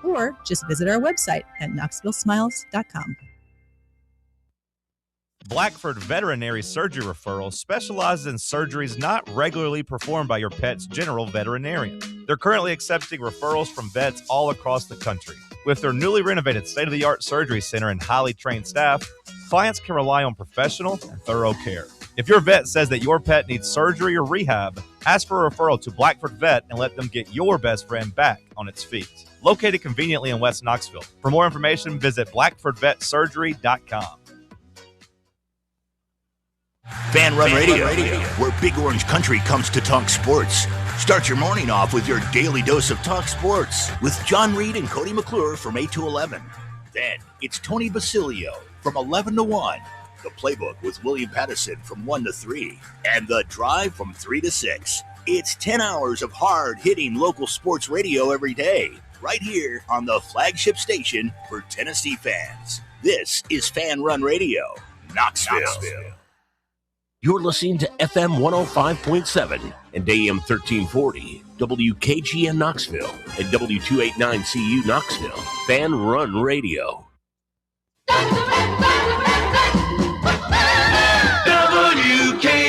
or just visit our website at knoxvillesmiles.com. Blackford Veterinary Surgery Referral specializes in surgeries not regularly performed by your pet's general veterinarian. They're currently accepting referrals from vets all across the country. With their newly renovated state-of-the-art surgery center and highly trained staff, clients can rely on professional and thorough care. If your vet says that your pet needs surgery or rehab, ask for a referral to Blackford Vet and let them get your best friend back on its feet. Located conveniently in West Knoxville. For more information, visit blackfordvetsurgery.com. Fan Run Radio, where Big Orange Country comes to talk sports. Start your morning off with your daily dose of talk sports with John Reed and Cody McClure from 8 to 11. Then it's Tony Basilio from 11 to 1. The Playbook with William Pattison from 1 to 3. And The Drive from 3 to 6. It's 10 hours of hard-hitting local sports radio every day, right here on the flagship station for Tennessee fans. This is Fan Run Radio, Knoxville. You're listening to FM 105.7 and AM 1340, WKGN Knoxville, and W289CU Knoxville. Fan Run Radio.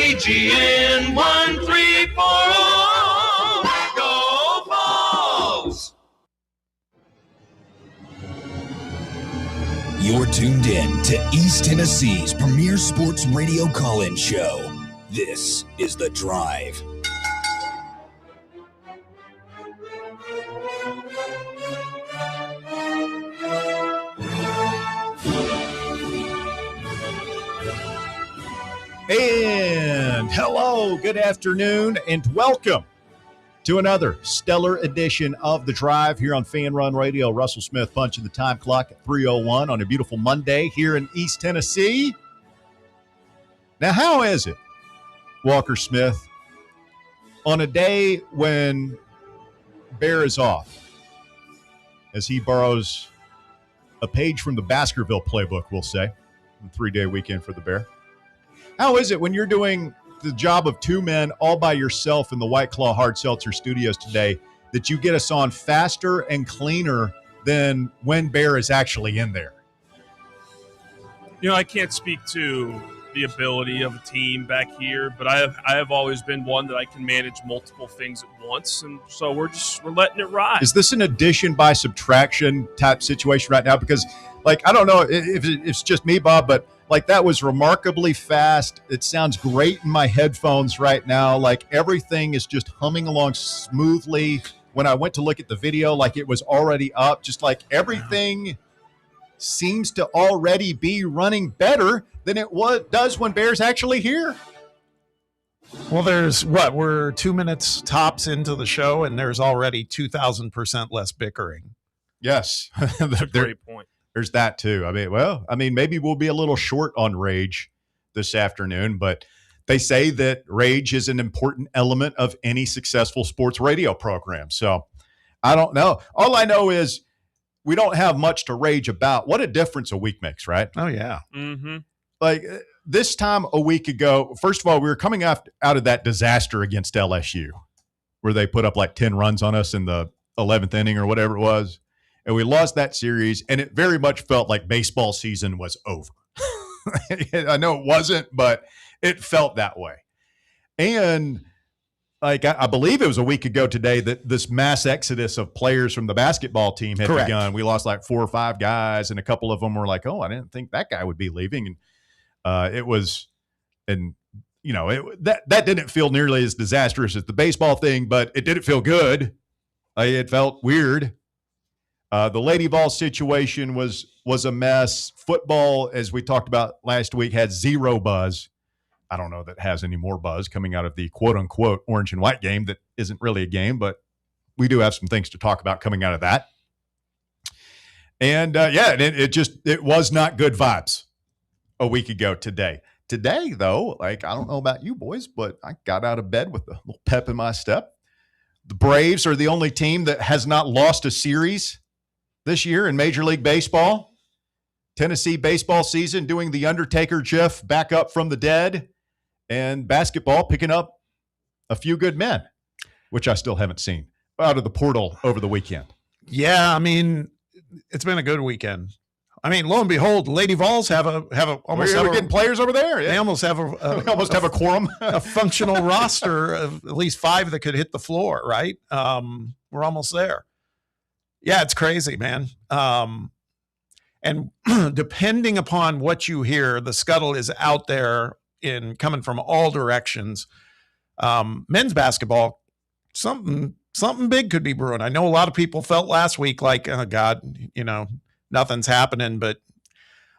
WKGN 1340. Go Vols! You're tuned in to East Tennessee's premier sports radio call-in show. This is The Drive. And hello, good afternoon, and welcome to another stellar edition of The Drive here on Fan Run Radio. Russell Smith punching the time clock at 3:01 on a beautiful Monday here in East Tennessee. Now, how is it, Walker Smith, on a day when Bear is off, as he borrows a page from the Baskerville playbook, we'll say, a 3-day weekend for the Bear? How is it when you're doing the job of two men all by yourself in the White Claw Hard Seltzer studios today that you get us on faster and cleaner than when Bear is actually in there? You know, I can't speak to the ability of a team back here, but I have always been one that I can manage multiple things at once, and so we're letting it ride. Is this an addition by subtraction type situation right now? Because, like, I don't know if it's just me, Bob, but like, that was remarkably fast. It sounds great in my headphones right now. Like, everything is just humming along smoothly. When I went to look at the video, like, it was already up. Just like everything seems to already be running better than it does when Bear's actually here. Well, we're 2 minutes tops into the show, and there's already 2,000% less bickering. Yes. That's a great point. There's that too. I mean, maybe we'll be a little short on rage this afternoon, but they say that rage is an important element of any successful sports radio program. So I don't know. All I know is we don't have much to rage about. What a difference a week makes, right? Oh, yeah. Mm-hmm. Like, this time a week ago, first of all, we were coming out of that disaster against LSU where they put up like 10 runs on us in the 11th inning or whatever it was. And we lost that series, and it very much felt like baseball season was over. I know it wasn't, but it felt that way. And like, I believe it was a week ago today that this mass exodus of players from the basketball team had begun. We lost like 4 or 5 guys, and a couple of them were like, oh, I didn't think that guy would be leaving. And that didn't feel nearly as disastrous as the baseball thing, but it didn't feel good. It felt weird. The Lady Vols situation was a mess. Football, as we talked about last week, had zero buzz. I don't know that has any more buzz coming out of the quote-unquote orange and white game that isn't really a game, but we do have some things to talk about coming out of that. And, it was not good vibes a week ago today. Today, though, like, I don't know about you boys, but I got out of bed with a little pep in my step. The Braves are the only team that has not lost a series this year in Major League Baseball. Tennessee baseball season doing the Undertaker GIF back up from the dead, and basketball picking up a few good men, which I still haven't seen, out of the portal over the weekend. Yeah, I mean, it's been a good weekend. I mean, lo and behold, Lady Vols have almost we're getting players over there. They almost have we almost have a quorum, a functional roster of at least 5 that could hit the floor. Right, we're almost there. Yeah, it's crazy, man. And depending upon what you hear, the scuttle is out there coming from all directions. Men's basketball, something big could be brewing. I know a lot of people felt last week like, oh God, nothing's happening. But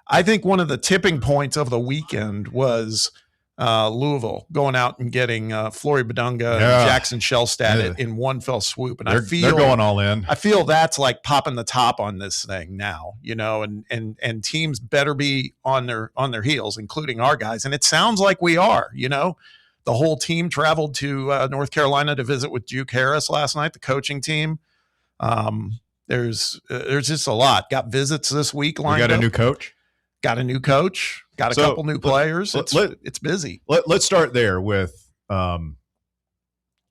I think one of the tipping points of the weekend was Louisville going out and getting Flory Badunga and Jackson Shellstad in one fell swoop. And they're going all in. I feel that's like popping the top on this thing now, and teams better be on their heels, including our guys. And it sounds like we are, The whole team traveled to North Carolina to visit with Duke Harris last night, the coaching team. There's just a lot. Got visits this week lined up. We got a new coach. Got a new coach. Got a couple new players. It's busy. Let's start there with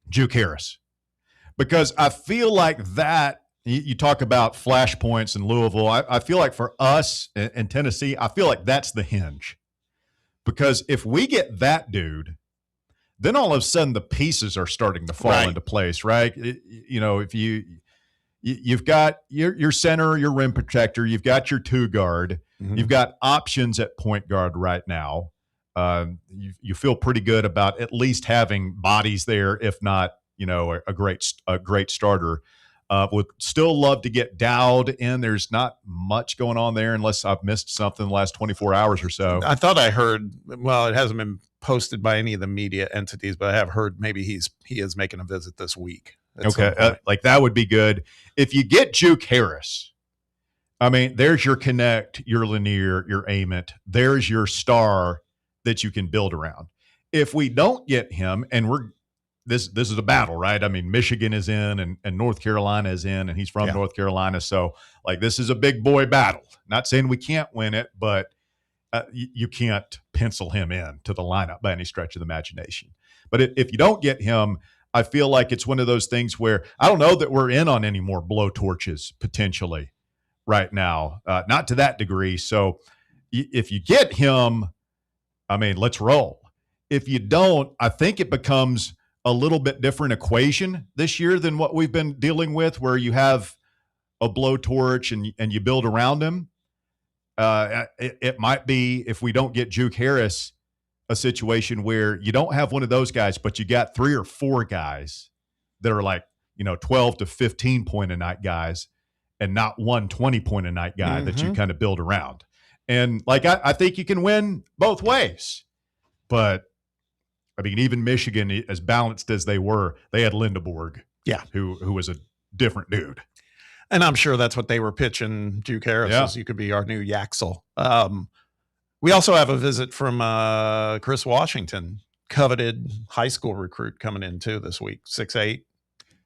Duke Harris, because I feel like that. You talk about flashpoints in Louisville. I feel like for us in Tennessee, I feel like that's the hinge, because if we get that dude, then all of a sudden the pieces are starting to fall into place, right? If you've got your center, your rim protector, you've got your 2 guard, you've got options at point guard right now. You feel pretty good about at least having bodies there, if not, a great starter. Would still love to get Dowd in. There's not much going on there unless I've missed something in the last 24 hours or so. I thought I heard, well, it hasn't been posted by any of the media entities, but I have heard maybe he is making a visit this week. Okay, like that would be good. If you get Duke Harris, I mean, there's your connect, your Lanier, your Ament. There's your star that you can build around. If we don't get him, and this is a battle, right? I mean, Michigan is in and North Carolina is in, and he's from North Carolina. So, like, this is a big boy battle. Not saying we can't win it, but you can't pencil him in to the lineup by any stretch of the imagination. But if you don't get him, I feel like it's one of those things where I don't know that we're in on any more blowtorches potentially right now, not to that degree. So if you get him, I mean, let's roll. If you don't, I think it becomes a little bit different equation this year than what we've been dealing with, where you have a blowtorch and you build around him. It might be, if we don't get Duke Harris, a situation where you don't have one of those guys, but you got 3 or 4 guys that are like, 12 to 15 point a night guys, and not one 20 point a night guy that you kind of build around. And like, I think you can win both ways. But I mean, even Michigan, as balanced as they were, they had Lindeborg, who was a different dude. And I'm sure that's what they were pitching Duke Harris, as you could be our new Yaxel. We also have a visit from Chris Washington, coveted high school recruit coming in too this week, 6'8".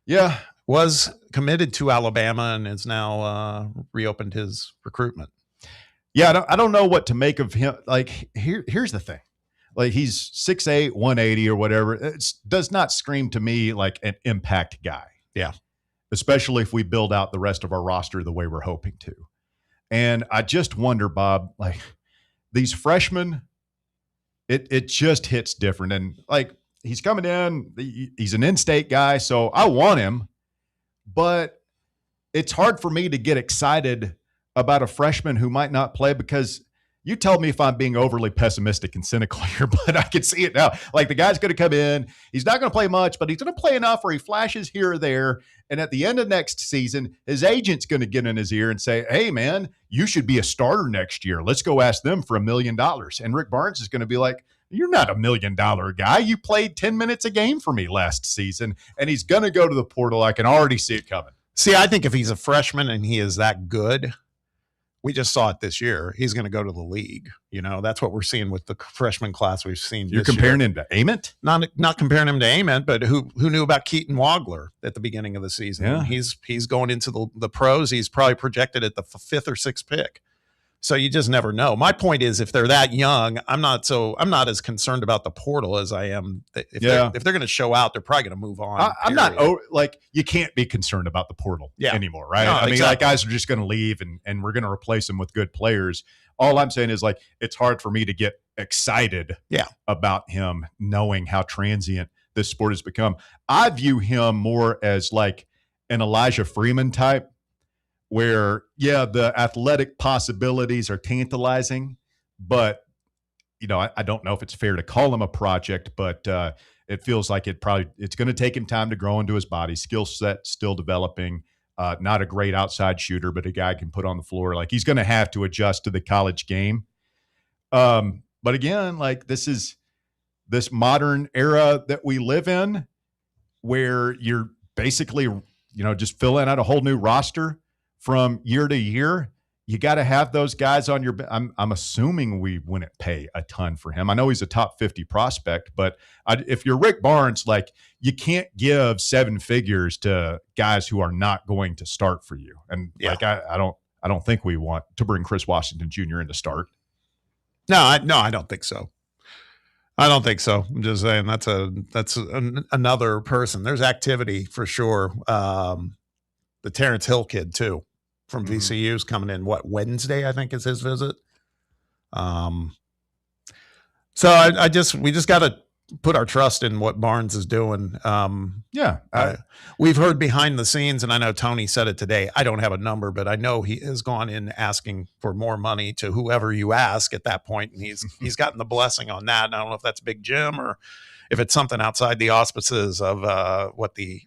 Yeah. Was committed to Alabama and has now reopened his recruitment. Yeah, I don't know what to make of him. Like, here's the thing. Like, he's 6'8", 180 or whatever. It does not scream to me like an impact guy. Yeah. Especially if we build out the rest of our roster the way we're hoping to. And I just wonder, Bob, like, these freshmen, it just hits different. And like, he's coming in, he's an in-state guy, so I want him, but it's hard for me to get excited about a freshman who might not play, because you tell me if I'm being overly pessimistic and cynical here, but I can see it now. Like, the guy's going to come in, he's not going to play much, but he's going to play enough where he flashes here or there. And at the end of next season, his agent's going to get in his ear and say, hey, man, you should be a starter next year. Let's go ask them for $1 million. And Rick Barnes is going to be like, you're not $1 million guy. You played 10 minutes a game for me last season. And he's going to go to the portal. I can already see it coming. See, I think if he's a freshman and he is that good, we just saw it this year, he's going to go to the league. That's what we're seeing with the freshman class we've seen. You're comparing him to Ament? Not comparing him to Ament, but who knew about Keaton Wagler at the beginning of the season? Yeah. He's going into the pros. He's probably projected at the 5th or 6th pick. So you just never know. My point is, if they're that young, I'm not as concerned about the portal as I am. If they're going to show out, they're probably going to move on. I'm not you can't be concerned about the portal anymore, right? No, I mean, exactly. guys are just going to leave and we're going to replace them with good players. All I'm saying is it's hard for me to get excited about him knowing how transient this sport has become. I view him more as an Elijah Freeman type, where the athletic possibilities are tantalizing, but I don't know if it's fair to call him a project, but it feels like it's going to take him time to grow into his body. Skill set still developing. Not a great outside shooter, but a guy can put on the floor. He's going to have to adjust to the college game. But again, this is this modern era that we live in, where you're basically just filling out a whole new roster from year to year. You got to have those guys on your. I'm assuming we wouldn't pay a ton for him. I know he's a top 50 prospect, but if you're Rick Barnes, you can't give 7 figures to guys who are not going to start for you. And I don't think we want to bring Chris Washington Jr. in to start. No, I don't think so. I don't think so. I'm just saying that's another person. There's activity for sure. The Terrence Hill kid too, from VCU's coming in. Wednesday, I think, is his visit. So we just got to put our trust in what Barnes is doing. We've heard behind the scenes, and I know Tony said it today. I don't have a number, but I know he has gone in asking for more money to whoever you ask at that point, and he's gotten the blessing on that. And I don't know if that's Big Jim or if it's something outside the auspices of what the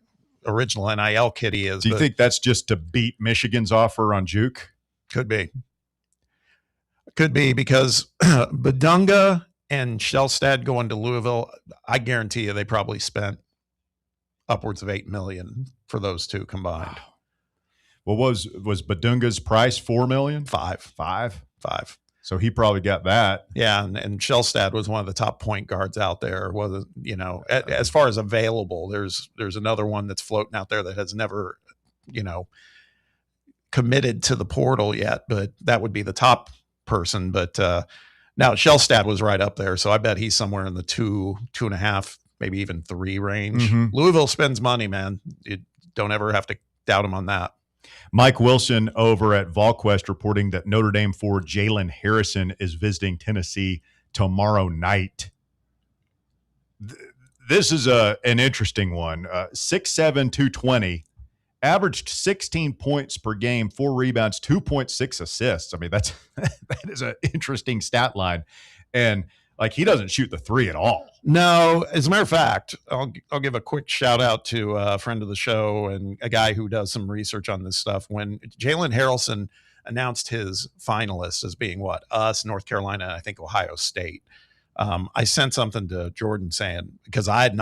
original NIL kitty is. Do you think that's just to beat Michigan's offer on Juke? Could be because Badunga and Shellstad going to Louisville, I guarantee you they probably spent upwards of $8 million for those two combined. Well, was Badunga's price $4 million? $5. So he probably got that. Yeah, and Shellstad was one of the top point guards out there. As far as available, there's another one that's floating out there that has never, committed to the portal yet, but that would be the top person. But now Shellstad was right up there, so I bet he's somewhere in the 2.5, maybe even 3 range. Mm-hmm. Louisville spends money, man. You don't ever have to doubt him on that. Mike Wilson over at VolQuest reporting that Notre Dame forward Jalen Harrison is visiting Tennessee tomorrow night. This is an interesting one. 6'7", 220, averaged 16 points per game, 4 rebounds, 2.6 assists. I mean, that is an interesting stat line. And he doesn't shoot the 3 at all. No, as a matter of fact, I'll give a quick shout out to a friend of the show and a guy who does some research on this stuff. When Jalen Harrelson announced his finalists as being us, North Carolina, and I think Ohio State, I sent something to Jordan saying, because I'd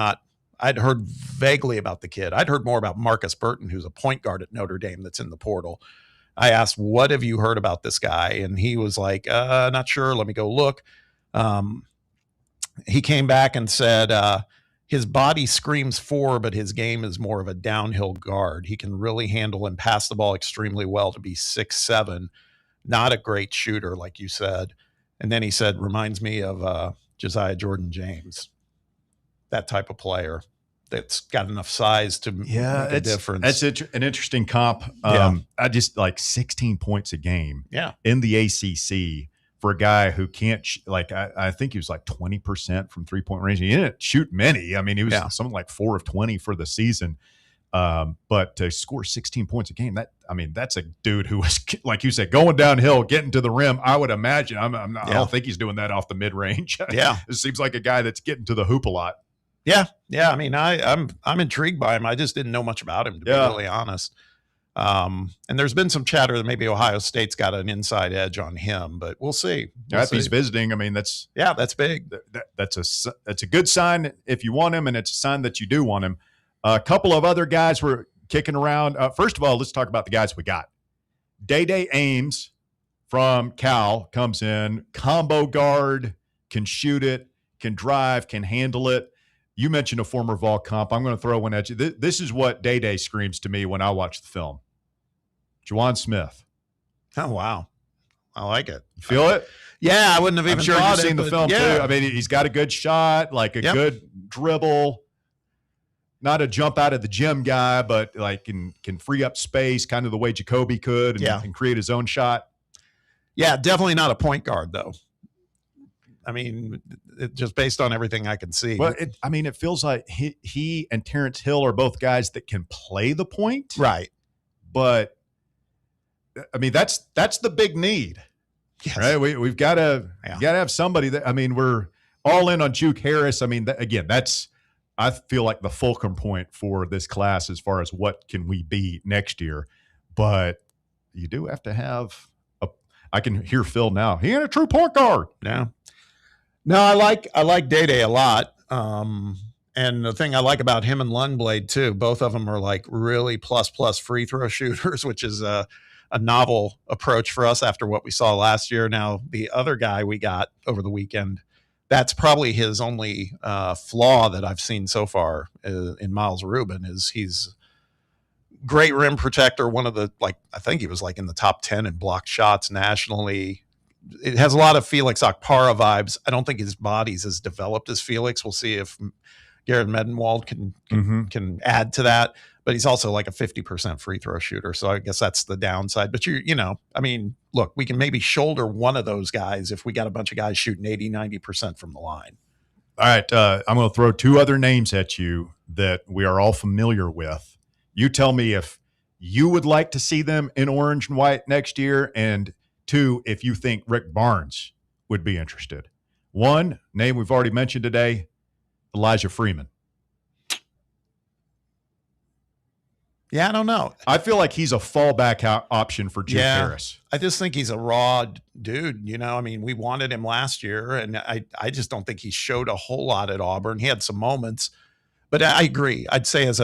heard vaguely about the kid. I'd heard more about Marcus Burton, who's a point guard at Notre Dame that's in the portal. I asked, what have you heard about this guy? And he was like, not sure. Let me go look. He came back and said his body screams 4, but his game is more of a downhill guard. He can really handle and pass the ball extremely well to be 6'7", not a great shooter, like you said. And then he said, reminds me of Josiah Jordan James, that type of player that's got enough size to make a difference. That's an interesting comp. I just 16 points a game in the ACC. For a guy who can't, I think he was 20% from 3-point range. He didn't shoot many. I mean, he was something like 4 of 20 for the season. But to score 16 points a game, that's a dude who was, like you said, going downhill, getting to the rim. I would imagine. I don't think he's doing that off the mid range. Yeah, it seems like a guy that's getting to the hoop a lot. Yeah. I mean, I'm intrigued by him. I just didn't know much about him, to be really honest. And there's been some chatter that maybe Ohio State's got an inside edge on him, but we'll see. If he's visiting, I mean, that's big. That's a good sign if you want him, and it's a sign that you do want him. A couple of other guys were kicking around. First of all, let's talk about the guys we got. Day Ames from Cal comes in, combo guard, can shoot it, can drive, can handle it. You mentioned a former Vol comp. I'm going to throw one at you. This is what Day screams to me when I watch the film. Juwan Smith. Oh, wow. I like it. You feel it? Yeah, I wouldn't have even I'm sure thought you've it, seen the but film yeah. too. I mean, he's got a good shot, like a good dribble. Not a jump out of the gym guy, but like can free up space, kind of the way Jacoby could, and create his own shot. Yeah, definitely not a point guard though. I mean, just based on everything I can see. Well, it feels like he and Terrence Hill are both guys that can play the point, right? But I mean, that's the big need, right? We've got to have somebody that. I mean, we're all in on Juke Harris. I mean, that's. I feel like the fulcrum point for this class as far as what can we be next year. But you do have to have I can hear Phil now. He ain't a true point guard. Yeah. No, I like Day-Day a lot. And the thing I like about him and Lundblade too, both of them are like really plus free throw shooters, which is a novel approach for us after what we saw last year. Now, the other guy we got over the weekend, that's probably his only flaw that I've seen so far in Miles Rubin is he's great rim protector. One of the, I think he was in the top 10 in blocked shots nationally. It has a lot of Felix Okpara vibes. I don't think his body's as developed as Felix. We'll see if Garrett Medenwald can add to that. But he's also like a 50% free throw shooter. So I guess that's the downside. But look, we can maybe shoulder one of those guys if we got a bunch of guys shooting 80, 90% from the line. All right. I'm going to throw two other names at you that we are all familiar with. You tell me if you would like to see them in orange and white next year, and two, if you think Rick Barnes would be interested. One, name we've already mentioned today, Elijah Freeman. Yeah, I don't know. I feel like he's a fallback option for Juke Harris. I just think he's a raw dude. I mean, we wanted him last year, and I just don't think he showed a whole lot at Auburn. He had some moments, but I agree. I'd say as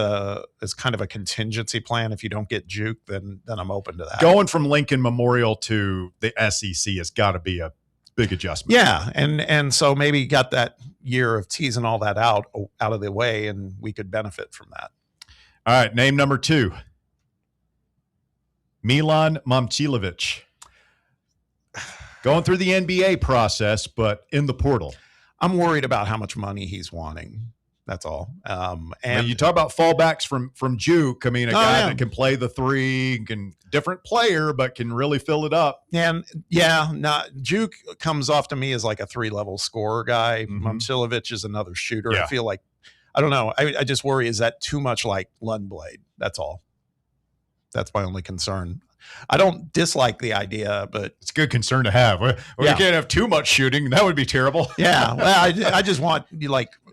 kind of a contingency plan, if you don't get Juke, then I'm open to that. Going from Lincoln Memorial to the SEC has got to be a big adjustment. Yeah, and so maybe got that year of teasing all that out of the way, and we could benefit from that. All right, name number two, Milan Momcilovic. Going through the NBA process, but in the portal. I'm worried about how much money he's wanting. That's all. And you talk about fallbacks from Juke. I mean, a guy that can play the three, different player, but can really fill it up. And Juke comes off to me as like a 3-level scorer guy. Momcilovic is another shooter. Yeah. I feel like, I don't know. I just worry, is that too much like Lundblade? That's all. That's my only concern. I don't dislike the idea, but it's a good concern to have. We can't have too much shooting. That would be terrible. Yeah. Well, I just want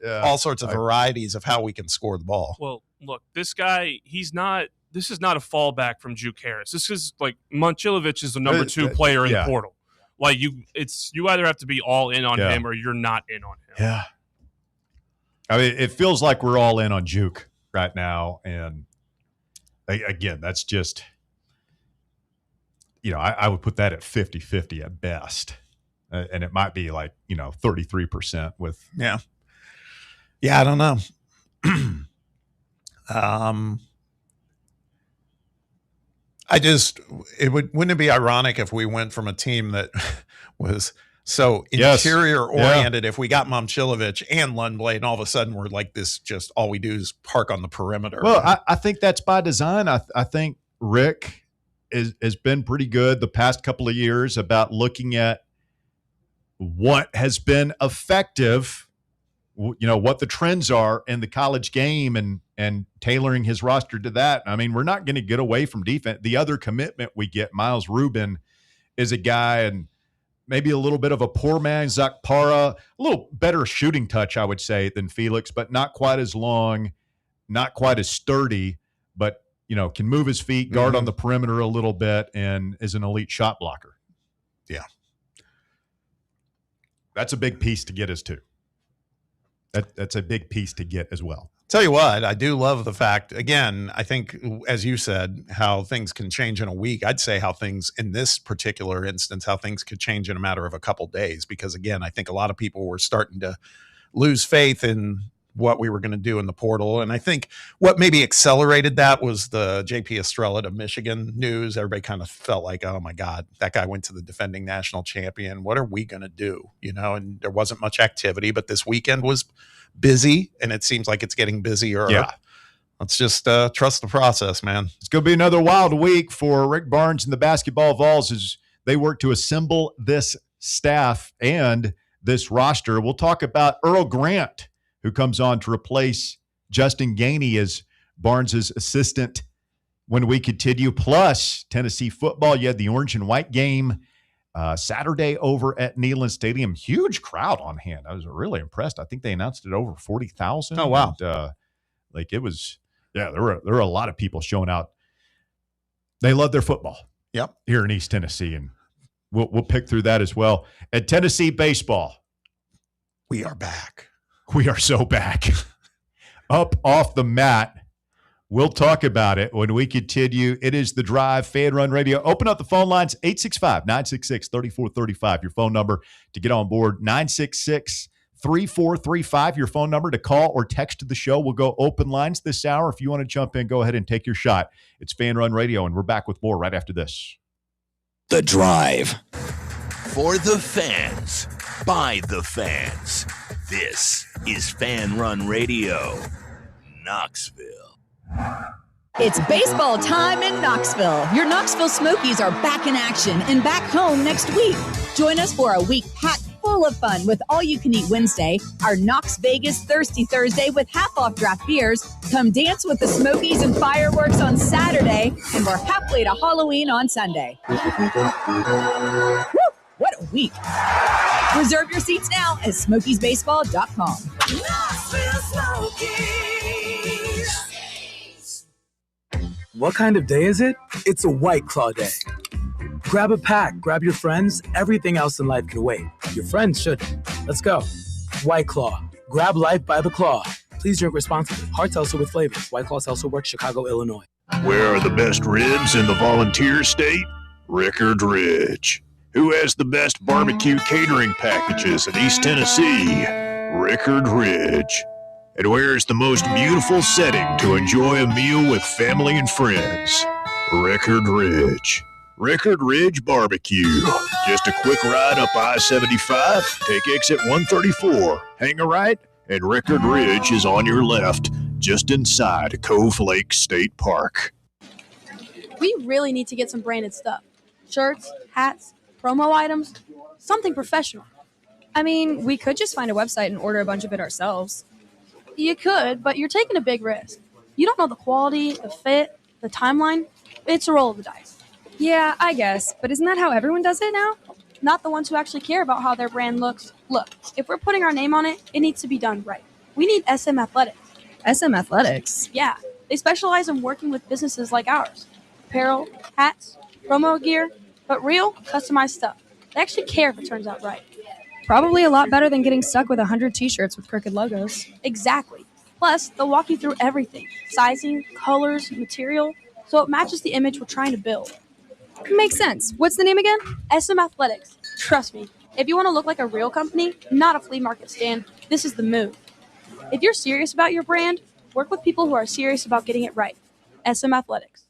all sorts of varieties of how we can score the ball. Well, look, this guy, this is not a fallback from Juke Harris. This is Momcilovic is the number 2 player in the portal. You either have to be all in on him or you're not in on him. Yeah. I mean, it feels like we're all in on Juke right now. And again, that's just, I would put that at 50-50 at best. And it might be 33% with. Yeah. Yeah. I don't know. Wouldn't it be ironic if we went from a team that was so interior oriented, if we got Momcilovic and Lundblade, and all of a sudden we're like this, just all we do is park on the perimeter. Well, I think that's by design. I think Rick has been pretty good the past couple of years about looking at what has been effective, what the trends are in the college game and tailoring his roster to that. I mean, we're not going to get away from defense. The other commitment we get, Miles Rubin, is a guy and maybe a little bit of a poor man, Zakpara, a little better shooting touch, I would say, than Felix, but not quite as long, not quite as sturdy, but, can move his feet, guard on the perimeter a little bit, and is an elite shot blocker. Yeah. That's a big piece to get us to. That's a big piece to get as well. Tell you what, I do love the fact, again, I think, as you said, how things can change in a week. I'd say how things, in this particular instance, how things could change in a matter of a couple days. Because, again, I think a lot of people were starting to lose faith in what we were going to do in the portal. And I think what maybe accelerated that was the JP Estrella to Michigan news. Everybody kind of felt like, oh my God, that guy went to the defending national champion. What are we going to do? And there wasn't much activity, but this weekend was busy, and it seems like it's getting busier. Yeah. Let's just trust the process, man. It's going to be another wild week for Rick Barnes and the basketball Vols as they work to assemble this staff and this roster. We'll talk about Earl Grant, who comes on to replace Justin Gainey as Barnes' assistant when we continue. Plus, Tennessee football. You had the orange and white game Saturday over at Neyland Stadium. Huge crowd on hand. I was really impressed. I think they announced it over 40,000. Oh, wow. And, it was, there were a lot of people showing out. They love their football. Yep. Here in East Tennessee, and we'll pick through that as well. At Tennessee baseball, we are back. We are so back. Up off the mat. We'll talk about it when we continue. It is The Drive, Fan Run Radio. Open up the phone lines, 865-966-3435. Your phone number to get on board, 966-3435. Your phone number to call or text the show. We'll go open lines this hour. If you want to jump in, go ahead and take your shot. It's Fan Run Radio, and we're back with more right after this. The Drive. For the fans, by the fans. This is Fan Run Radio, Knoxville. It's baseball time in Knoxville. Your Knoxville Smokies are back in action and back home next week. Join us for a week packed full of fun with all-you-can-eat Wednesday, our Knox Vegas Thirsty Thursday with half-off draft beers. Come dance with the Smokies and fireworks on Saturday, and we're halfway to Halloween on Sunday. Woo! What a week. Reserve your seats now at SmokiesBaseball.com. Knoxville Smokies. What kind of day is it? It's a White Claw day. Grab a pack, grab your friends. Everything else in life can wait. Your friends shouldn't. Let's go. White Claw. Grab life by the claw. Please drink responsibly. Hard seltzer with flavors. White Claw Seltzer Works, Chicago, Illinois. Where are the best ribs in the Volunteer State? Rickard Ridge. Who has the best barbecue catering packages in East Tennessee? Rickard Ridge. And where is the most beautiful setting to enjoy a meal with family and friends? Rickard Ridge. Rickard Ridge Barbecue. Just a quick ride up I-75, take exit 134, hang a right, and Rickard Ridge is on your left, just inside Cove Lake State Park. We really need to get some branded stuff. Shirts, hats, promo items, something professional. I mean, we could just find a website and order a bunch of it ourselves. You could, but you're taking a big risk. You don't know the quality, the fit, the timeline. It's a roll of the dice. Yeah, I guess, but isn't that how everyone does it now? Not the ones who actually care about how their brand looks. Look, if we're putting our name on it, it needs to be done right. We need SM Athletics. SM Athletics? Yeah, they specialize in working with businesses like ours. Apparel, hats, promo gear, but real, customized stuff. They actually care if it turns out right. Probably a lot better than getting stuck with 100 t-shirts with crooked logos. Exactly. Plus, they'll walk you through everything. Sizing, colors, material, so it matches the image we're trying to build. Makes sense. What's the name again? SM Athletics. Trust me, if you want to look like a real company, not a flea market stand, this is the move. If you're serious about your brand, work with people who are serious about getting it right. SM Athletics.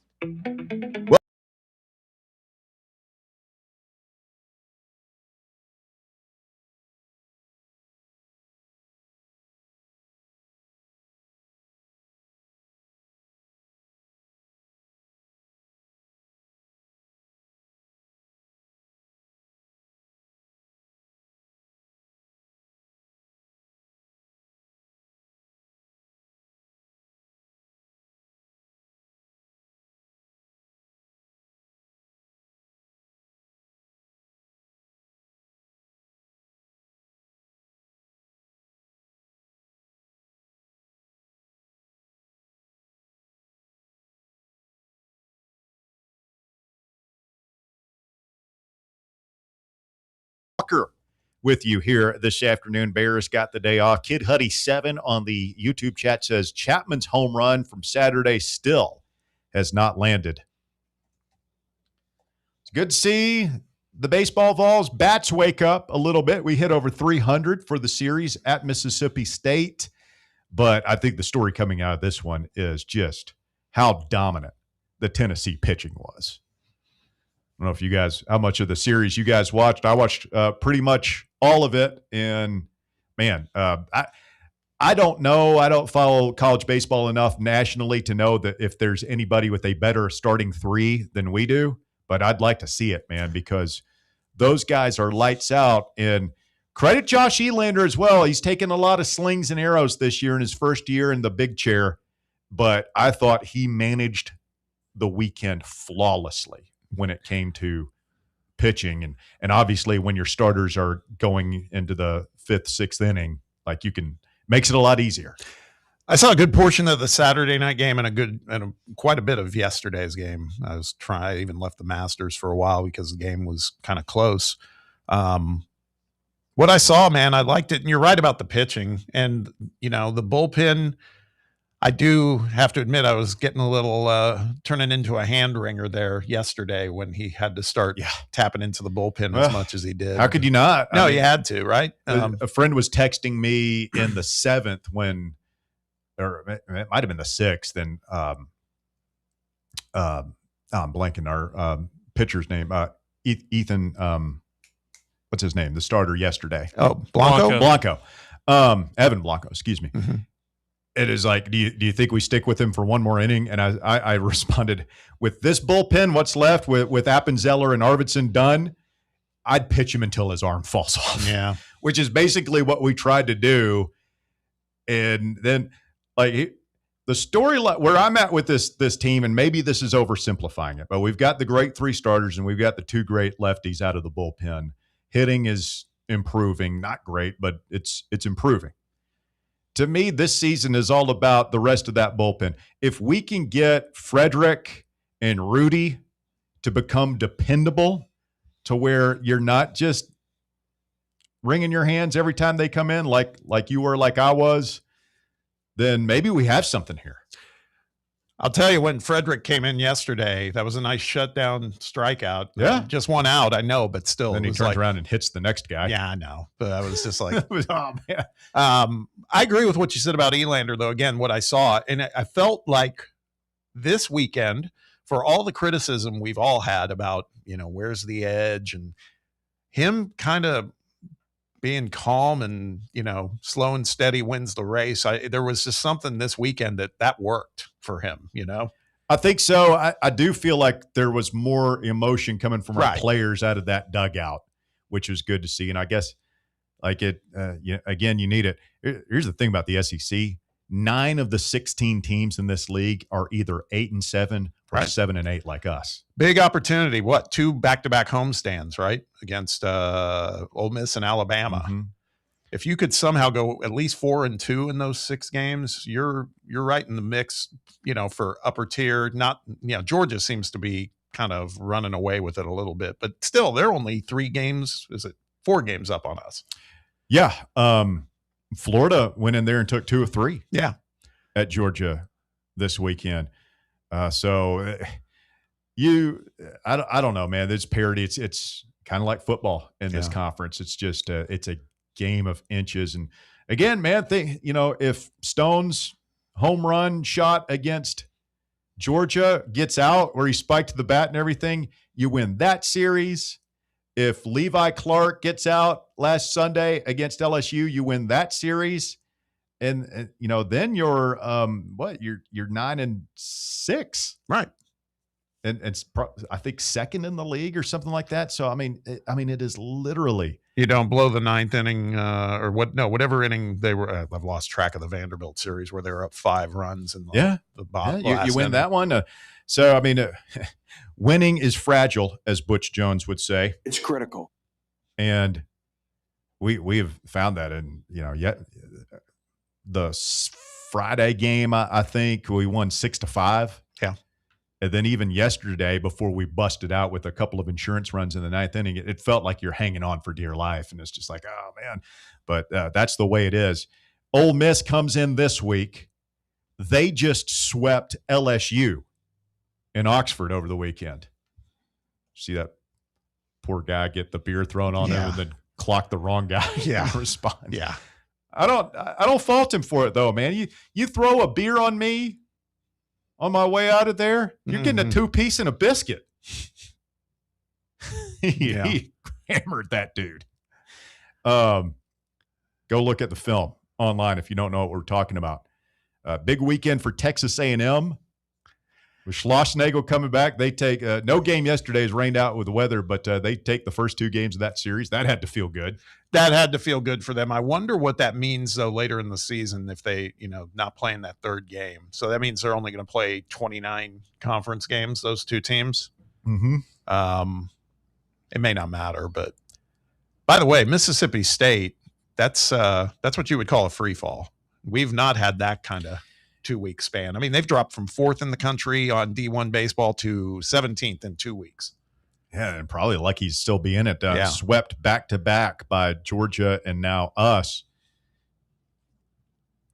With you here this afternoon. Bears got the day off. Kid Huddy 7 on the YouTube chat says Chapman's home run from Saturday still has not landed. It's good to see the baseball Vols bats wake up a little bit. We hit over 300 for the series at Mississippi State. But I think the story coming out of this one is just how dominant the Tennessee pitching was. I don't know if you guys, how much of the series you guys watched. I watched pretty much all of it. And, man, I don't know. I don't follow college baseball enough nationally to know that if there's anybody with a better starting three than we do. But I'd like to see it, man, because those guys are lights out. And credit Josh Elander as well. He's taken a lot of slings and arrows this year in his first year in the big chair. But I thought he managed the weekend flawlessly when it came to pitching. And obviously when your starters are going into the 5th, 6th inning, like makes it a lot easier. I saw a good portion of the Saturday night game and quite a bit of yesterday's game. I even left the Masters for a while because the game was kind of close. What I saw, man, I liked it. And you're right about the pitching and, the bullpen. I do have to admit, I was getting a little turning into a hand wringer there yesterday when he had to start tapping into the bullpen as much as he did. How could you not? No, you had to, right? A friend was texting me in the 7th or it might have been the 6th, and I'm blanking our pitcher's name, Ethan. What's his name? The starter yesterday. Oh, Blanco. Evan Blanco. Excuse me. Mm-hmm. It is like, do you think we stick with him for one more inning? And I responded, with this bullpen, what's left with Appenzeller and Arvidsson done, I'd pitch him until his arm falls off. Yeah, which is basically what we tried to do. And then, like, the story where I'm at with this team, and maybe this is oversimplifying it, but we've got the great 3 starters and we've got the 2 great lefties out of the bullpen. Hitting is improving, not great, but it's improving. To me, this season is all about the rest of that bullpen. If we can get Frederick and Rudy to become dependable to where you're not just wringing your hands every time they come in like you were, like I was, then maybe we have something here. I'll tell you, when Frederick came in yesterday, that was a nice shutdown strikeout. Yeah. Just 1 out, I know, but still. Then he turns around and hits the next guy. Yeah, I know. But I was just like, oh, man. I agree with what you said about Elander, though. Again, what I saw, and I felt like this weekend, for all the criticism we've all had about, where's the edge, and him kind of being calm and, slow and steady wins the race. There was just something this weekend that worked for him, I think so. I do feel like there was more emotion coming from our players out of that dugout, which was good to see. And I guess, like again, you need it. Here's the thing about the SEC. 9 of the 16 teams in this league are either 8-7 or 7-8 like us. Big opportunity. What? 2 back-to-back homestands, right? Against Ole Miss and Alabama. Mm-hmm. If you could somehow go at least 4-2 in those 6 games, you're right in the mix, for upper tier. Not, Georgia seems to be kind of running away with it a little bit, but still, they're only 4 games up on us. Yeah. Florida went in there and took 2 of 3. Yeah. At Georgia this weekend. I don't know, man. There's parity. It's kind of like football in this conference. It's just it's a game of inches. And again, man, if Stone's home run shot against Georgia gets out where he spiked the bat and everything, you win that series. If Levi Clark gets out last Sunday against LSU, you win that series. And then you're you're 9-6, right? And it's I think 2nd in the league or something like that. So I mean, it is literally, you don't blow the 9th inning or whatever inning they were. I've lost track of the Vanderbilt series where they were up 5 runs in the bottom. Yeah, you win that one. So I mean, winning is fragile, as Butch Jones would say. It's critical, and we have found that in the Friday game. I think we won 6-5. Yeah. And then even yesterday, before we busted out with a couple of insurance runs in the 9th inning, it felt like you're hanging on for dear life. And it's just like, oh, man. But that's the way it is. Ole Miss comes in this week. They just swept LSU in Oxford over the weekend. See that poor guy get the beer thrown on him and then clock the wrong guy and respond. Yeah. I don't fault him for it though, man. You throw a beer on me on my way out of there, you're getting a 2-piece and a biscuit. He hammered that dude. Go look at the film online if you don't know what we're talking about. Big weekend for Texas A&M. With Schlossnagle coming back, they take no game yesterday is rained out with the weather, but they take the first 2 games of that series. That had to feel good. That had to feel good for them. I wonder what that means, though, later in the season if they, not playing that 3rd game. So that means they're only going to play 29 conference games, those 2 teams. Mm-hmm. It may not matter, but by the way, Mississippi State, that's what you would call a free fall. We've not had that kind of 2-week span. I mean, they've dropped from 4th in the country on D1 baseball to 17th in 2 weeks. Yeah, and probably lucky he's still be in it. Swept back-to-back by Georgia and now us.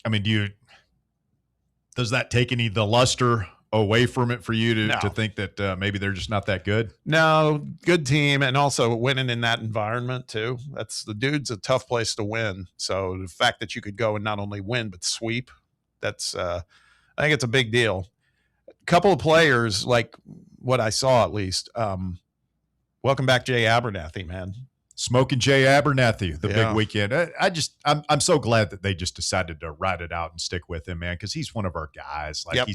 I mean, does that take any of the luster away from it for you to think that maybe they're just not that good? No, good team, and also winning in that environment too. The dude's a tough place to win. So the fact that you could go and not only win but sweep, that's I think it's a big deal. A couple of players, like what I saw at least. Welcome back, Jay Abernathy, man. Smoking Jay Abernathy, the big weekend. I'm so glad that they just decided to ride it out and stick with him, man, because he's one of our guys. Like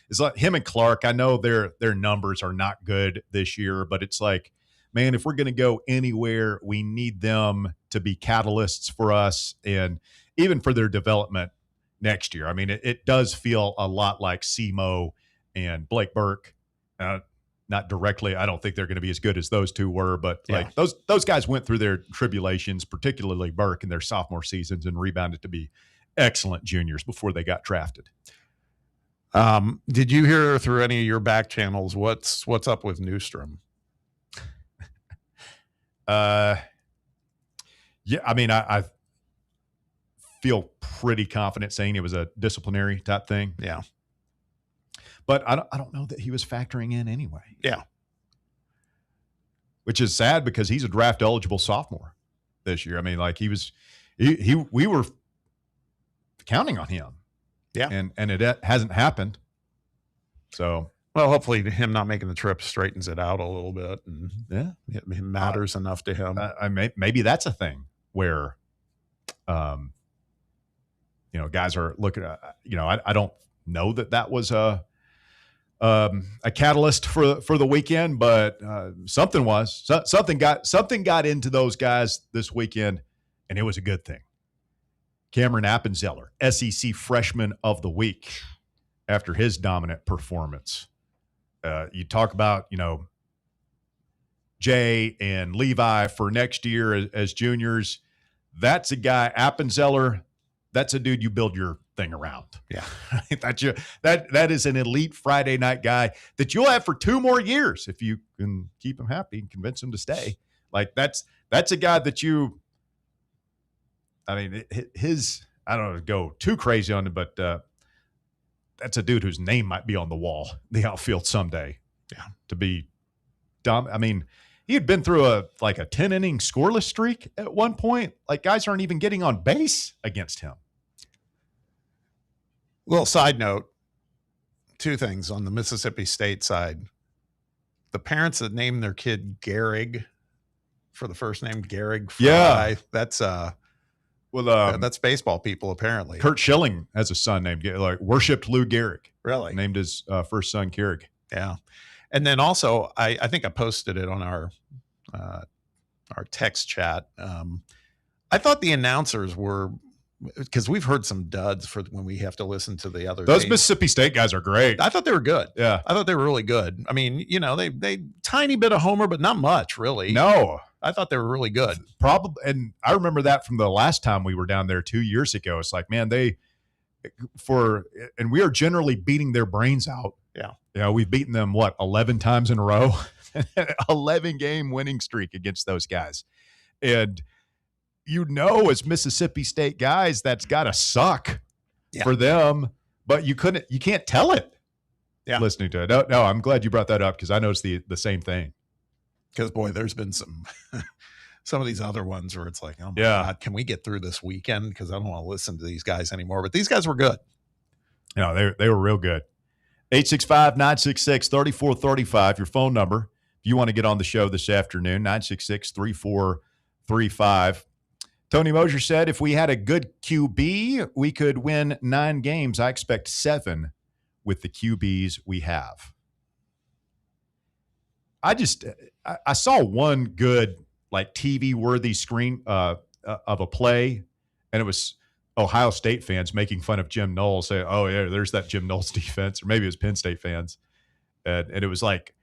it's like him and Clark. I know their numbers are not good this year, but it's like, man, if we're going to go anywhere, we need them to be catalysts for us and even for their development next year. I mean, it does feel a lot like SEMO and Blake Burke. Not directly. I don't think they're going to be as good as those 2 were, but like those guys went through their tribulations, particularly Burke in their sophomore seasons, and rebounded to be excellent juniors before they got drafted. Did you hear through any of your back channels what's up with Newstrom? Yeah, I mean, I feel pretty confident saying it was a disciplinary type thing. Yeah. But I don't know that he was factoring in anyway. Yeah. Which is sad because he's a draft eligible sophomore this year. I mean, like we were counting on him. Yeah. And it hasn't happened. So, well, hopefully him not making the trip straightens it out a little bit. And it matters enough to him. Maybe that's a thing where, guys are looking at, I don't know that was a catalyst for the weekend, but something got into those guys this weekend, and it was a good thing. Cameron Appenzeller, SEC Freshman of the Week, after his dominant performance. You talk about Jay and Levi for next year as juniors. That's a guy, Appenzeller. That's a dude you build your thing around. Yeah. That is an elite Friday night guy that you'll have for 2 more years if you can keep him happy and convince him to stay. Like that's a guy that I don't know, go too crazy on it, but that's a dude whose name might be on the wall, the outfield someday. Yeah. To be dumb. I mean, he had been through a 10-inning scoreless streak at one point. Like, guys aren't even getting on base against him. Little side note, 2 things on the Mississippi State side. The parents that named their kid Gehrig for the first name, Gehrig Fry, that's that's baseball people apparently. Kurt Schilling has a son named worshipped Lou Gehrig. Really? Named his first son Gehrig. Yeah. And then also I think I posted it on our text chat. I thought the announcers were, because we've heard some duds for when we have to listen to the other. Those teams. Mississippi State guys are great. I thought they were good. Yeah. I thought they were really good. I mean, they tiny bit of homer, but not much really. No. I thought they were really good. Probably. And I remember that from the last time we were down there 2 years ago. It's like, man, and we are generally beating their brains out. Yeah. We've beaten them 11 times in a row, 11 game winning streak against those guys. And as Mississippi State guys, that's got to suck for them, but you can't tell it. Yeah. Listening to it. No, I'm glad you brought that up because I noticed the same thing. Because boy, there's been some of these other ones where it's like, oh my God, can we get through this weekend? Because I don't want to listen to these guys anymore. But these guys were good. No, they were real good. 865-966-3435, your phone number. If you want to get on the show this afternoon, 966-3435. Tony Mosier said, if we had a good QB, we could win 9 games. I expect 7 with the QBs we have. I saw one good, like, TV-worthy screen of a play, and it was Ohio State fans making fun of Jim Knowles, saying, oh, yeah, there's that Jim Knowles defense, or maybe it was Penn State fans. And it was like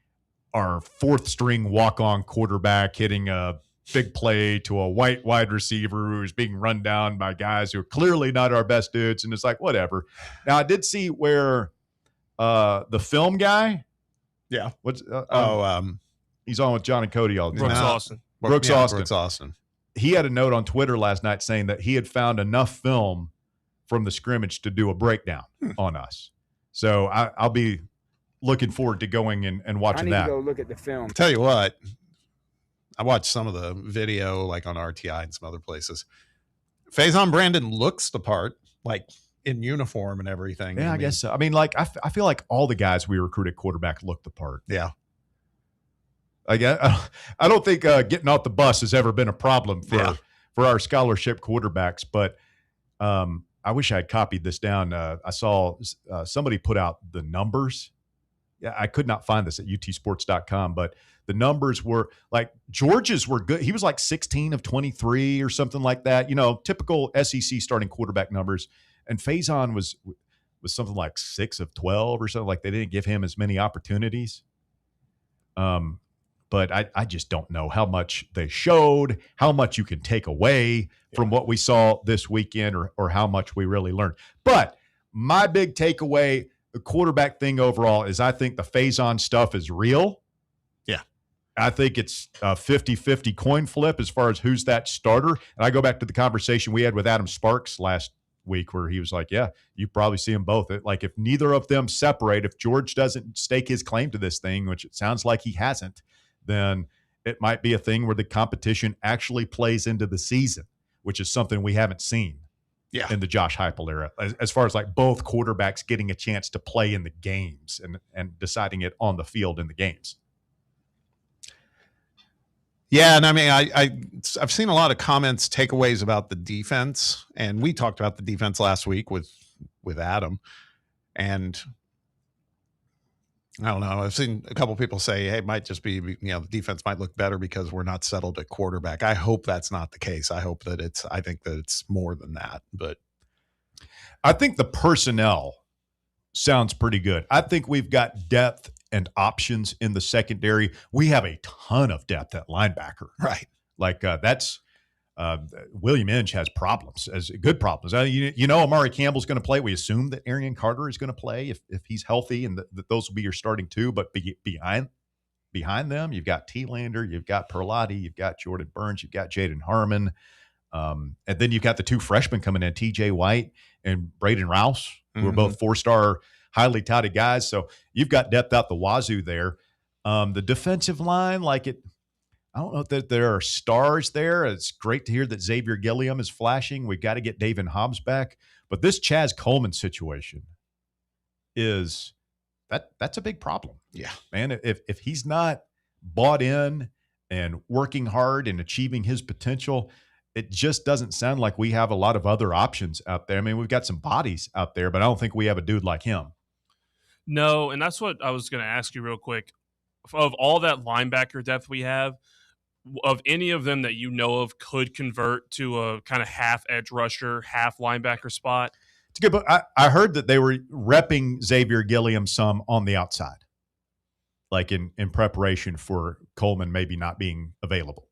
our 4th-string walk-on quarterback hitting a big play to a white wide receiver who was being run down by guys who are clearly not our best dudes, and it's like, whatever. Now, I did see where the film guy, what's he's on with John and Cody all the time. Brooks Austin. He had a note on Twitter last night saying that he had found enough film from the scrimmage to do a breakdown on us. So I'll be looking forward to going and watching that. I need to go look at the film. Tell you what, I watched some of the video, like on RTI and some other places. Faison Brandon looks the part, like in uniform and everything. Yeah, I guess so. I mean, like, I feel like all the guys we recruited quarterback look the part. Yeah. I don't think getting off the bus has ever been a problem for our scholarship quarterbacks, but I wish I had copied this down. I saw somebody put out the numbers. Yeah, I could not find this at utsports.com, but the numbers were like George's were good. He was like 16 of 23 or something like that. You know, typical SEC starting quarterback numbers. And Faison was something like 6 of 12 or something. Like they didn't give him as many opportunities. But I just don't know how much they showed, how much you can take away from what we saw this weekend, or how much we really learned. But my big takeaway, the quarterback thing overall, is I think the Faison stuff is real. Yeah. I think it's a 50-50 coin flip as far as who's that starter. And I go back to the conversation we had with Adam Sparks last week where he was like, yeah, you probably see them both. Like if neither of them separate, if George doesn't stake his claim to this thing, which it sounds like he hasn't, then it might be a thing where the competition actually plays into the season, which is something we haven't seen in the Josh Heupel era, as far as like both quarterbacks getting a chance to play in the games and deciding it on the field in the games. Yeah, and I mean, I've seen a lot of comments, takeaways about the defense, and we talked about the defense last week with Adam, and I don't know. I've seen a couple people say, hey, it might just be, the defense might look better because we're not settled at quarterback. I hope that's not the case. I think that it's more than that. But I think the personnel sounds pretty good. I think we've got depth and options in the secondary. We have a ton of depth at linebacker. Right. Like that's William Inge has problems, as good problems. Amari Campbell's going to play. We assume that Arian Carter is going to play if he's healthy, and that those will be your starting two. But behind them, you've got T-Lander, you've got Perlotti, you've got Jordan Burns, you've got Jaden Harmon, and then you've got the 2 freshmen coming in, T.J. White and Braden Rouse, who are both 4-star, highly touted guys. So you've got depth out the wazoo there. The defensive line, I don't know that there are stars there. It's great to hear that Xavier Gilliam is flashing. We've got to get David Hobbs back. But this Chaz Coleman situation that's a big problem. Yeah. Man, if he's not bought in and working hard and achieving his potential, it just doesn't sound like we have a lot of other options out there. I mean, we've got some bodies out there, but I don't think we have a dude like him. No, and that's what I was going to ask you real quick. Of all that linebacker depth we have, of any of them that you know of could convert to a kind of half edge rusher, half linebacker spot? It's good, but I heard that they were repping Xavier Gilliam some on the outside, like in preparation for Coleman maybe not being available.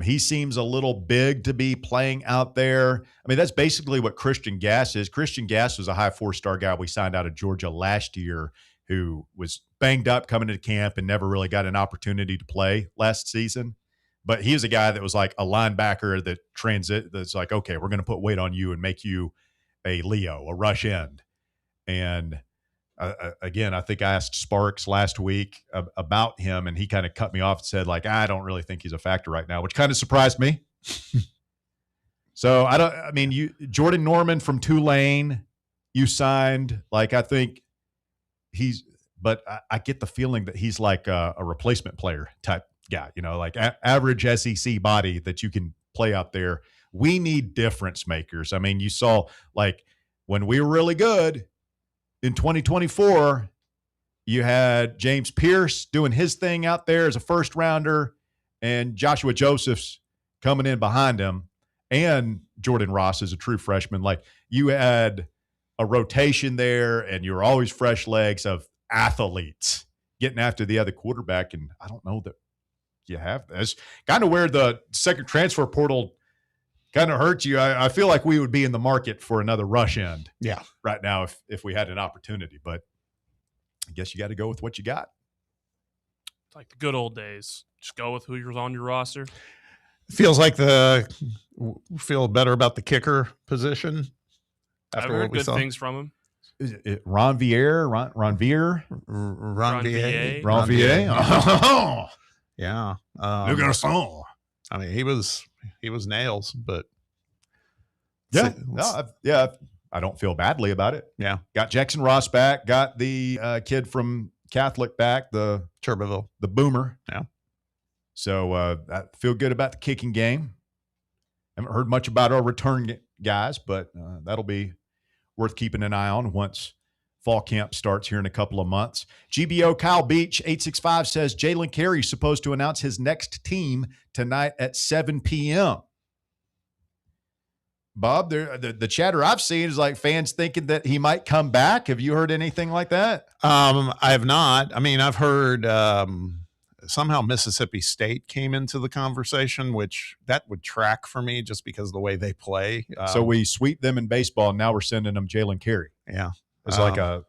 He seems a little big to be playing out there. I mean, that's basically what Christian Gass is. Christian Gass was a high 4-star guy we signed out of Georgia last year who was banged up coming into camp and never really got an opportunity to play last season. But he was a guy that was like a linebacker that's like, okay, we're going to put weight on you and make you a Leo, a rush end. And Again, I think I asked Sparks last week about him, and he kind of cut me off and said, like, I don't really think he's a factor right now, which kind of surprised me. So Jordan Norman from Tulane, you signed. Like, I think but I get the feeling that he's like a replacement player type guy, like average SEC body that you can play out there. We need difference makers. I mean, you saw like when we were really good in 2024, you had James Pierce doing his thing out there as a first rounder and Joshua Josephs coming in behind him and Jordan Ross as a true freshman. Like, you had a rotation there and you were always fresh legs of athletes getting after the other quarterback. And I don't know that you have this. Kind of where the second transfer portal kind of hurts you. I feel like we would be in the market for another rush end right now if we had an opportunity. But I guess you got to go with what you got. It's like the good old days. Just go with who you're on your roster. Feels like feel better about the kicker position. I've heard good things from him. Is it Ron Vier? Ron Vier? Ron Vier. Ron Vier. Oh. Yeah. Look at us all. I mean, he was nails, but I don't feel badly about it. Yeah. Got Jackson Ross back, got the kid from Catholic back, the Turbeville, the boomer. Yeah. So I feel good about the kicking game. Haven't heard much about our return guys, but that'll be worth keeping an eye on once fall camp starts here in a couple of months. GBO Kyle Beach, 865, says Jalen Carey's supposed to announce his next team tonight at 7 p.m. Bob, the chatter I've seen is like fans thinking that he might come back. Have you heard anything like that? I have not. I mean, I've heard somehow Mississippi State came into the conversation, which that would track for me just because of the way they play. So we sweep them in baseball, and now we're sending them Jalen Carey. Yeah. It's like a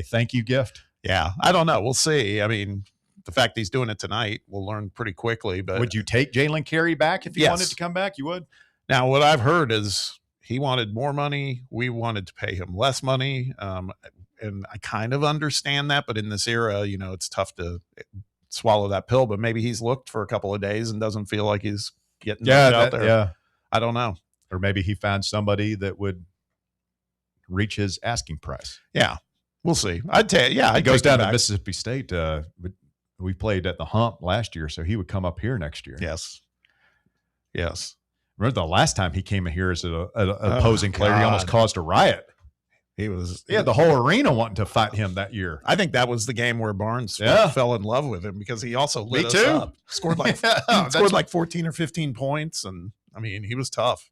thank you gift. Yeah. I don't know. We'll see. I mean, the fact he's doing it tonight, we'll learn pretty quickly. But would you take Jalen Carey back if he wanted to come back? You would? Now, what I've heard is he wanted more money. We wanted to pay him less money. And I kind of understand that. But in this era, it's tough to swallow that pill. But maybe he's looked for a couple of days and doesn't feel like he's getting out there. Yeah. I don't know. Or maybe he found somebody that would reach his asking price. Yeah. We'll see. I'd tell you. Yeah. He goes down to Mississippi State. We played at the Hump last year, so he would come up here next year. Yes. Remember the last time he came in here as an opposing player, he almost caused a riot. He had the whole arena wanting to fight him that year. I think that was the game where Barnes fell in love with him because he also lit us up. Scored like 14 or 15 points, and I mean, he was tough.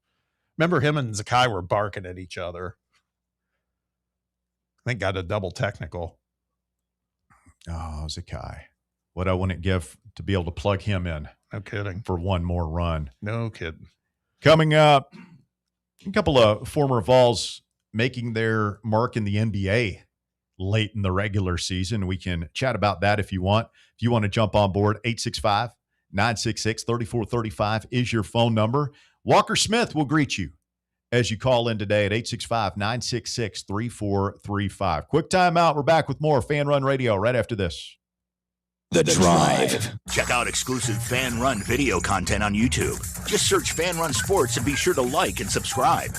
Remember him and Zakai were barking at each other. I think got a double technical. Oh, Zakai. What I wouldn't give to be able to plug him in. No kidding. For one more run. No kidding. Coming up, a couple of former Vols making their mark in the NBA late in the regular season. We can chat about that if you want. If you want to jump on board, 865-966-3435 is your phone number. Walker Smith will greet you as you call in today at 865-966-3435. Quick timeout. We're back with more Fan Run Radio right after this. The Drive. Check out exclusive Fan Run video content on YouTube. Just search Fan Run Sports and be sure to like and subscribe.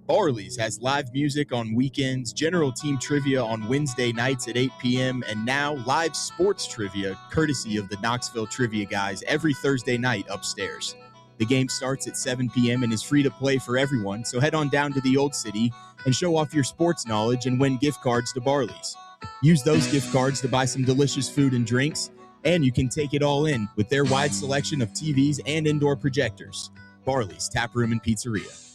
Barley's has live music on weekends, general team trivia on Wednesday nights at 8 p.m., and now live sports trivia courtesy of the Knoxville Trivia Guys every Thursday night upstairs. The game starts at 7 p.m. and is free to play for everyone, so head on down to the Old City and show off your sports knowledge and win gift cards to Barley's. Use those gift cards to buy some delicious food and drinks, and you can take it all in with their wide selection of TVs and indoor projectors. Barley's Tap Room and Pizzeria.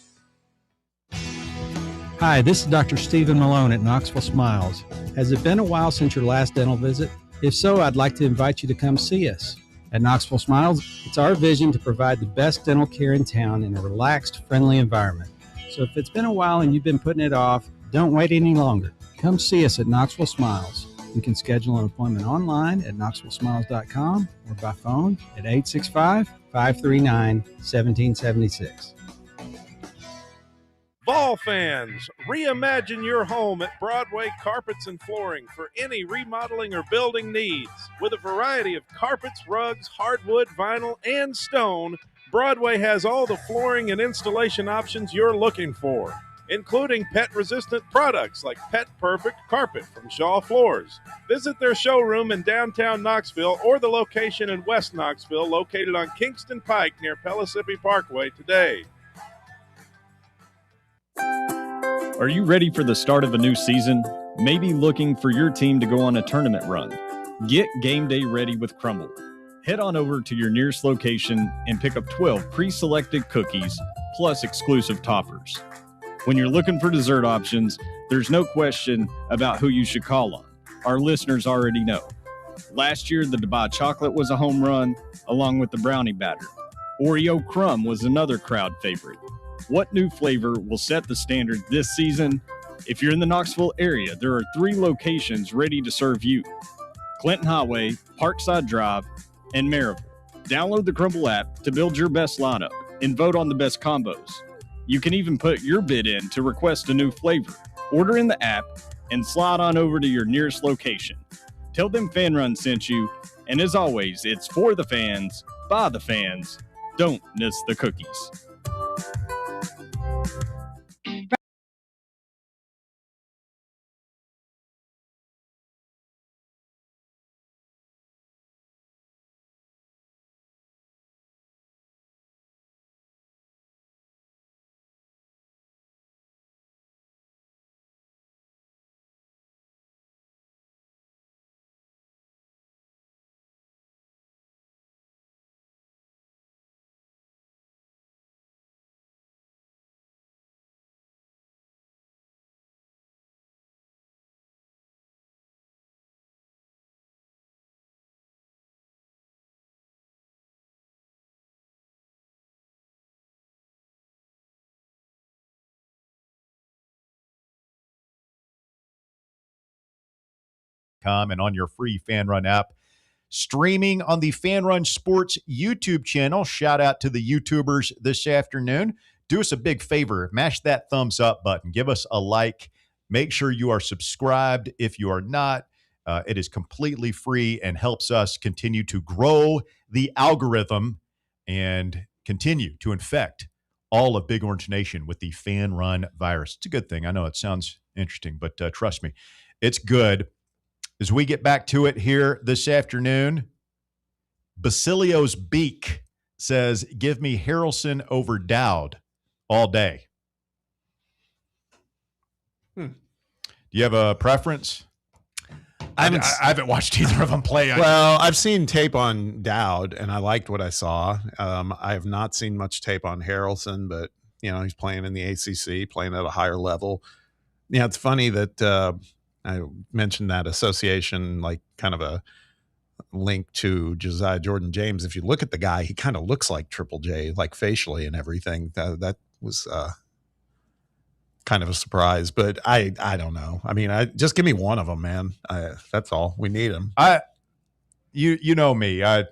Hi, this is Dr. Stephen Malone at Knoxville Smiles. Has it been a while since your last dental visit? If so, I'd like to invite you to come see us. At Knoxville Smiles, it's our vision to provide the best dental care in town in a relaxed, friendly environment. So if it's been a while and you've been putting it off, don't wait any longer. Come see us at Knoxville Smiles. You can schedule an appointment online at knoxvillesmiles.com or by phone at 865-539-1776. Vol fans, reimagine your home at Broadway Carpets and Flooring for any remodeling or building needs. With a variety of carpets, rugs, hardwood, vinyl, and stone, Broadway has all the flooring and installation options you're looking for, including pet-resistant products like Pet Perfect Carpet from Shaw Floors. Visit their showroom in downtown Knoxville or the location in West Knoxville located on Kingston Pike near Pellissippi Parkway today. Are you ready for the start of a new season? Maybe looking for your team to go on a tournament run? Get game day ready with Crumble. Head on over to your nearest location and pick up 12 pre-selected cookies plus exclusive toppers. When you're looking for dessert options, there's no question about who you should call on. Our listeners already know. Last year, the Dubai chocolate was a home run, along with the brownie batter. Oreo crumb was another crowd favorite. What new flavor will set the standard this season? If you're in the Knoxville area, there are 3 locations ready to serve you: Clinton Highway, Parkside Drive, and Maryville. Download the Crumble app to build your best lineup and vote on the best combos. You can even put your bid in to request a new flavor. Order in the app and slide on over to your nearest location. Tell them Fan Run sent you, and as always, it's for the fans, by the fans. Don't miss the cookies. And on your free Fan Run app, streaming on the Fan Run Sports YouTube channel. Shout out to the YouTubers this afternoon. Do us a big favor, mash that thumbs up button, give us a like, make sure you are subscribed if you are not. It is completely free and helps us continue to grow the algorithm and continue to infect all of Big Orange Nation with the Fan Run virus. It's a good thing. I know it sounds interesting, but trust me, it's good. As we get back to it here this afternoon, Basilio's Beak says, give me Harrelson over Dowd all day. Do you have a preference? I haven't watched either of them play. Well, I've seen tape on Dowd, and I liked what I saw. I have not seen much tape on Harrelson, but, he's playing in the ACC, playing at a higher level. Yeah, it's funny that I mentioned that association, like kind of a link to Josiah Jordan James. If you look at the guy, he kind of looks like Triple J, like facially and everything. That was kind of a surprise, but I don't know. I mean, just give me one of them, man. That's all. We need them. You know me. I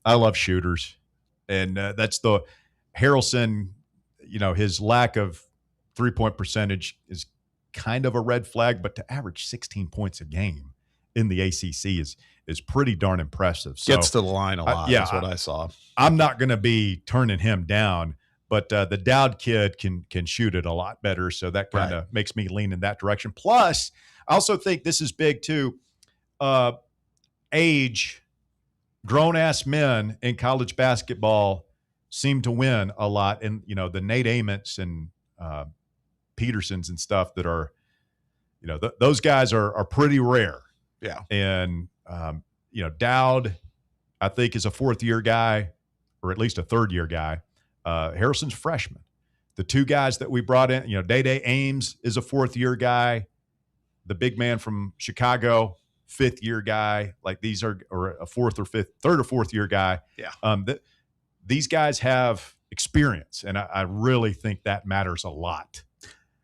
love shooters, and that's the Harrelson. His lack of 3-point percentage is kind of a red flag, but to average 16 points a game in the ACC is pretty darn impressive. So, gets to the line a lot. Is what I saw. I'm not going to be turning him down, but the Dowd kid can shoot it a lot better. So that kind of makes me lean in that direction. Plus, I also think this is big too. Age, grown-ass men in college basketball seem to win a lot. And, the Nate Aments and Petersons and stuff that are, those guys are pretty rare. Yeah. And, Dowd, I think, is a 4th-year guy, or at least a 3rd-year guy. Harrison's freshman. The 2 guys that we brought in, Day Ames is a 4th-year guy. The big man from Chicago, 5th-year guy. Like these are, or a 4th or 5th, 3rd or 4th-year guy. Yeah. These guys have experience, and I really think that matters a lot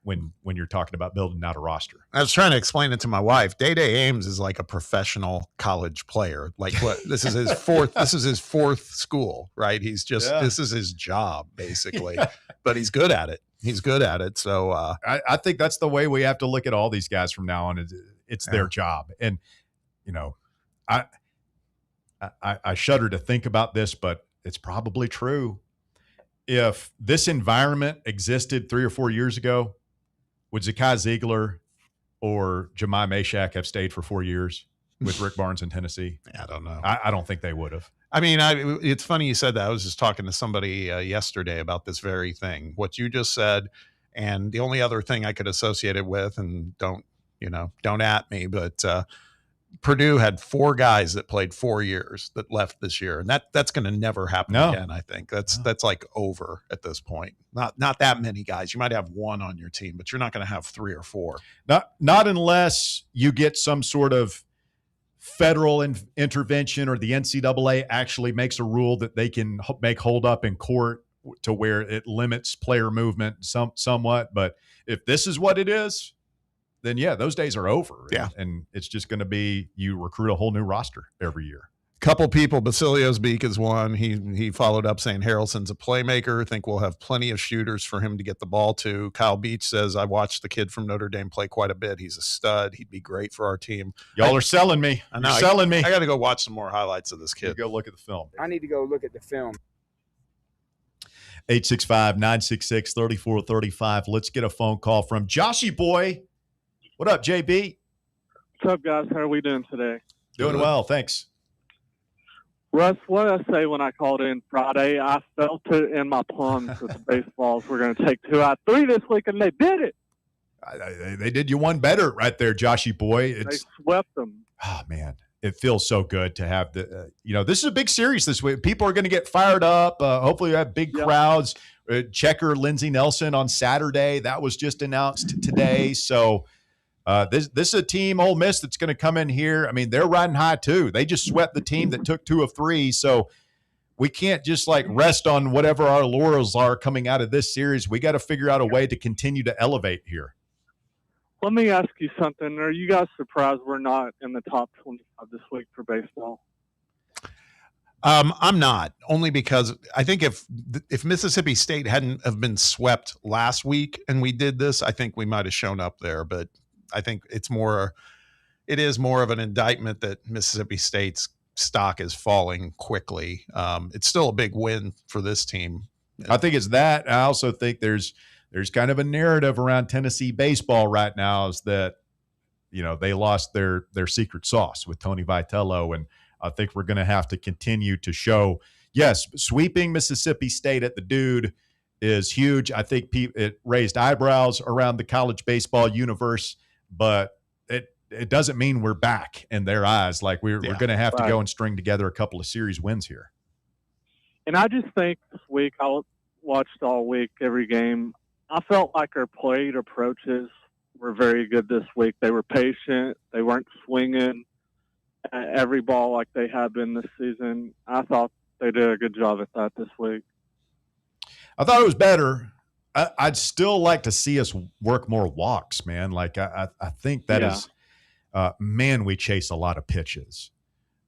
when you're talking about building out a roster. I was trying to explain it to my wife. Day Ames is like a professional college player. Like what? This is his 4th. This is his 4th school, right? He's just this is his job basically, but he's good at it. He's good at it. So I think that's the way we have to look at all these guys from now on. It's their job. And, I shudder to think about this, but it's probably true. If this environment existed 3 or 4 years ago, would Zakai Ziegler or Jemai Mashak have stayed for 4 years with Rick Barnes in Tennessee? I don't know. I don't think they would have. I mean, it's funny you said that. I was just talking to somebody yesterday about this very thing, what you just said. And the only other thing I could associate it with, and don't at me, but Purdue had 4 guys that played 4 years that left this year. And that's going to never happen again. I think that's like over at this point. Not that many guys. You might have 1 on your team, but you're not going to have 3 or 4. Not unless you get some sort of federal intervention, or the NCAA actually makes a rule that they can make hold up in court to where it limits player movement somewhat. But if this is what it is, then yeah, those days are over. Yeah. And it's just going to be, you recruit a whole new roster every year. Couple people, Basilio's Beak is one. He followed up saying Harrelson's a playmaker. Think we'll have plenty of shooters for him to get the ball to. Kyle Beach says, I watched the kid from Notre Dame play quite a bit. He's a stud. He'd be great for our team. Y'all are selling me. I know. You're selling me. I got to go watch some more highlights of this kid. You go look at the film. I need to go look at the film. 865-966-3435. Let's get a phone call from Joshy Boy. What up, JB? What's up, guys? How are we doing today? Doing well, thanks. Russ, what did I say when I called in Friday? I felt it in my plums that the baseballs were going to take 2 out of 3 this week, and they did it. They did you one better right there, Joshy Boy. They swept them. Oh, man. It feels so good to have the, this is a big series this week. People are going to get fired up. Hopefully you have big crowds. Checker Lindsey Nelson on Saturday. That was just announced today. So, this is a team, Ole Miss, that's going to come in here. I mean, they're riding high too. They just swept the team that took 2 of 3. So we can't just rest on whatever our laurels are coming out of this series. We got to figure out a way to continue to elevate here. Let me ask you something. Are you guys surprised we're not in the top 25 this week for baseball? I'm not, only because I think if Mississippi State hadn't have been swept last week and we did this, I think we might have shown up there. But I think it is more of an indictment that Mississippi State's stock is falling quickly. It's still a big win for this team. I think it's that. I also think there's kind of a narrative around Tennessee baseball right now is that, they lost their secret sauce with Tony Vitello. And I think we're going to have to continue to show, yes, sweeping Mississippi State at the Dude is huge. I think it raised eyebrows around the college baseball universe, but it doesn't mean we're back in their eyes. We're going to have to go and string together a couple of series wins here. And I just think this week, I watched all week, every game. I felt like our plate approaches were very good this week. They were patient. They weren't swinging at every ball like they have been this season. I thought they did a good job at that this week. I thought it was better. I'd still like to see us work more walks, man. I think that is, man, we chase a lot of pitches.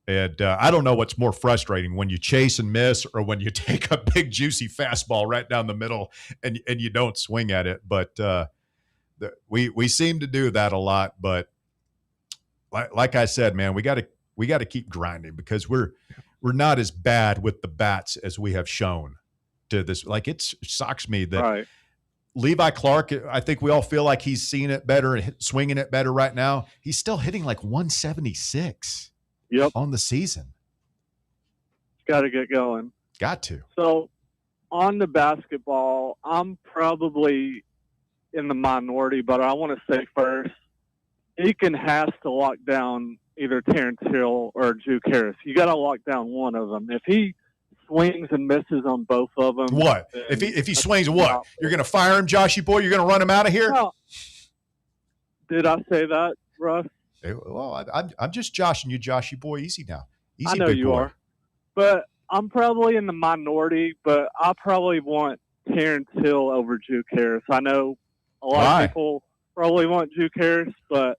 And I don't know what's more frustrating, when you chase and miss or when you take a big, juicy fastball right down the middle and you don't swing at it. But we seem to do that a lot. But like I said, man, we got to keep grinding, because we're not as bad with the bats as we have shown to this. It shocks me that Levi Clark, I think we all feel like he's seeing it better and swinging it better right now. He's still hitting 176 on the season. Got to get going. Got to. So on the basketball, I'm probably in the minority, but I want to say first, Aiken has to lock down either Terrence Hill or Juke Harris. You got to lock down one of them. If he swings and misses on both of them. What? If he swings, what? You're going to fire him, Joshy Boy? You're going to run him out of here? Well, did I say that, Russ? Well, I'm just joshing you, Joshy Boy. Easy now. Easy, I know big you boy. are. But I'm probably in the minority, but I probably want Terrence Hill over Juke Harris. I know a lot of people probably want Juke Harris, but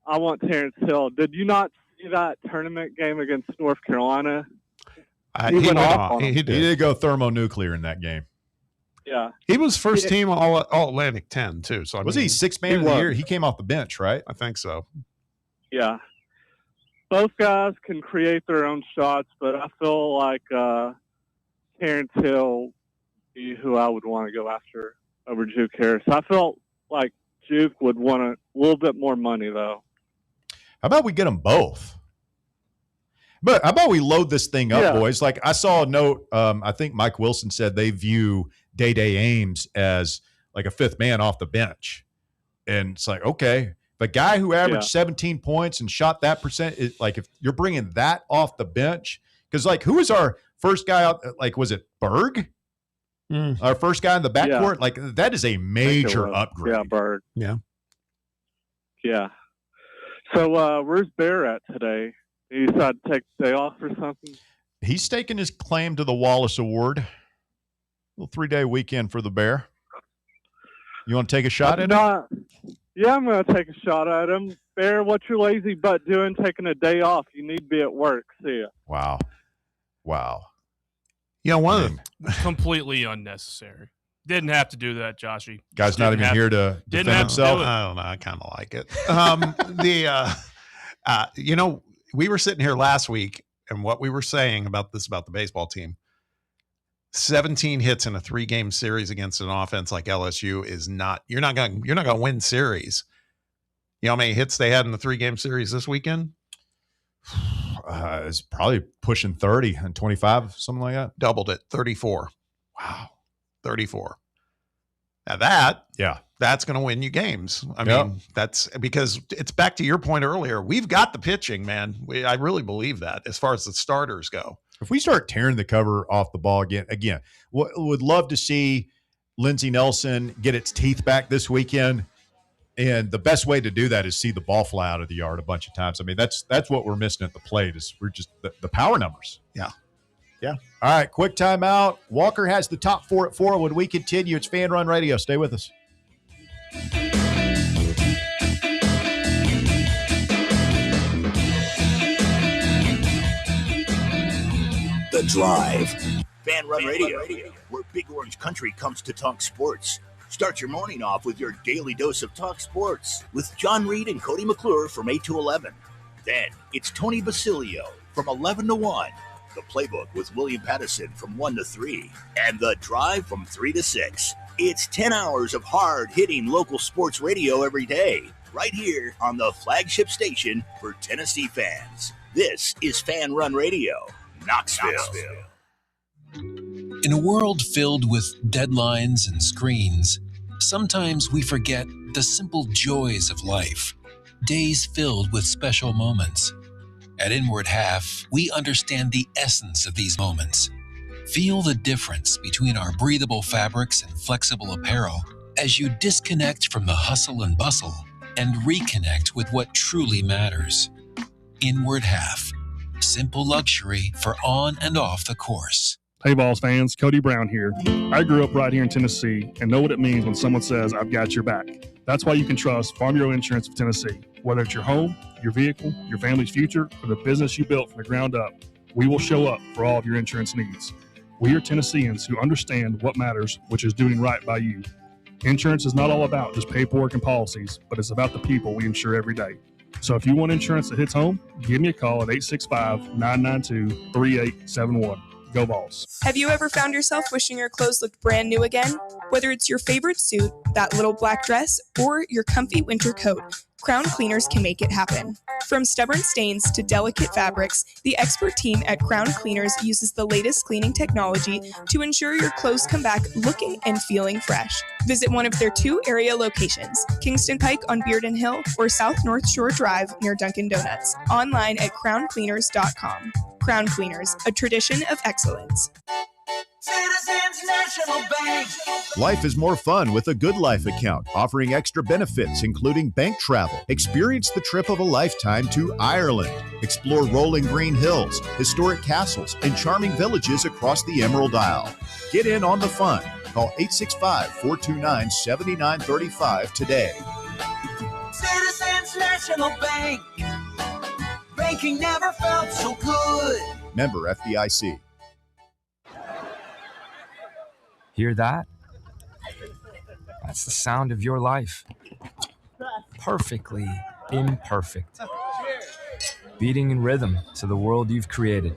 I want Terrence Hill. Did you not see that tournament game against North Carolina? He went off on him. He did go thermonuclear in that game. Yeah. He was first team all Atlantic 10 too. So Was he sixth man of the year? He came off the bench, right? I think so. Yeah. Both guys can create their own shots, but I feel like Terrence Hill be who I would want to go after over Juke Harris. I felt like Juke would want a little bit more money, though. How about we get them both? But how about we load this thing up, Yeah. boys? Like I saw a note. I think Mike Wilson said they view Day Ames as like a fifth man off the bench, and it's like, okay, the guy who averaged 17 points and shot that percent is like, if you're bringing that off the bench, because like who was our first guy out? Like was it Berg? Our first guy in the backcourt? Like that is a major upgrade. Yeah, Berg. Yeah. Yeah. So where's Bear at today? He decided to take the day off or something? He's staking his claim to the Wallace Award. A little 3-day weekend for the Bear. You want to take a shot at him? Yeah, I'm going to take a shot at him. Bear, what's your lazy butt doing taking a day off? You need to be at work. See ya. Wow. Yeah, one of them. Completely unnecessary. Didn't have to do that, Joshy. Guy's not even here to defend himself. I don't know. I kind of like it. We were sitting here last week, and what we were saying about the baseball team, 17 hits in a 3-game series against an offense like LSU is not. You're not going to win series. You know how many hits they had in the 3-game series this weekend? It's probably pushing 30 and 25, something like that. Doubled it, 34. Wow, 34. Now that's going to win you games. I mean, that's because it's back to your point earlier. We've got the pitching, man. I really believe that as far as the starters go. If we start tearing the cover off the ball again, would love to see Lindsey Nelson get its teeth back this weekend. And the best way to do that is see the ball fly out of the yard a bunch of times. I mean, that's what we're missing at the plate is we're just the power numbers. Yeah. All right, quick timeout. Walker has the top 4 at 4. When we continue, it's Fan Run Radio. Stay with us. The Drive. Fan Run Radio, where Big Orange Country comes to talk sports. Start your morning off with your daily dose of talk sports with John Reed and Cody McClure from 8 to 11. Then it's Tony Basilio from 11 to 1. The Playbook with William Pattison from 1 to 3. And The Drive from 3 to 6. It's 10 hours of hard-hitting local sports radio every day, right here on the flagship station for Tennessee fans. This is Fan Run Radio, Knoxville. In a world filled with deadlines and screens, sometimes we forget the simple joys of life. Days filled with special moments. At Inward Half, we understand the essence of these moments. Feel the difference between our breathable fabrics and flexible apparel as you disconnect from the hustle and bustle and reconnect with what truly matters. Inward Half. Simple luxury for on and off the course. Hey, Vols fans, Cody Brown here. I grew up right here in Tennessee and know what it means when someone says, I've got your back. That's why you can trust Farm Bureau Insurance of Tennessee. Whether it's your home, your vehicle, your family's future, or the business you built from the ground up, we will show up for all of your insurance needs. We are Tennesseans who understand what matters, which is doing right by you. Insurance is not all about just paperwork and policies, but it's about the people we insure every day. So if you want insurance that hits home, give me a call at 865-992-3871. Go Vols. Have you ever found yourself wishing your clothes looked brand new again? Whether it's your favorite suit, that little black dress, or your comfy winter coat, Crown Cleaners can make it happen. From stubborn stains to delicate fabrics, the expert team at Crown Cleaners uses the latest cleaning technology to ensure your clothes come back looking and feeling fresh. Visit one of their 2 area locations, Kingston Pike on Bearden Hill or South North Shore Drive near Dunkin' Donuts. Online at crowncleaners.com. Crown Cleaners, a tradition of excellence. Citizens National Bank. Life is more fun with a Good Life account, offering extra benefits, including bank travel. Experience the trip of a lifetime to Ireland. Explore rolling green hills, historic castles, and charming villages across the Emerald Isle. Get in on the fun. Call 865-429-7935 today. Citizens National Bank. Banking never felt so good. Member FDIC. Hear that? That's the sound of your life. Perfectly imperfect. Beating in rhythm to the world you've created.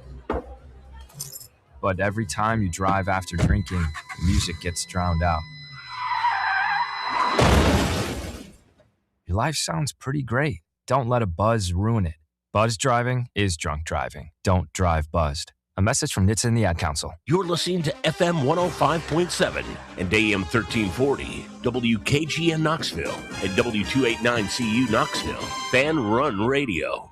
But every time you drive after drinking, the music gets drowned out. Your life sounds pretty great. Don't let a buzz ruin it. Buzz driving is drunk driving. Don't drive buzzed. A message from NHTSA and the Ad Council. You're listening to FM 105.7 and AM 1340, WKGN Knoxville, and W289CU Knoxville, Fan Run Radio.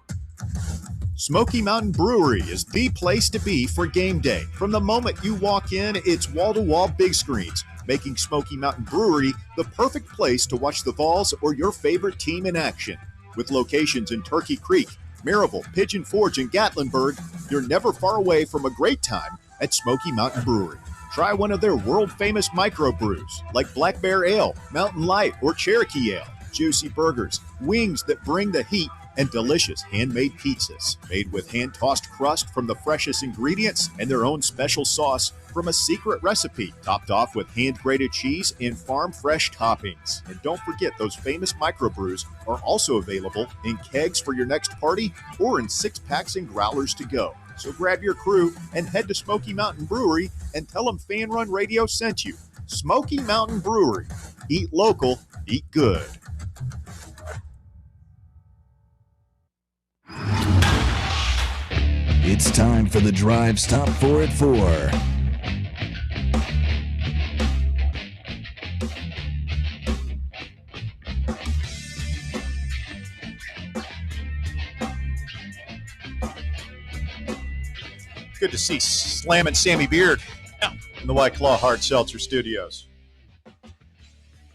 Smoky Mountain Brewery is the place to be for game day. From the moment you walk in, it's wall-to-wall big screens, making Smoky Mountain Brewery the perfect place to watch the Vols or your favorite team in action. With locations in Turkey Creek, Maryville, Pigeon Forge, and Gatlinburg, you're never far away from a great time at Smoky Mountain Brewery. Try one of their world-famous microbrews like Black Bear Ale, Mountain Light, or Cherokee Ale. Juicy burgers, wings that bring the heat, and delicious handmade pizzas made with hand-tossed crust from the freshest ingredients and their own special sauce from a secret recipe, topped off with hand-grated cheese and farm-fresh toppings. And don't forget, those famous microbrews are also available in kegs for your next party or in 6-packs and growlers to go. So grab your crew and head to Smoky Mountain Brewery and tell them Fan Run Radio sent you. Smoky Mountain Brewery. Eat local, eat good. It's time for the Drive Stop 4 at 4. Good to see Slam and Sammy Beard in the White Claw Hard Seltzer Studios.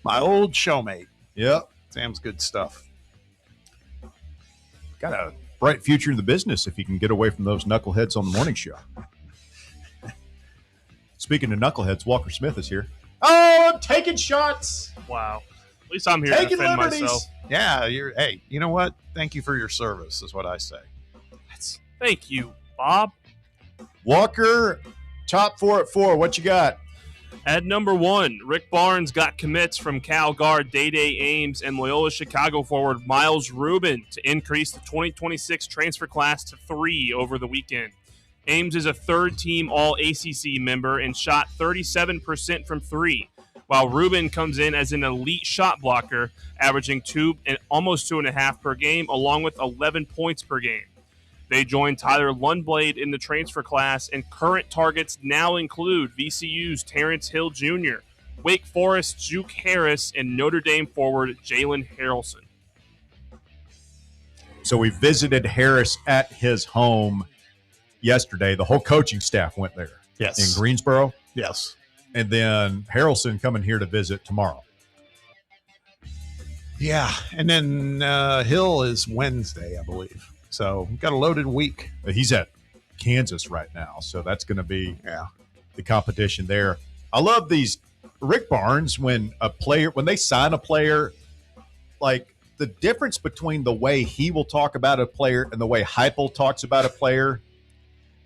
My old showmate. Yep. Sam's good stuff. Got a bright future in the business if you can get away from those knuckleheads on the morning show. Speaking of knuckleheads, Walker Smith is here. Oh, I'm taking shots. Wow. At least I'm here to defend myself. Yeah, hey, you know what? Thank you for your service, is what I say. Thank you, Bob. Walker, top 4 at 4. What you got? At number 1, Rick Barnes got commits from Cal guard Day-Day Ames and Loyola Chicago forward Miles Rubin to increase the 2026 transfer class to 3 over the weekend. Ames is a third-team All-ACC member and shot 37% from 3, while Rubin comes in as an elite shot blocker, averaging almost 2.5 per game, along with 11 points per game. They joined Tyler Lundblade in the transfer class, and current targets now include VCU's Terrence Hill Jr., Wake Forest's Juke Harris, and Notre Dame forward Jalen Harrelson. So we visited Harris at his home yesterday. The whole coaching staff went there. Yes. In Greensboro. Yes. And then Harrelson coming here to visit tomorrow. Yeah. And then Hill is Wednesday, I believe. So got a loaded week. He's at Kansas right now, so that's going to be the competition there. I love these Rick Barnes when they sign a player, like the difference between the way he will talk about a player and the way Heupel talks about a player,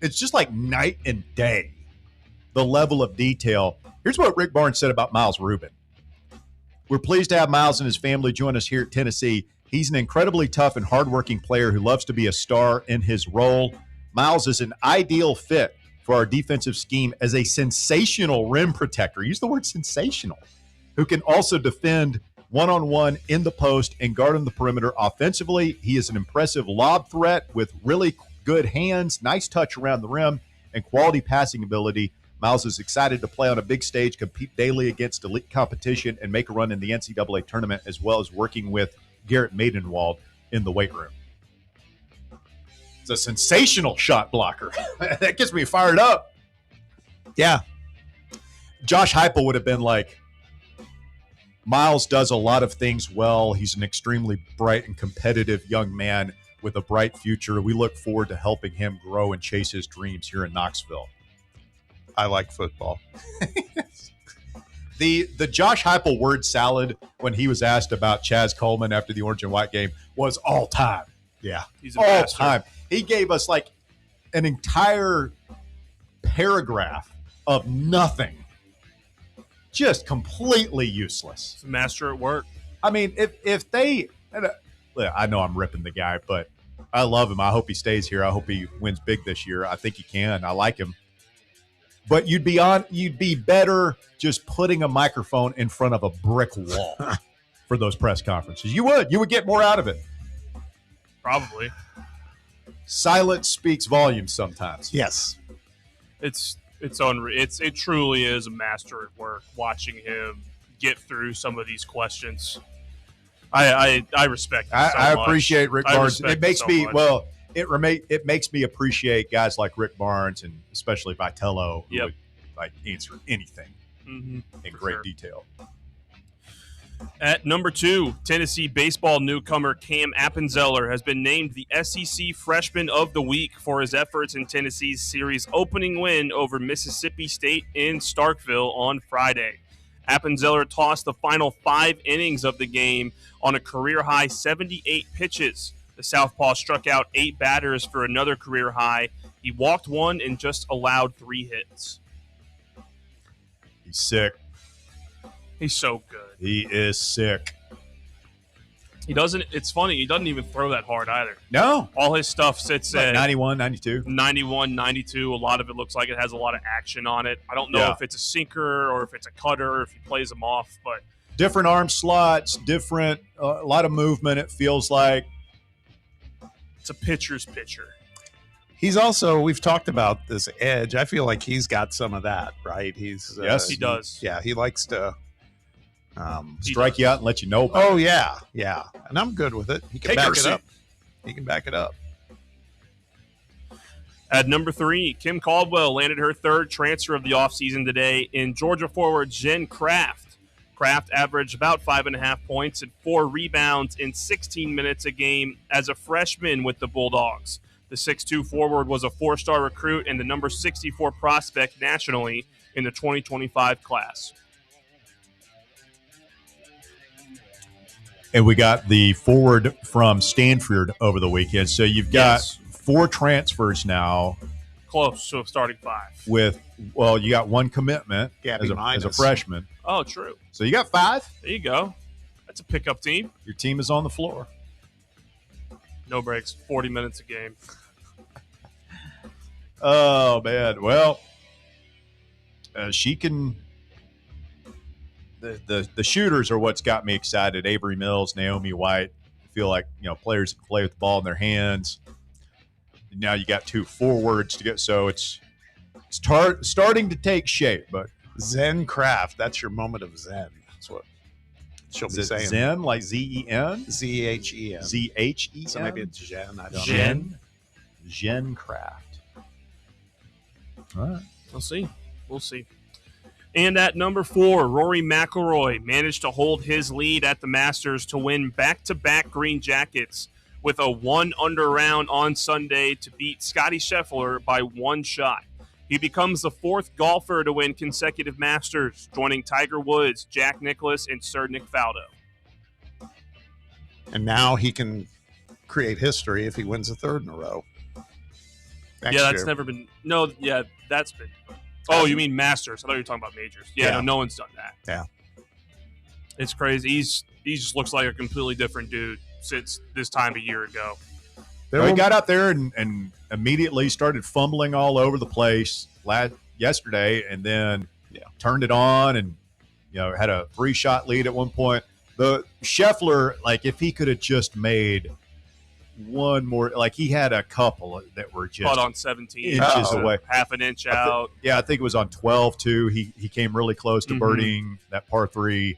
it's just like night and day, the level of detail. Here's what Rick Barnes said about Miles Rubin. We're pleased to have Miles and his family join us here at Tennessee. He's an incredibly tough and hardworking player who loves to be a star in his role. Miles is an ideal fit for our defensive scheme as a sensational rim protector. Use the word sensational. Who can also defend one-on-one in the post and guard on the perimeter offensively. He is an impressive lob threat with really good hands, nice touch around the rim, and quality passing ability. Miles is excited to play on a big stage, compete daily against elite competition, and make a run in the NCAA tournament, as well as working with Garrett Maidenwald in the weight room. It's a sensational shot blocker. That gets me fired up. Yeah. Josh Heupel would have been like, Miles does a lot of things well. He's an extremely bright and competitive young man with a bright future. We look forward to helping him grow and chase his dreams here in Knoxville. I like football. The Josh Heupel word salad when he was asked about Chaz Coleman after the orange and white game was all time. Yeah. He's a all bastard. time. He gave us like an entire paragraph of nothing. just completely useless. It's a master at work. I mean, if they, I know I'm ripping the guy, but I love him. I hope he stays here. I hope he wins big this year. I think he can. I like him. But you'd be better just putting a microphone in front of a brick wall for those press conferences. You would get more out of it. Probably. Silence speaks volumes sometimes. Yes. It truly is a master at work watching him get through some of these questions. I respect it so I much. appreciate Rick Barnes. It makes so me much. it makes me appreciate guys like Rick Barnes and especially Vitello who would like answer anything in great detail. At number 2, Tennessee baseball newcomer Cam Appenzeller has been named the SEC Freshman of the Week for his efforts in Tennessee's series opening win over Mississippi State in Starkville on Friday. Appenzeller tossed the final 5 innings of the game on a career-high 78 pitches. The southpaw struck out 8 batters for another career high. He walked 1 and just allowed 3 hits. He's sick. He's so good. He is sick. It's funny, he doesn't even throw that hard either. No. All his stuff sits like at 91, 92. 91, 92. A lot of it looks like it has a lot of action on it. I don't know if it's a sinker or if it's a cutter or if he plays them off, but different arm slots, different, a lot of movement, it feels like. It's a pitcher's pitcher. He's also, we've talked about this edge. I feel like he's got some of that, right? Yes, he does. Yeah, he likes to strike you out and let you know about it. Oh, yeah, yeah. And I'm good with it. He can back it up. He can back it up. At number 3, Kim Caldwell landed her 3rd transfer of the offseason today in Georgia forward Jen Kraft. Kraft averaged about 5.5 points and 4 rebounds in 16 minutes a game as a freshman with the Bulldogs. The 6'2 forward was a 4-star recruit and the number 64 prospect nationally in the 2025 class. And we got the forward from Stanford over the weekend. So you've got 4 transfers now. Close to a starting 5. You got 1 commitment as a freshman. Oh, true. So you got 5. There you go. That's a pickup team. Your team is on the floor. No breaks, 40 minutes a game. Oh, man. Well, she can... The shooters are what's got me excited. Avery Mills, Naomi White. I feel like, players can play with the ball in their hands. Now you got 2 forwards to get, so it's starting to take shape. But Zen Kraft, that's your moment of zen. That's what she'll be saying. Zen, like Z-E-N? Z-H-E-N. Z-H-E-N? So maybe it's Jen. I don't know. Jen Kraft. All right. We'll see. And at number 4, Rory McIlroy managed to hold his lead at the Masters to win back-to-back green jackets with a 1-under round on Sunday to beat Scottie Scheffler by 1 shot. He becomes the 4th golfer to win consecutive Masters, joining Tiger Woods, Jack Nicklaus, and Sir Nick Faldo. And now he can create history if he wins a 3rd in a row. That's never been. No, yeah, that's been. Oh, you mean Masters? I thought you were talking about majors. Yeah. No one's done that. Yeah. It's crazy. He just looks like a completely different dude since this time a year ago. He got out there and immediately started fumbling all over the place yesterday, and then turned it on and had a 3-shot lead at one point. The Scheffler, like if he could have just made one more, like he had a couple that were just caught on 17 inches away, half an inch out. I think it was on 12 too. He came really close to birdieing that par 3.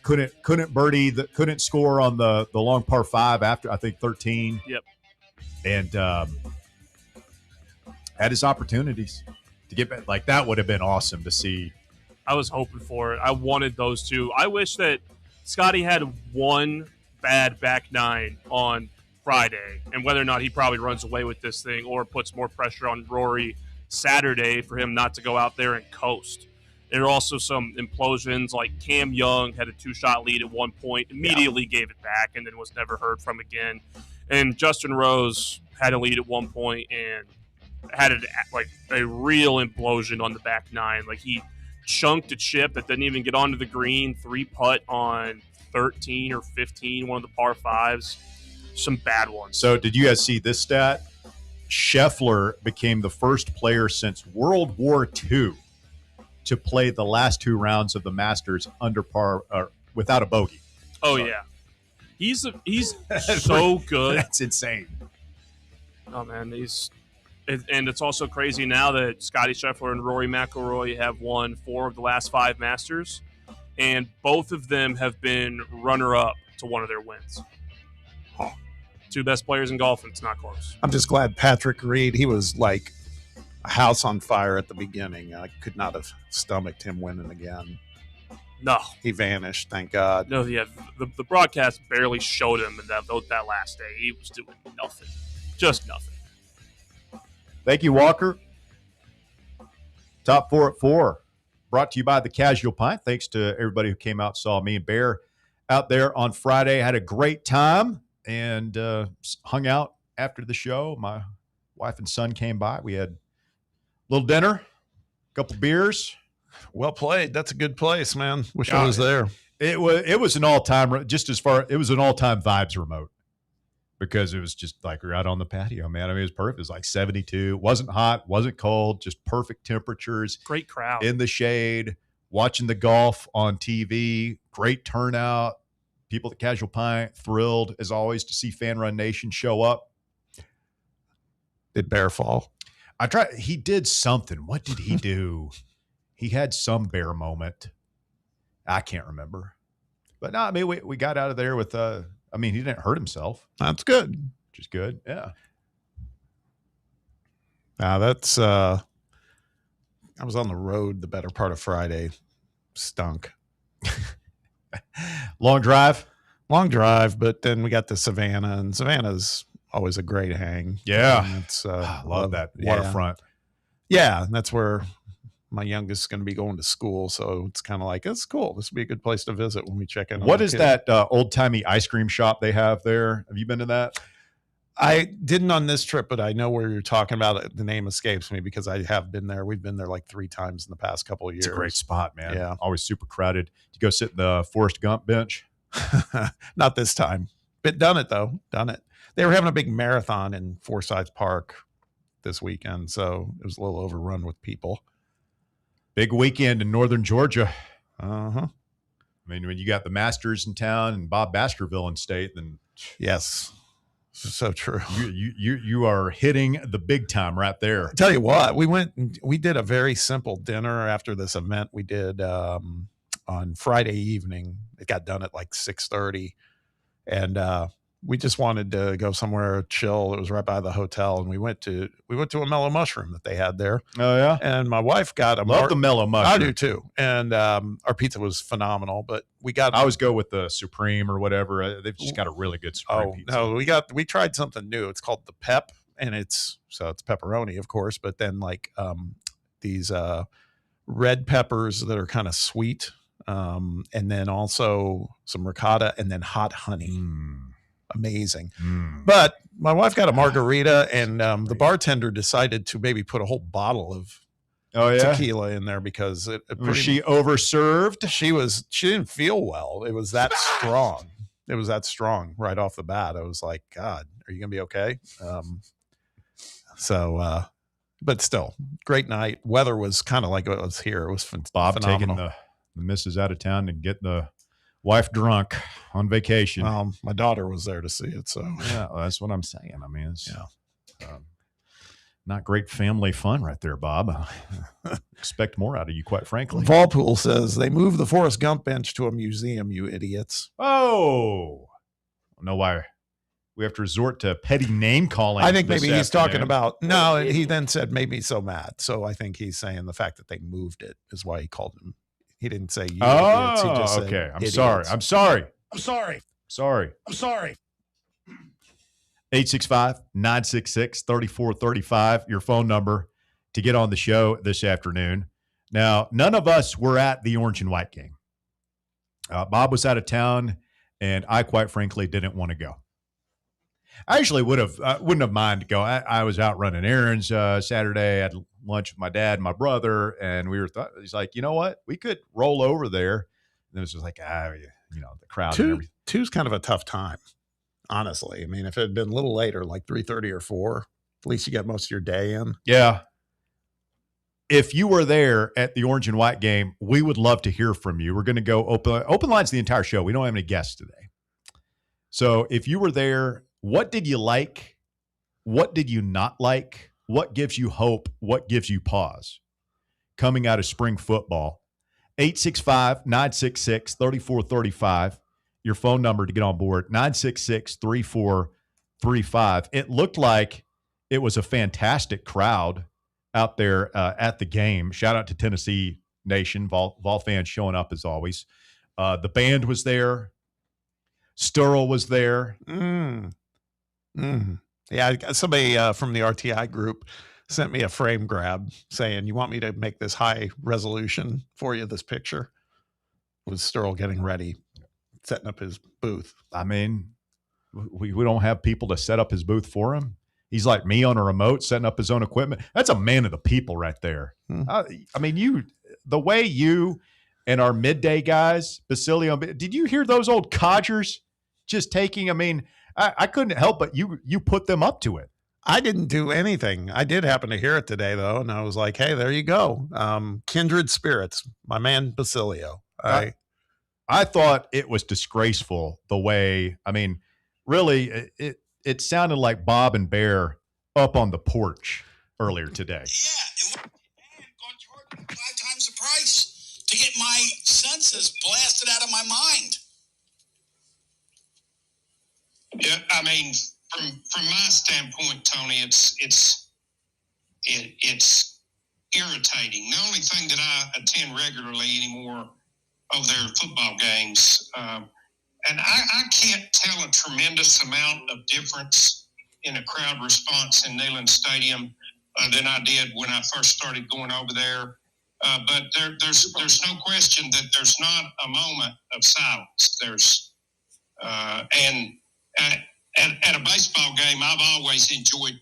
Couldn't birdie, couldn't score on the long par 5 after I think 13. Yep. And had his opportunities to get back. Like that would have been awesome to see. I was hoping for it. I wanted those 2. I wish that Scotty had one bad back 9 on Friday, and whether or not he probably runs away with this thing or puts more pressure on Rory Saturday for him not to go out there and coast. There are also some implosions, like Cam Young had a 2-shot lead at one point, immediately gave it back, and then was never heard from again. And Justin Rose had a lead at one point and had a real implosion on the back 9. Like he chunked a chip that didn't even get onto the green, 3-putt on 13 or 15, one of the par fives. Some bad ones. So did you guys see this stat? Scheffler became the first player since World War II to play the last 2 rounds of the Masters under par without a bogey. Oh, yeah. He's so good. That's insane. Oh, man. And it's also crazy now that Scotty Scheffler and Rory McIlroy have won 4 of the last 5 Masters, and both of them have been runner-up to one of their wins. 2 best players in golf, and it's not close. I'm just glad Patrick Reed, he was like a house on fire at the beginning. I could not have stomached him winning again. No. He vanished, thank God. No, yeah, the broadcast barely showed him in that last day. He was doing nothing. Just nothing. Thank you, Walker. Top 4 at 4. Brought to you by the Casual Pint. Thanks to everybody who came out and saw me and Bear out there on Friday. Had a great time and hung out after the show. My wife and son came by. We had a little dinner, a couple beers. Well played. That's a good place, man. Wish I was there. It was an all-time, just as far, it was an all-time vibes remote. Because it was just like right on the patio, man. I mean, it was perfect. It was like 72. Wasn't hot, wasn't cold, just perfect temperatures. Great crowd. In the shade, watching the golf on TV. Great turnout. People at Casual Pint, thrilled, as always, to see Fan Run Nation show up. Did Bear fall? He did something. What did he do? He had some bear moment. I can't remember. But no, I mean, we got out of there with he didn't hurt himself. That's good. Which is good. Yeah. Now that's I was on the road the better part of Friday. Stunk. Long drive, but then we got to Savannah, and Savannah's always a great hang. Yeah. It's I love that waterfront. Yeah, and that's where my youngest is going to be going to school, so it's kind of like, it's cool. This would be a good place to visit when we check in. What is that old-timey ice cream shop they have there? Have you been to that? I didn't on this trip, but I know where you're talking about. The name escapes me because I have been there. We've been there like 3 times in the past couple of years. It's a great spot, man. Yeah. Always super crowded. Did you go sit in the Forrest Gump bench? Not this time, but done it though. Done it. They were having a big marathon in Forsyth Park this weekend, so it was a little overrun with people. Big weekend in northern Georgia. Uh-huh. I mean, when you got the Masters in town and Bob Baskerville in state, then yes, so true. You are hitting the big time right there. I tell you what, we did a very simple dinner after this event we did on Friday evening. It got done at like 6:30, and we just wanted to go somewhere chill. It was right by the hotel, and we went to a Mellow Mushroom that they had there. Oh yeah, and my wife got love the Mellow Mushroom. I do too, and our pizza was phenomenal. But I always go with the Supreme or whatever. They've just got a really good Supreme pizza. No, we tried something new. It's called the Pep, and it's pepperoni, of course, but then like these red peppers that are kind of sweet, and then also some ricotta, and then hot honey. Amazing. But my wife got a margarita, and the bartender decided to maybe put a whole bottle of tequila in there because was she overserved? She didn't feel well. It was that strong. It was that strong right off the bat. I was like, God, are you gonna be okay? But still, great night. Weather was kind of like it was here. It was Bob phenomenal. Taking the missus out of town and getting the wife drunk on vacation. My daughter was there to see it, so yeah, that's what I'm saying. I mean, it's not great family fun right there, Bob. Expect more out of you, quite frankly. Volpool says they moved the Forrest Gump bench to a museum, you idiots. Oh, I don't know why we have to resort to petty name calling. I think maybe he's talking about he then said made me so mad. So I think he's saying the fact that they moved it is why he called him. He didn't say you. Oh, he just okay. Said I'm idiots. sorry. I'm sorry. I'm sorry. Sorry. I'm sorry. 865-966-3435, your phone number to get on the show this afternoon. Now, none of us were at the Orange and White game. Bob was out of town, and I, quite frankly, didn't want to go. I actually wouldn't have minded to go. I was out running errands Saturday. I had lunch with my dad and my brother, and he's like, you know what? We could roll over there. And it was just like, the crowd and everything. Two's kind of a tough time, honestly. I mean, if it had been a little later, like 3:30 or 4, at least you got most of your day in. Yeah. If you were there at the Orange and White game, we would love to hear from you. We're going to go open lines the entire show. We don't have any guests today. So if you were there, what did you like? What did you not like? What gives you hope? What gives you pause? Coming out of spring football. 865-966-3435. Your phone number to get on board, 966-3435. It looked like it was a fantastic crowd out there at the game. Shout out to Tennessee Nation, Vol fans showing up as always. The band was there. Sturl was there. Yeah, somebody from the RTI group sent me a frame grab saying, you want me to make this high resolution for you, this picture? With Sturl getting ready, setting up his booth. I mean, we don't have people to set up his booth for him. He's like me on a remote, setting up his own equipment. That's a man of the people right there. I mean, the way you and our midday guys, Basilio, did you hear those old codgers just taking? I mean, I couldn't help but you put them up to it. I didn't do anything. I did happen to hear it today, though, and I was like, hey, there you go. Kindred spirits, my man Basilio. I thought it was disgraceful the way, I mean, really, it sounded like Bob and Bear up on the porch earlier today. Yeah, and going to work 5 times the price to get my senses blasted out of my mind. Yeah, I mean, from my standpoint, Tony, it's irritating. The only thing that I attend regularly anymore of their football games, and I can't tell a tremendous amount of difference in a crowd response in Neyland Stadium than I did when I first started going over there. But there's no question that there's not a moment of silence. There's and at a baseball game, I've always enjoyed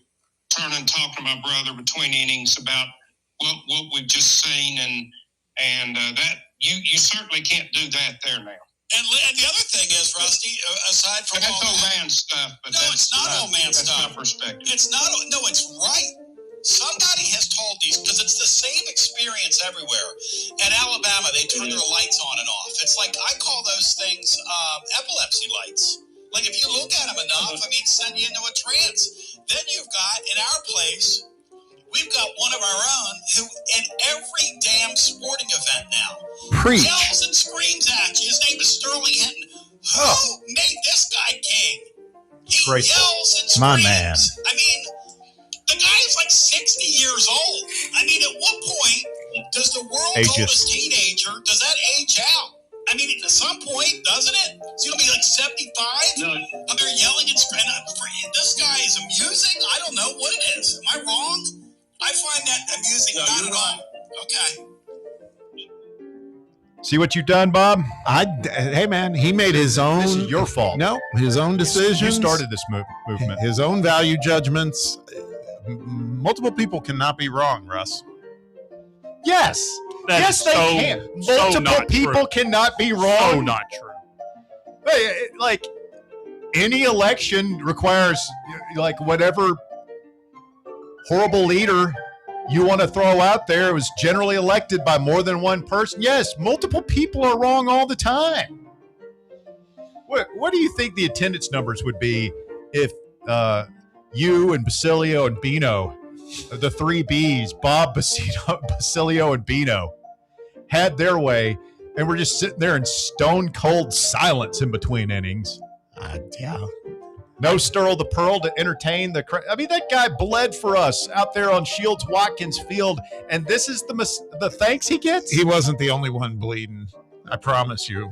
talking to my brother between innings about what we've just seen, and that you certainly can't do that there now. And the other thing is, Rusty, aside from all old man stuff, but no, it's not old man stuff. That's my perspective. It's not. No, it's right. Somebody has told these, because it's the same experience everywhere. At Alabama, they turn their lights on and off. It's like, I call those things epilepsy lights. Like, if you look at them enough, I mean, send you into a trance. Then you've got, in our place, we've got one of our own who, in every damn sporting event now, yells and screams at you. His name is Sterling Hinton. Who made this guy king? He yells and screams. My man. I mean, the guy is like 60 years old. I mean, at what point does the world's oldest teenager, does that age out? I mean, at some point, doesn't it? Is he going to be like 75? No. Up there yelling and screaming. This guy is amusing? I don't know what it is. Am I wrong? I find that amusing. No, not at all. Okay. See what you've done, Bob? Hey, man, he made his own. This is your fault. No, his own decisions. You started this movement. His own value judgments. Multiple people cannot be wrong, Russ. Yes. Yes, they can. Multiple people cannot be wrong. So not true. Like, any election requires, like, whatever horrible leader you want to throw out there was generally elected by more than one person. Yes, multiple people are wrong all the time. What do you think the attendance numbers would be if you and Basilio and Bino, the 3 Bs, Bob, Basilio, and Bino, had their way, and we're just sitting there in stone cold silence in between innings? Yeah. No Sturl the Pearl to entertain the crowd. I mean, that guy bled for us out there on Shields Watkins Field, and this is the thanks he gets? He wasn't the only one bleeding. I promise you.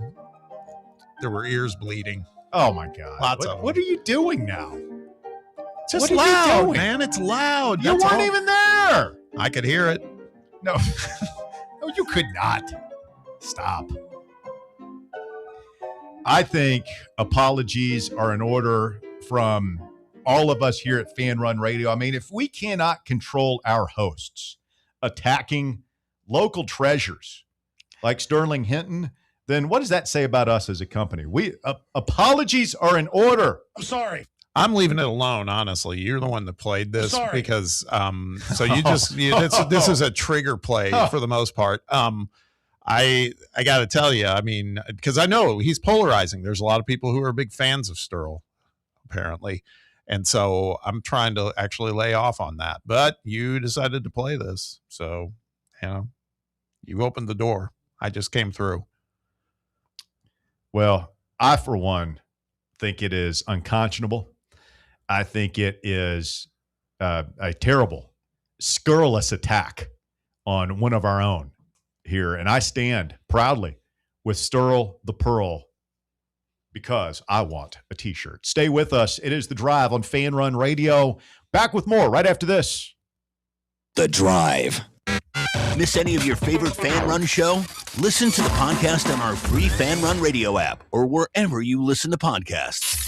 There were ears bleeding. Oh, my God. Lots of them. What are you doing now? It's just what loud, man. It's loud. You weren't even there. I could hear it. No. No, you could not. Stop. I think apologies are in order from all of us here at Fan Run Radio. I mean, if we cannot control our hosts, attacking local treasures like Sterling Hinton, then what does that say about us as a company? Apologies are in order. I'm sorry. I'm leaving it alone, honestly. You're the one that played this because so this is a trigger play for the most part. I got to tell you, I mean, because I know he's polarizing. There's a lot of people who are big fans of Sterl, apparently. And so I'm trying to actually lay off on that. But you decided to play this. So, you opened the door. I just came through. Well, I, for one, think it is unconscionable. I think it is a terrible, scurrilous attack on one of our own here. And I stand proudly with Sterl the Pearl because I want a T-shirt. Stay with us. It is The Drive on Fan Run Radio. Back with more right after this. The Drive. Miss any of your favorite Fan Run show? Listen to the podcast on our free Fan Run Radio app or wherever you listen to podcasts.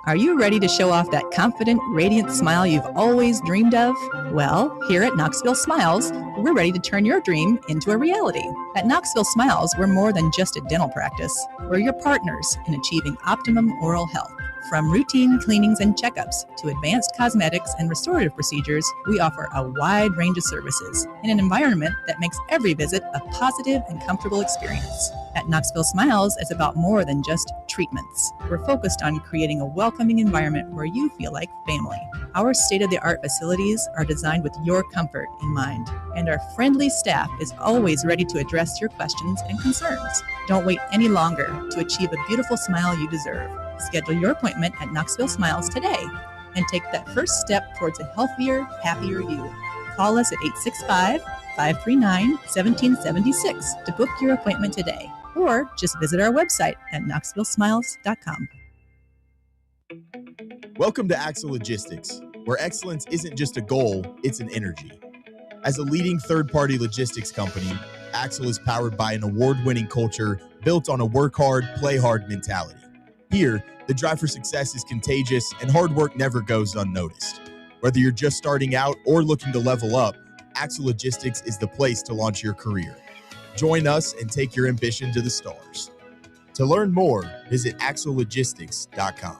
Are you ready to show off that confident, radiant smile you've always dreamed of? Well, here at Knoxville Smiles, we're ready to turn your dream into a reality. At Knoxville Smiles, we're more than just a dental practice. We're your partners in achieving optimum oral health. From routine cleanings and checkups to advanced cosmetics and restorative procedures, we offer a wide range of services in an environment that makes every visit a positive and comfortable experience. At Knoxville Smiles, it's about more than just treatments. We're focused on creating a welcoming environment where you feel like family. Our state-of-the-art facilities are designed with your comfort in mind, and our friendly staff is always ready to address your questions and concerns. Don't wait any longer to achieve a beautiful smile you deserve. Schedule your appointment at Knoxville Smiles today and take that first step towards a healthier, happier you. Call us at 865-539-1776 to book your appointment today, or just visit our website at knoxvillesmiles.com. Welcome to Axle Logistics, where excellence isn't just a goal, it's an energy. As a leading third-party logistics company, Axle is powered by an award-winning culture built on a work hard, play hard mentality. Here, the drive for success is contagious and hard work never goes unnoticed. Whether you're just starting out or looking to level up, Axle Logistics is the place to launch your career. Join us and take your ambition to the stars. To learn more, visit axlelogistics.com.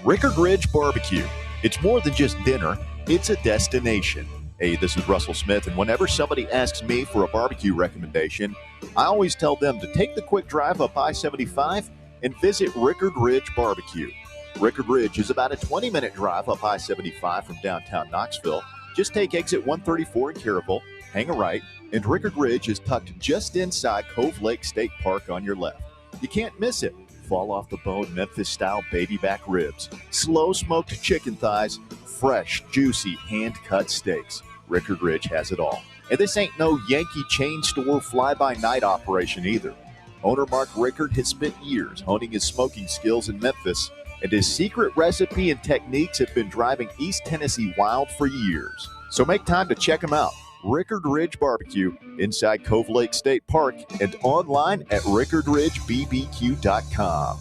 Rickard Ridge Barbecue. It's more than just dinner, it's a destination. Hey, this is Russell Smith, and whenever somebody asks me for a barbecue recommendation, I always tell them to take the quick drive up I-75 and visit Rickard Ridge Barbecue. Rickard Ridge is about a 20-minute drive up I-75 from downtown Knoxville. Just take exit 134 in Caryville, hang a right, and Rickard Ridge is tucked just inside Cove Lake State Park on your left. You can't miss it. Fall off the bone Memphis-style baby back ribs, slow-smoked chicken thighs, fresh, juicy, hand-cut steaks. Rickard Ridge has it all. And this ain't no Yankee chain store fly-by-night operation either. Owner Mark Rickard has spent years honing his smoking skills in Memphis, and his secret recipe and techniques have been driving East Tennessee wild for years. So make time to check him out. Rickard Ridge Barbecue inside Cove Lake State Park and online at rickardridgebbq.com.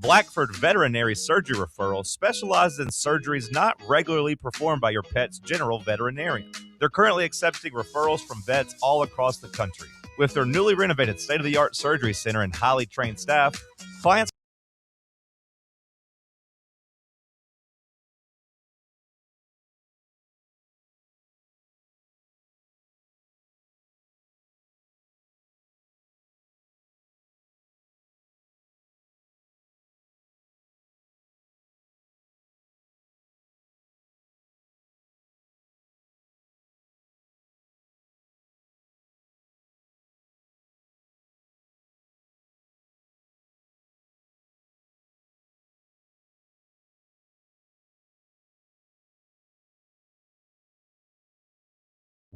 Blackford Veterinary Surgery Referral specializes in surgeries not regularly performed by your pet's general veterinarian. They're currently accepting referrals from vets all across the country. With their newly renovated state-of-the-art surgery center and highly trained staff, clients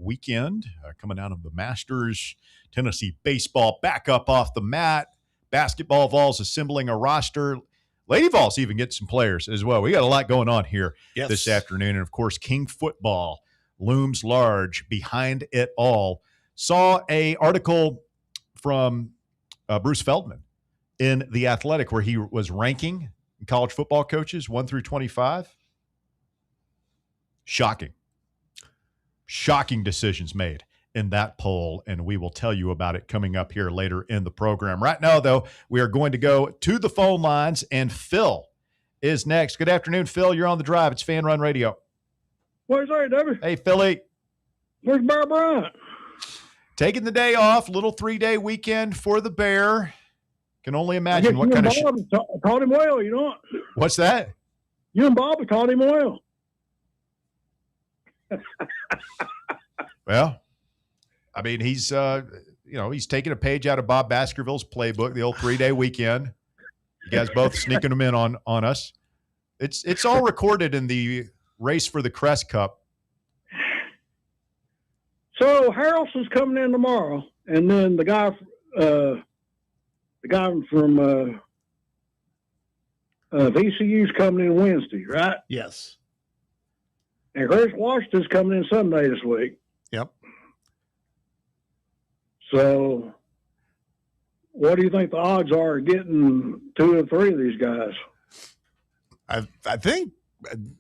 Weekend coming out of the Masters. Tennessee baseball back up off the mat. Basketball Vols assembling a roster. Lady Vols even get some players as well. We got a lot going on here this afternoon. And, of course, King football looms large behind it all. Saw a article from Bruce Feldman in The Athletic where he was ranking college football coaches 1 through 25. Shocking decisions made in that poll, and we will tell you about it coming up here later in the program. Right now, though, we are going to go to the phone lines, and Phil is next. Good afternoon, Phil. You're on the drive. It's Fan Run Radio. What's that, Debbie? Hey, Philly. Where's Bear Bryant? Taking the day off, little 3-day weekend for the Bear. Can only imagine what kind of taught him well, you know. What's that? You and Bob taught him well. Well, I mean, he's he's taking a page out of Bob Baskerville's playbook, the old 3-day weekend. You guys both sneaking them in on us. It's all recorded in the race for the Crest Cup. So Harrelson's coming in tomorrow, and then the guy from VCU's coming in Wednesday, right? Yes. And Chris Washington's coming in Sunday this week. Yep. So what do you think the odds are of getting 2 or 3 of these guys? I think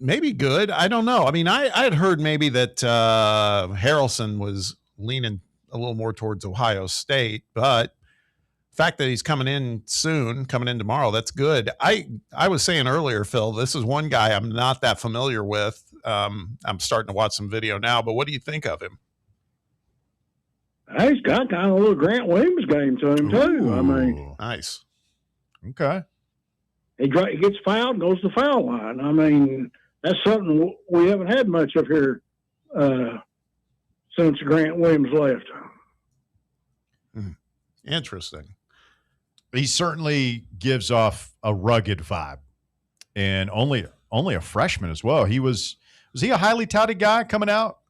maybe good. I don't know. I mean, I had heard maybe that Harrelson was leaning a little more towards Ohio State, but the fact that he's coming in tomorrow, that's good. I was saying earlier, Phil, this is one guy I'm not that familiar with. I'm starting to watch some video now, but what do you think of him? He's got kind of a little Grant Williams game to him, too. I mean, nice. Okay. He gets fouled, goes to the foul line. I mean, that's something we haven't had much of here since Grant Williams left. Interesting. He certainly gives off a rugged vibe, and only a freshman as well. Was he a highly touted guy coming out?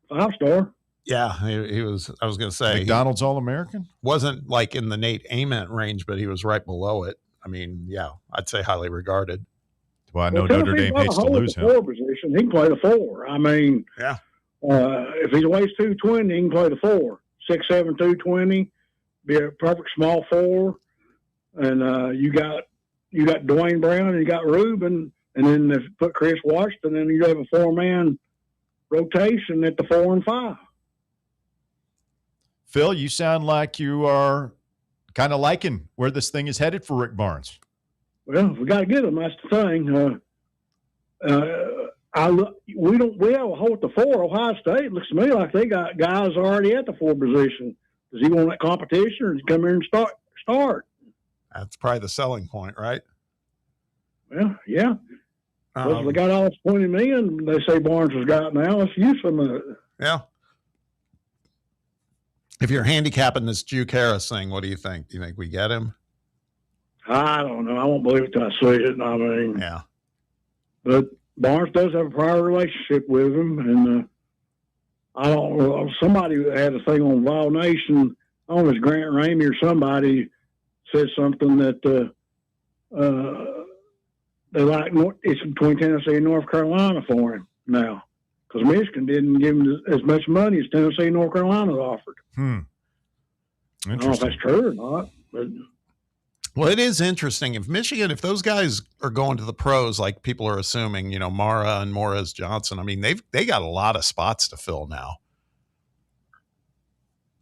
5-star. Yeah, he was. I was going to say McDonald's All-American. Wasn't like in the Nate Ament range, but he was right below it. I mean, yeah, I'd say highly regarded. Well, I know Notre Dame hates to lose him. Position, he can play the 4. I mean, yeah. If he weighs 220, he can play the 4. 6'7", 220, be a perfect small 4. And you got Dwayne Brown and you got Reuben, and then if you put Chris Washington, then you have a 4-man rotation at the 4 and 5. Phil, you sound like you are kind of liking where this thing is headed for Rick Barnes. Well, we got to get him. That's the thing. We have a hole at the 4. Ohio State looks to me like they got guys already at the 4 position. Does he want that competition, or does he come here and start? That's probably the selling point, right? Well, yeah. Well, they got all this $20 million. They say Barnes has got now. Let's use some of it. Yeah. If you're handicapping this Juke Harris thing, what do you think? Do you think we get him? I don't know. I won't believe it till I see it. I mean, yeah. But Barnes does have a prior relationship with him, and I don't know. Somebody had a thing on Vol Nation. I don't know if it's Grant Ramey or somebody said something that they like. It's between Tennessee and North Carolina for him now, because Michigan didn't give him as much money as Tennessee and North Carolina offered. Interesting. I don't know if that's true or not, but. Well, it is interesting. If Michigan, if those guys are going to the pros, like people are assuming, Mara and Morris Johnson, I mean, they got a lot of spots to fill now.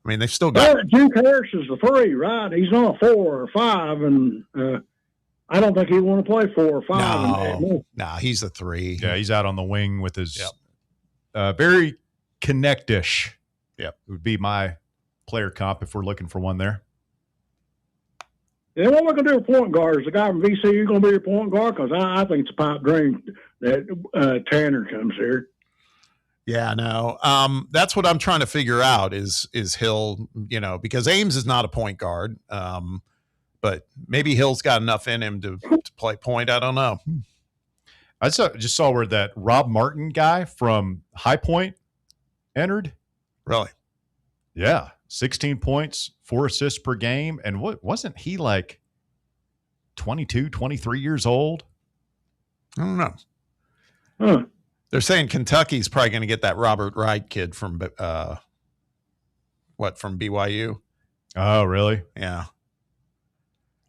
I mean, they've still got. Juke Harris is the 3, right? He's not a 4 or 5, and I don't think he'd want to play 4 or 5. No, he's a 3. Yeah, he's out on the wing with his very connect-ish. Yep, would be my player comp if we're looking for one there. And what we're going to do with point guard is the guy from VCU going to be your point guard? Because I think it's a pipe dream that Tanner comes here. Yeah, no. That's what I'm trying to figure out is Hill, because Ames is not a point guard. But maybe Hill's got enough in him to play point. I don't know. I just saw where that Rob Martin guy from High Point entered. Really? Yeah. 16 points, 4 assists per game. And wasn't he like 22, 23 years old? I don't know. Huh. They're saying Kentucky's probably going to get that Robert Wright kid from from BYU. Oh, really? Yeah.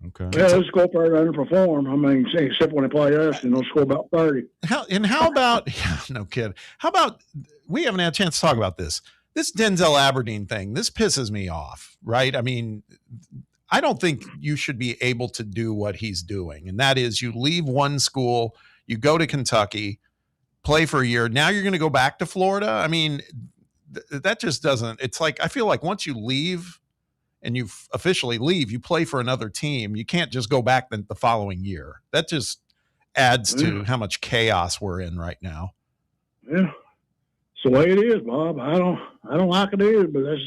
Okay. Yeah, they'll score up there and underperform. I mean, except when they play us, and they'll score about 30. How about no kid? How about we haven't had a chance to talk about this? This Denzel Aberdeen thing. This pisses me off, right? I mean, I don't think you should be able to do what he's doing, and that is you leave one school, you go to Kentucky, play for a year. Now you're going to go back to Florida. I mean, that just doesn't. It's like I feel like once you leave. And you officially leave, you play for another team. You can't just go back the following year. That just adds to how much chaos we're in right now. Yeah, it's the way it is, Bob. I don't like it either, but that's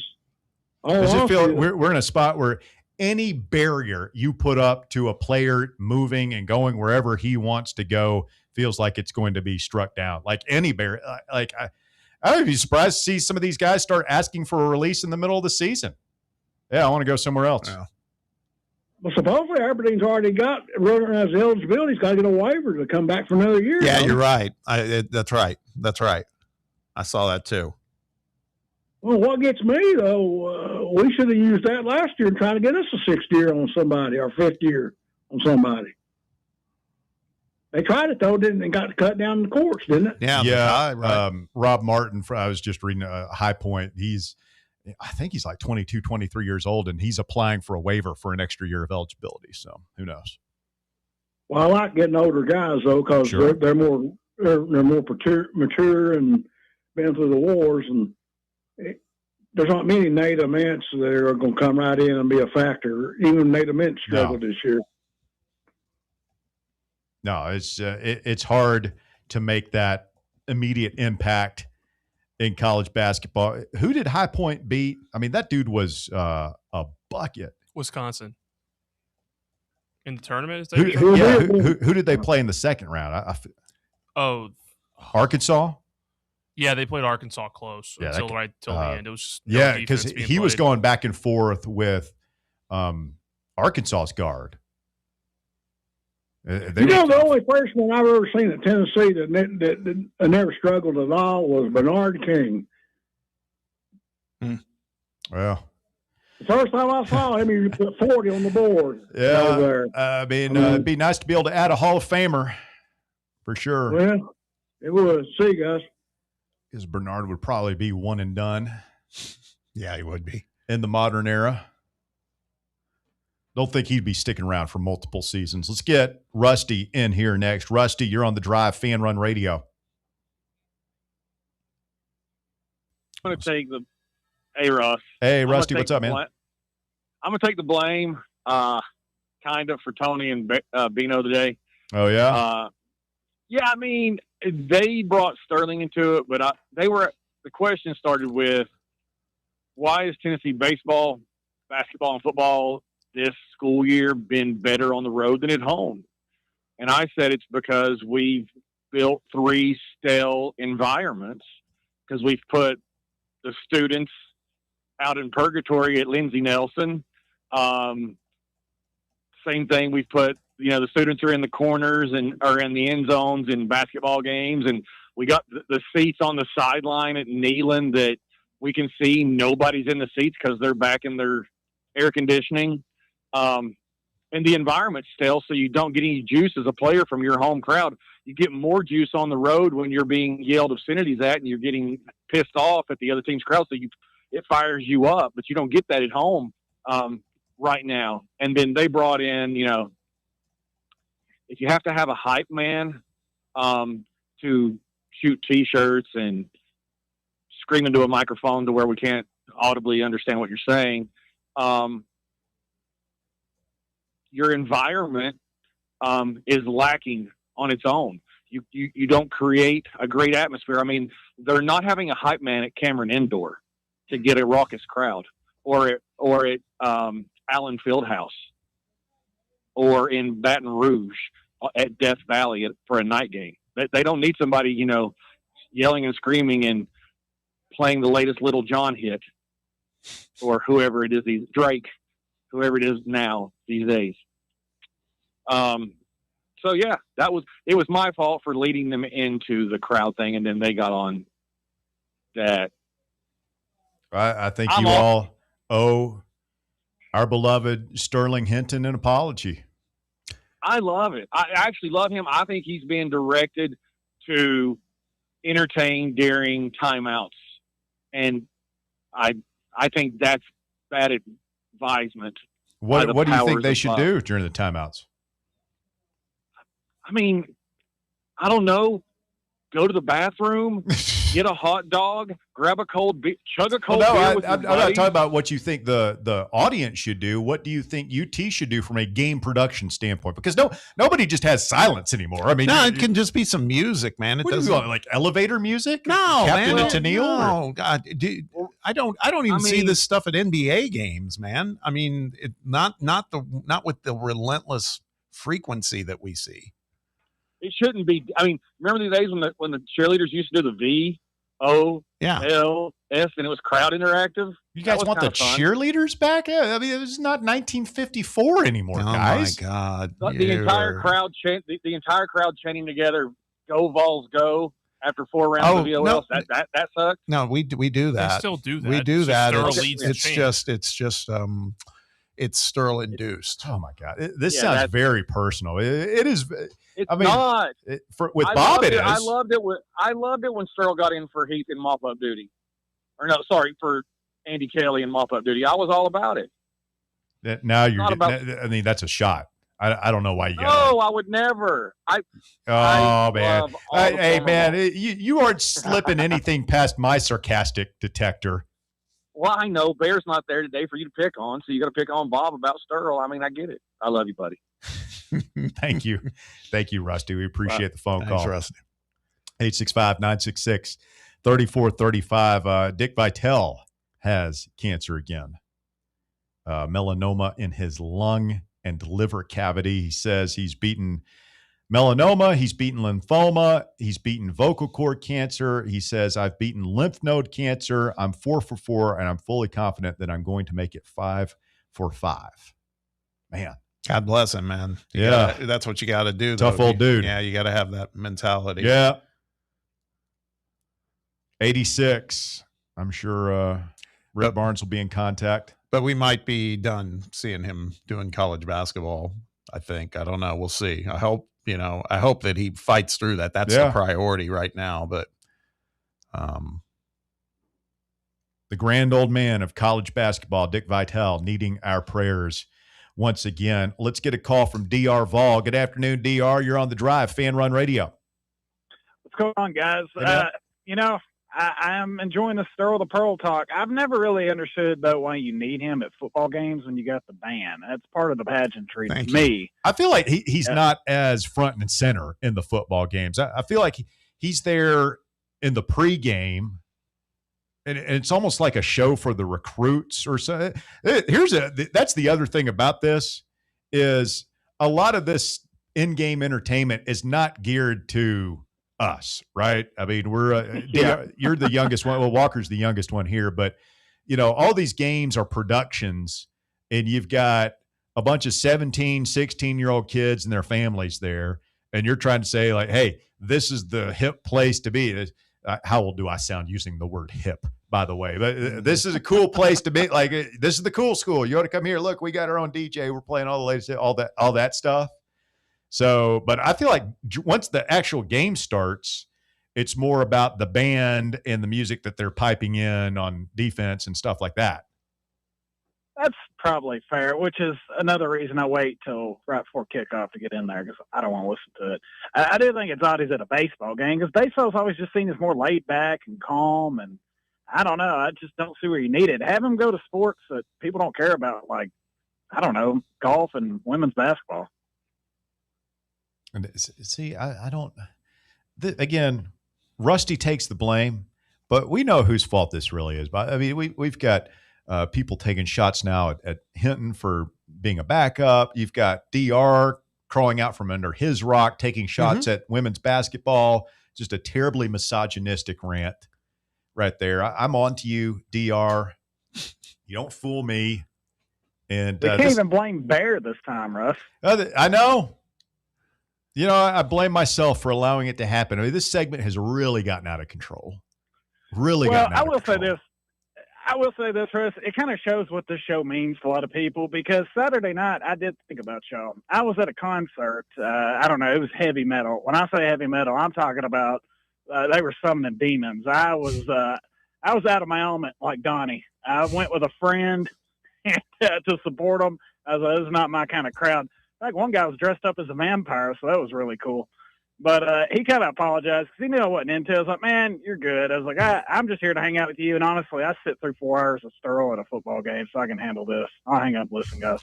all. I just feel we're in a spot where any barrier you put up to a player moving and going wherever he wants to go feels like it's going to be struck down. Like any barrier, I would be surprised to see some of these guys start asking for a release in the middle of the season. Yeah, I want to go somewhere else. Yeah. Well, supposedly Aberdeen's already got running as eligibility. He's got to get a waiver to come back for another year. Yeah, you're right. That's right. That's right. I saw that too. Well, what gets me though, we should have used that last year and trying to get us a sixth year on somebody or fifth year on somebody. They tried it though, didn't they? Got cut down in the courts, didn't it? Yeah. Right. Rob Martin, I was just reading High Point. I think he's like 22, 23 years old, and he's applying for a waiver for an extra year of eligibility. So who knows? Well, I like getting older guys though, because they're more mature and been through the wars, and there's not many native Mints that are going to come right in and be a factor. Even native Mints struggled this year. No, it's hard to make that immediate impact in college basketball. Who did High Point beat? I mean, that dude was a bucket. Wisconsin. In the tournament? Who did they play in the second round? Arkansas? Yeah, they played Arkansas close until the end. It was just because he was going back and forth with Arkansas's guard. The only freshman I've ever seen at Tennessee that never struggled at all was Bernard King. Well, the first time I saw him, he put 40 on the board. Yeah, it'd be nice to be able to add a Hall of Famer for sure. Well, it would. See you guys. Because Bernard would probably be one and done. Yeah, he would be in the modern era. Don't think he'd be sticking around for multiple seasons. Let's get Rusty in here next. Rusty, you're on the Drive, Fan Run Radio. I'm going to take hey, Russ. Hey, Rusty, what's up, man? I'm going to take the blame, kind of, for Tony and Bino today. Oh, yeah? Yeah, I mean, they brought Sterling into it, but the question started with, why is Tennessee baseball, basketball, and football this school year been better on the road than at home? And I said it's because we've built 3 stale environments, because we've put the students out in purgatory at Lindsey Nelson. Same thing, we've put, the students are in the corners and are in the end zones in basketball games, and we got the seats on the sideline at Neyland that we can see nobody's in the seats because they're back in their air conditioning. And the environment's stale, so you don't get any juice as a player from your home crowd. You get more juice on the road when you're being yelled obscenities at and you're getting pissed off at the other team's crowd, so it fires you up, but you don't get that at home right now. And then they brought in, if you have to have a hype man to shoot T-shirts and scream into a microphone to where we can't audibly understand what you're saying, your environment is lacking on its own. You don't create a great atmosphere. I mean, they're not having a hype man at Cameron Indoor to get a raucous crowd, or at Allen Fieldhouse, or in Baton Rouge at Death Valley for a night game. They don't need somebody, yelling and screaming and playing the latest Little John hit, or whoever it is, Drake, whoever it is now these days. So yeah, it was my fault for leading them into the crowd thing, and then they got on that. I think you all owe Our beloved Sterling Hinton, an apology. I love it. I actually love him. I think he's being directed to entertain during timeouts, and I think that's bad advisement. What do you think they should do during the timeouts? I mean, I don't know. Go to the bathroom, get a hot dog, grab a cold beer, chug a cold beer with your I'm not talking about what you think the audience should do. What do you think UT should do from a game production standpoint? Because nobody just has silence anymore. I mean, no, it can just be some music, man. It doesn't like elevator music. No, Captain man. Tennille? No, God, dude, I don't even see this stuff at NBA games, man. I mean, not with the relentless frequency that we see. It shouldn't be. I mean, remember the days when the cheerleaders used to do the V-O-L-S and it was crowd interactive? You guys want the cheerleaders back? I mean, it's not 1954 anymore, guys. Oh my God! The entire crowd the entire crowd chanting together, "Go Vols, go!" After 4 rounds of VOLs. No. That sucks. No, we do that. They still do that. We do that. It's Sterling induced. Oh my God! This sounds very personal. It is. It's I mean, not. With Bob, it is. I loved it when Sterling got in for Heath in mop-up duty. Or no, sorry, for Andy Kelly in mop-up duty. I was all about it. Now you're. I mean, that's a shot. I don't know why you got. No, I would never. Man! Hey, man! You aren't slipping anything past my sarcastic detector. Well, I know Bear's not there today for you to pick on, so you got to pick on Bob about Sterl. I mean, I get it. I love you, buddy. Thank you, Rusty. We appreciate the phone call. Thanks, Rusty. 865-966-3435. Dick Vitale has cancer again. Melanoma in his lung and liver cavity. He says he's beaten melanoma, he's beaten lymphoma, he's beaten vocal cord cancer. He says, I've beaten lymph node cancer. I'm 4 for 4, and I'm fully confident that I'm going to make it 5 for 5. Man. God bless him, man. That's what you got to do. Tough old dude. Yeah, you got to have that mentality. Yeah. 86. I'm sure Rick Barnes will be in contact. But we might be done seeing him doing college basketball, I think. I don't know. We'll see. I hope that he fights through that. That's the priority right now. But the grand old man of college basketball, Dick Vitale, needing our prayers once again. Let's get a call from DR Vol. Good afternoon, DR. You're on the drive, Fan Run Radio. What's going on, guys? I am enjoying the Stir the Pearl talk. I've never really understood, though, why you need him at football games when you got the band. That's part of the pageantry to me. I feel like he's not as front and center in the football games. I feel like he's there in the pregame, and it's almost like a show for the recruits or so. That's the other thing about this is a lot of this in-game entertainment is not geared to us, right? I mean, you're the youngest one. Well, Walker's the youngest one here, but all these games are productions, and you've got a bunch of 17, 16-year-old kids and their families there, and you're trying to say like, hey, this is the hip place to be. How old do I sound using the word hip, by the way? But this is a cool place to be. Like, this is the cool school. You ought to come here. Look, we got our own DJ. We're playing all the latest, all that stuff. So, but I feel like once the actual game starts, it's more about the band and the music that they're piping in on defense and stuff like that. That's probably fair, which is another reason I wait till right before kickoff to get in there because I don't want to listen to it. I do think it's odd he's at a baseball game because baseball's always just seen as more laid back and calm, and I don't know. I just don't see where you need it. Have him go to sports that people don't care about, like, I don't know, golf and women's basketball. And see, I don't. Again, Rusty takes the blame, but we know whose fault this really is. I mean, we've got people taking shots now at Hinton for being a backup. You've got DR crawling out from under his rock, taking shots at women's basketball. Just a terribly misogynistic rant right there. I'm on to you, DR. You don't fool me. And we can't even blame Bear this time, Russ. I know. I blame myself for allowing it to happen. I mean, this segment has really gotten out of control. I will say this. I will say this, Chris. It kind of shows what this show means to a lot of people because Saturday night, I did think about y'all. I was at a concert. I don't know. It was heavy metal. When I say heavy metal, I'm talking about they were summoning demons. I was out of my element like Donnie. I went with a friend to support them. I was like, this is not my kind of crowd. Like one guy was dressed up as a vampire, so that was really cool. But he kind of apologized because he knew I wasn't into it. I was like, man, you're good. I was like, I'm just here to hang out with you. And honestly, I sit through 4 hours of Sterl at a football game, so I can handle this. I'll hang up and listen, guys.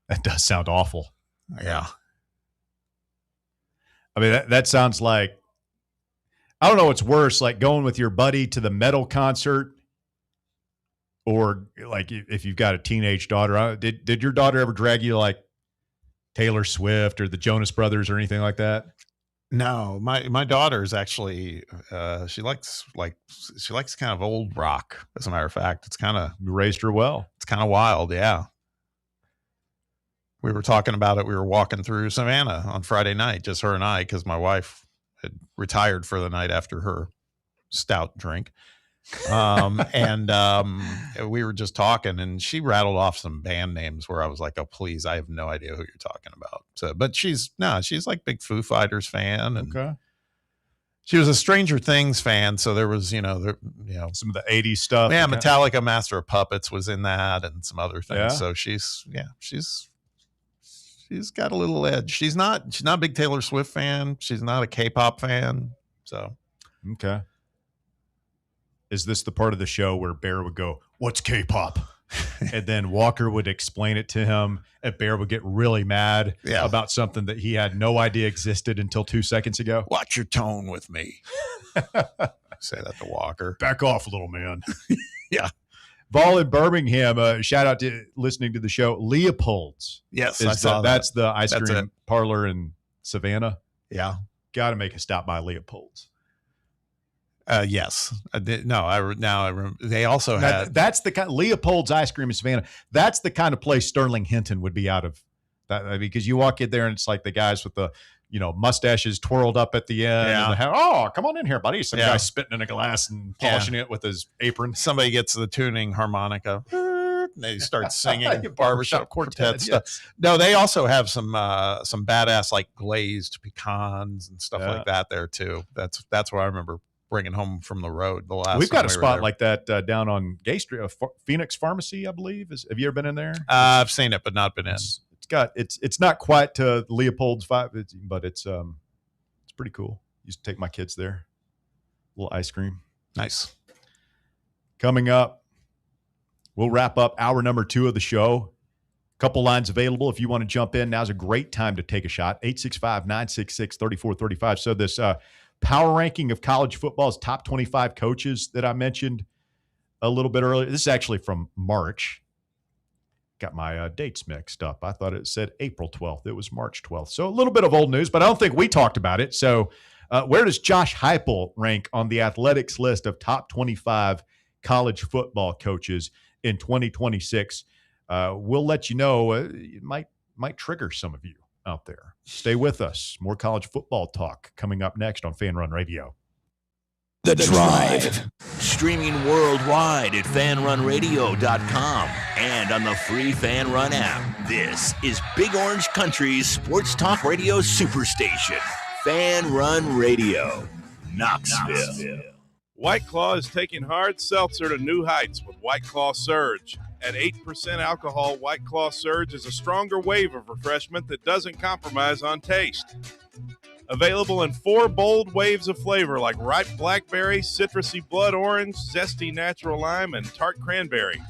That does sound awful. Yeah. I mean, that sounds like, I don't know what's worse, like going with your buddy to the metal concert or like if you've got a teenage daughter. Did your daughter ever drag you like Taylor Swift or the Jonas Brothers or anything like that? No, my daughter's actually she likes kind of old rock. As a matter of fact, it's kind of raised her well. It's kind of wild, yeah. We were talking about it. We were walking through Savannah on Friday night, just her and I, because my wife had retired for the night after her stout drink. And we were just talking and she rattled off some band names where I was like, oh, please, I have no idea who you're talking about. So, but she's like big Foo Fighters fan. And okay. She was a Stranger Things fan. So there was, some of the 80s stuff. Yeah. Metallica, Master of Puppets was in that and some other things. Yeah. So she's got a little edge. She's not a big Taylor Swift fan. She's not a K-pop fan. So, okay. Is this the part of the show where Bear would go, what's K-pop? And then Walker would explain it to him, and Bear would get really mad about something that he had no idea existed until 2 seconds ago? Watch your tone with me. Say that to Walker. Back off, little man. Yeah. Vol in Birmingham, shout out to listening to the show. Leopold's. Yes, I saw that. That's the ice cream parlor in Savannah. Yeah. Got to make a stop by Leopold's. Yes, I did. No, I remember. They also had. That's the kind. Leopold's ice cream in Savannah. That's the kind of place Sterling Hinton would be out of. That because you walk in there and it's like the guys with the mustaches twirled up at the end. Yeah. And oh, come on in here, buddy. Some guy spitting in a glass and polishing it with his apron. Somebody gets the tuning harmonica. And they start singing barbershop quartet stuff. Yes. No, they also have some badass like glazed pecans and stuff like that there too. That's what I remember bringing home from the road. We've got a spot like that down on Gay Street, Phoenix Pharmacy, I believe. Have you ever been in there? I've seen it, but not been in. It's not quite to Leopold's 5, but it's pretty cool. Used to take my kids there. A little ice cream. Nice. Coming up, we'll wrap up hour number 2 of the show. Couple lines available if you want to jump in. Now's a great time to take a shot. 865-966-3435. So this power ranking of college football's top 25 coaches that I mentioned a little bit earlier. This is actually from March. Got my dates mixed up. I thought it said April 12th. It was March 12th. So a little bit of old news, but I don't think we talked about it. So where does Josh Heupel rank on the Athletics list of top 25 college football coaches in 2026? We'll let you know. It might trigger some of you out there. Stay with us. More college football talk coming up next on Fan Run Radio. The Drive. Streaming worldwide at fanrunradio.com and on the free Fan Run app. This is Big Orange Country's sports talk radio superstation. Fan Run Radio. Knoxville. White Claw is taking hard seltzer to new heights with White Claw Surge. At 8% alcohol, White Claw Surge is a stronger wave of refreshment that doesn't compromise on taste. Available in 4 bold waves of flavor like ripe blackberry, citrusy blood orange, zesty natural lime, and tart cranberry.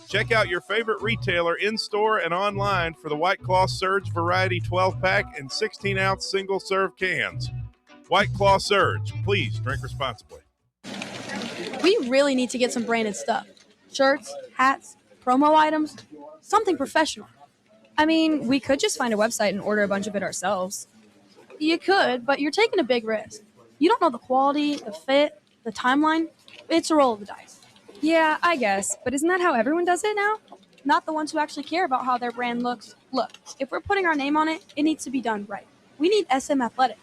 Check out your favorite retailer in-store and online for the White Claw Surge Variety 12-pack and 16-ounce single-serve cans. White Claw Surge. Please drink responsibly. We really need to get some branded stuff. Shirts, hats, promo items, something professional. I mean, we could just find a website and order a bunch of it ourselves. You could, but you're taking a big risk. You don't know the quality, the fit, the timeline. It's a roll of the dice. Yeah, I guess, but isn't that how everyone does it now? Not the ones who actually care about how their brand looks. Look, if we're putting our name on it, it needs to be done right. We need SM Athletics.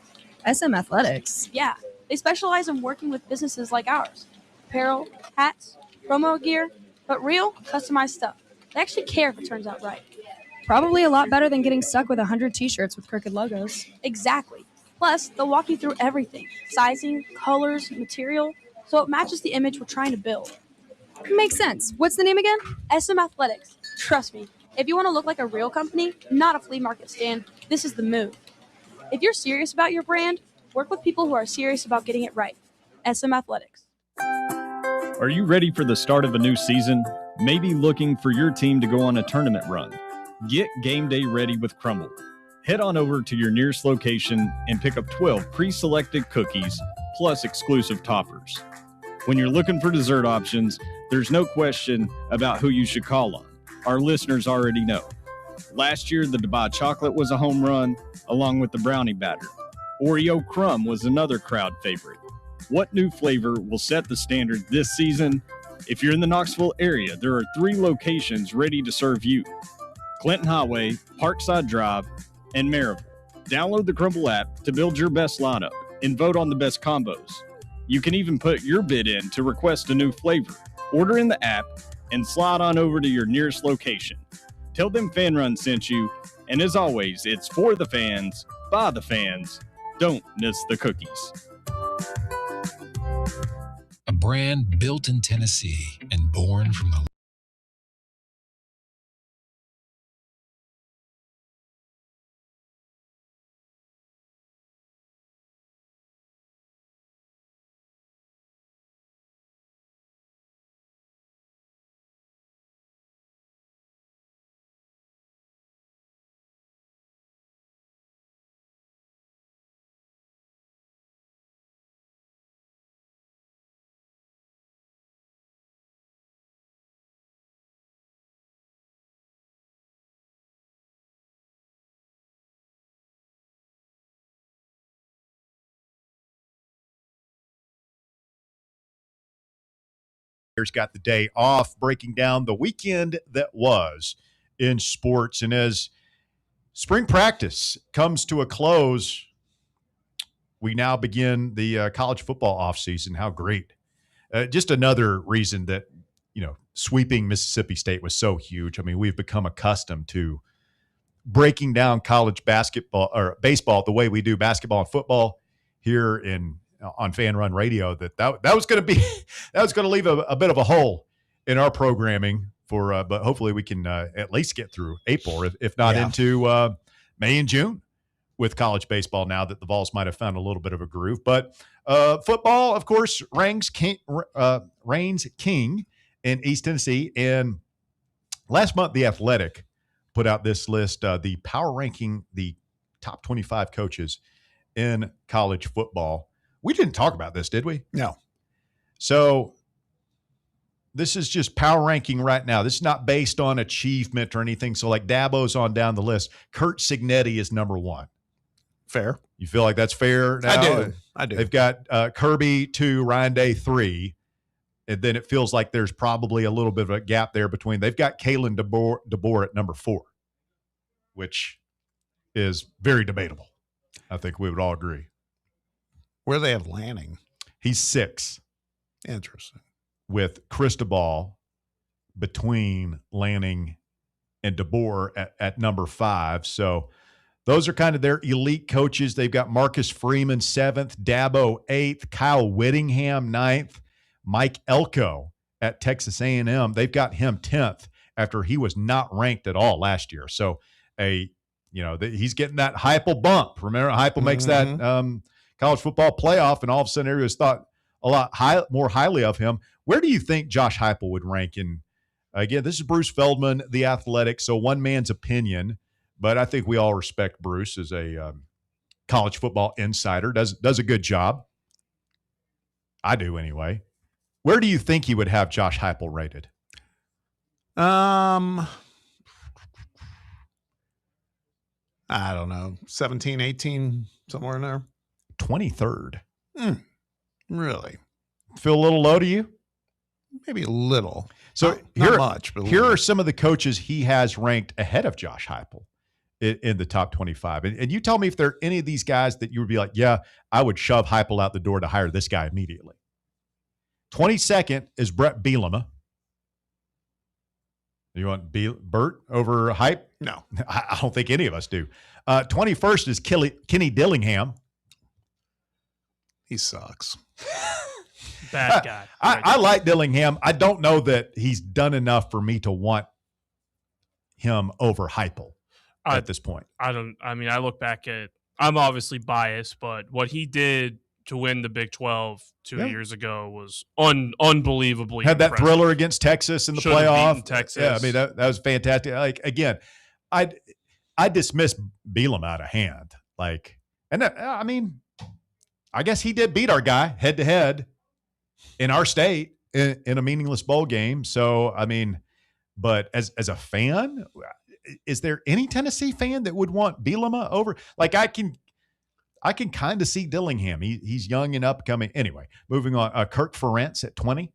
SM Athletics? Yeah, they specialize in working with businesses like ours. Apparel, hats, promo gear, but real, customized stuff. They actually care if it turns out right. Probably a lot better than getting stuck with 100 t-shirts with crooked logos. Exactly. Plus, they'll walk you through everything, sizing, colors, material, so it matches the image we're trying to build. Makes sense. What's the name again? SM Athletics. Trust me, if you want to look like a real company, not a flea market stand, this is the move. If you're serious about your brand, work with people who are serious about getting it right. SM Athletics. Are you ready for the start of a new season? Maybe looking for your team to go on a tournament run? Get game day ready with Crumble. Head on over to your nearest location and pick up 12 pre-selected cookies plus exclusive toppers. When you're looking for dessert options, there's no question about who you should call on. Our listeners already know. Last year, the Dubai chocolate was a home run, along with the brownie batter. Oreo crumb was another crowd favorite. What new flavor will set the standard this season? If you're in the Knoxville area, there are 3 locations ready to serve you: Clinton Highway, Parkside Drive, and Maryville. Download the Crumble app to build your best lineup and vote on the best combos. You can even put your bid in to request a new flavor. Order in the app and slide on over to your nearest location. Tell them Fan Run sent you, and as always, it's for the fans, by the fans. Don't miss the cookies. A brand built in Tennessee and born from the Got the day off, breaking down the weekend that was in sports. And as spring practice comes to a close, we now begin the college football offseason. How great. Just another reason that, sweeping Mississippi State was so huge. I mean, we've become accustomed to breaking down college basketball or baseball the way we do basketball and football here on Fan Run Radio. That was going to leave a bit of a hole in our programming but hopefully we can at least get through April, if not into May and June with college baseball, now that the Vols might have found a little bit of a groove. But football, of course, reigns king in East Tennessee. And last month, The Athletic put out this list, the power ranking the top 25 coaches in college football. We didn't talk about this, did we? No. So this is just power ranking right now. This is not based on achievement or anything. So like Dabo's on down the list. Kurt Cignetti is number 1. Fair. You feel like that's fair now? I do. They've got Kirby 2, Ryan Day 3. And then it feels like there's probably a little bit of a gap there between. They've got Kalen DeBoer at number 4, which is very debatable. I think we would all agree. Where do they have Lanning? He's 6. Interesting. With Cristobal between Lanning and DeBoer at number 5. So those are kind of their elite coaches. They've got Marcus Freeman 7th, Dabo 8th, Kyle Whittingham 9th, Mike Elko at Texas A&M. They've got him 10th after he was not ranked at all last year. So he's getting that Heupel bump. Remember, Heupel makes that college football playoff, and all of a sudden everybody's thought a lot more highly of him. Where do you think Josh Heupel would rank in? Again, this is Bruce Feldman, The Athletic, so one man's opinion, but I think we all respect Bruce as a college football insider. Does a good job. I do anyway. Where do you think he would have Josh Heupel rated? I don't know, 17, 18, somewhere in there. 23rd. Really? Feel a little low to you? Maybe a little. So not much, but here are some of the coaches he has ranked ahead of Josh Heupel in the top 25. And you tell me if there are any of these guys that you would be like, yeah, I would shove Heupel out the door to hire this guy immediately. 22nd is Brett Bielema. You want Bert over Hype? No. I don't think any of us do. 21st is Kenny Dillingham. He sucks. Bad guy. I like Dillingham. I don't know that he's done enough for me to want him over Heupel at this point. I look back at, I'm obviously biased, but what he did to win the Big 12 2 years ago was unbelievably Had that impressive. thriller against Texas in the Should've playoff. beaten Texas. Yeah, I mean, that was fantastic. Like, again, I dismiss Bielema out of hand. Like, and I mean, I guess he did beat our guy head to head in our state in a meaningless bowl game. So, I mean, but as a fan, is there any Tennessee fan that would want Bielema over? Like, I can kind of see Dillingham. He's young and upcoming. Anyway, moving on. Kirk Ferentz at 20.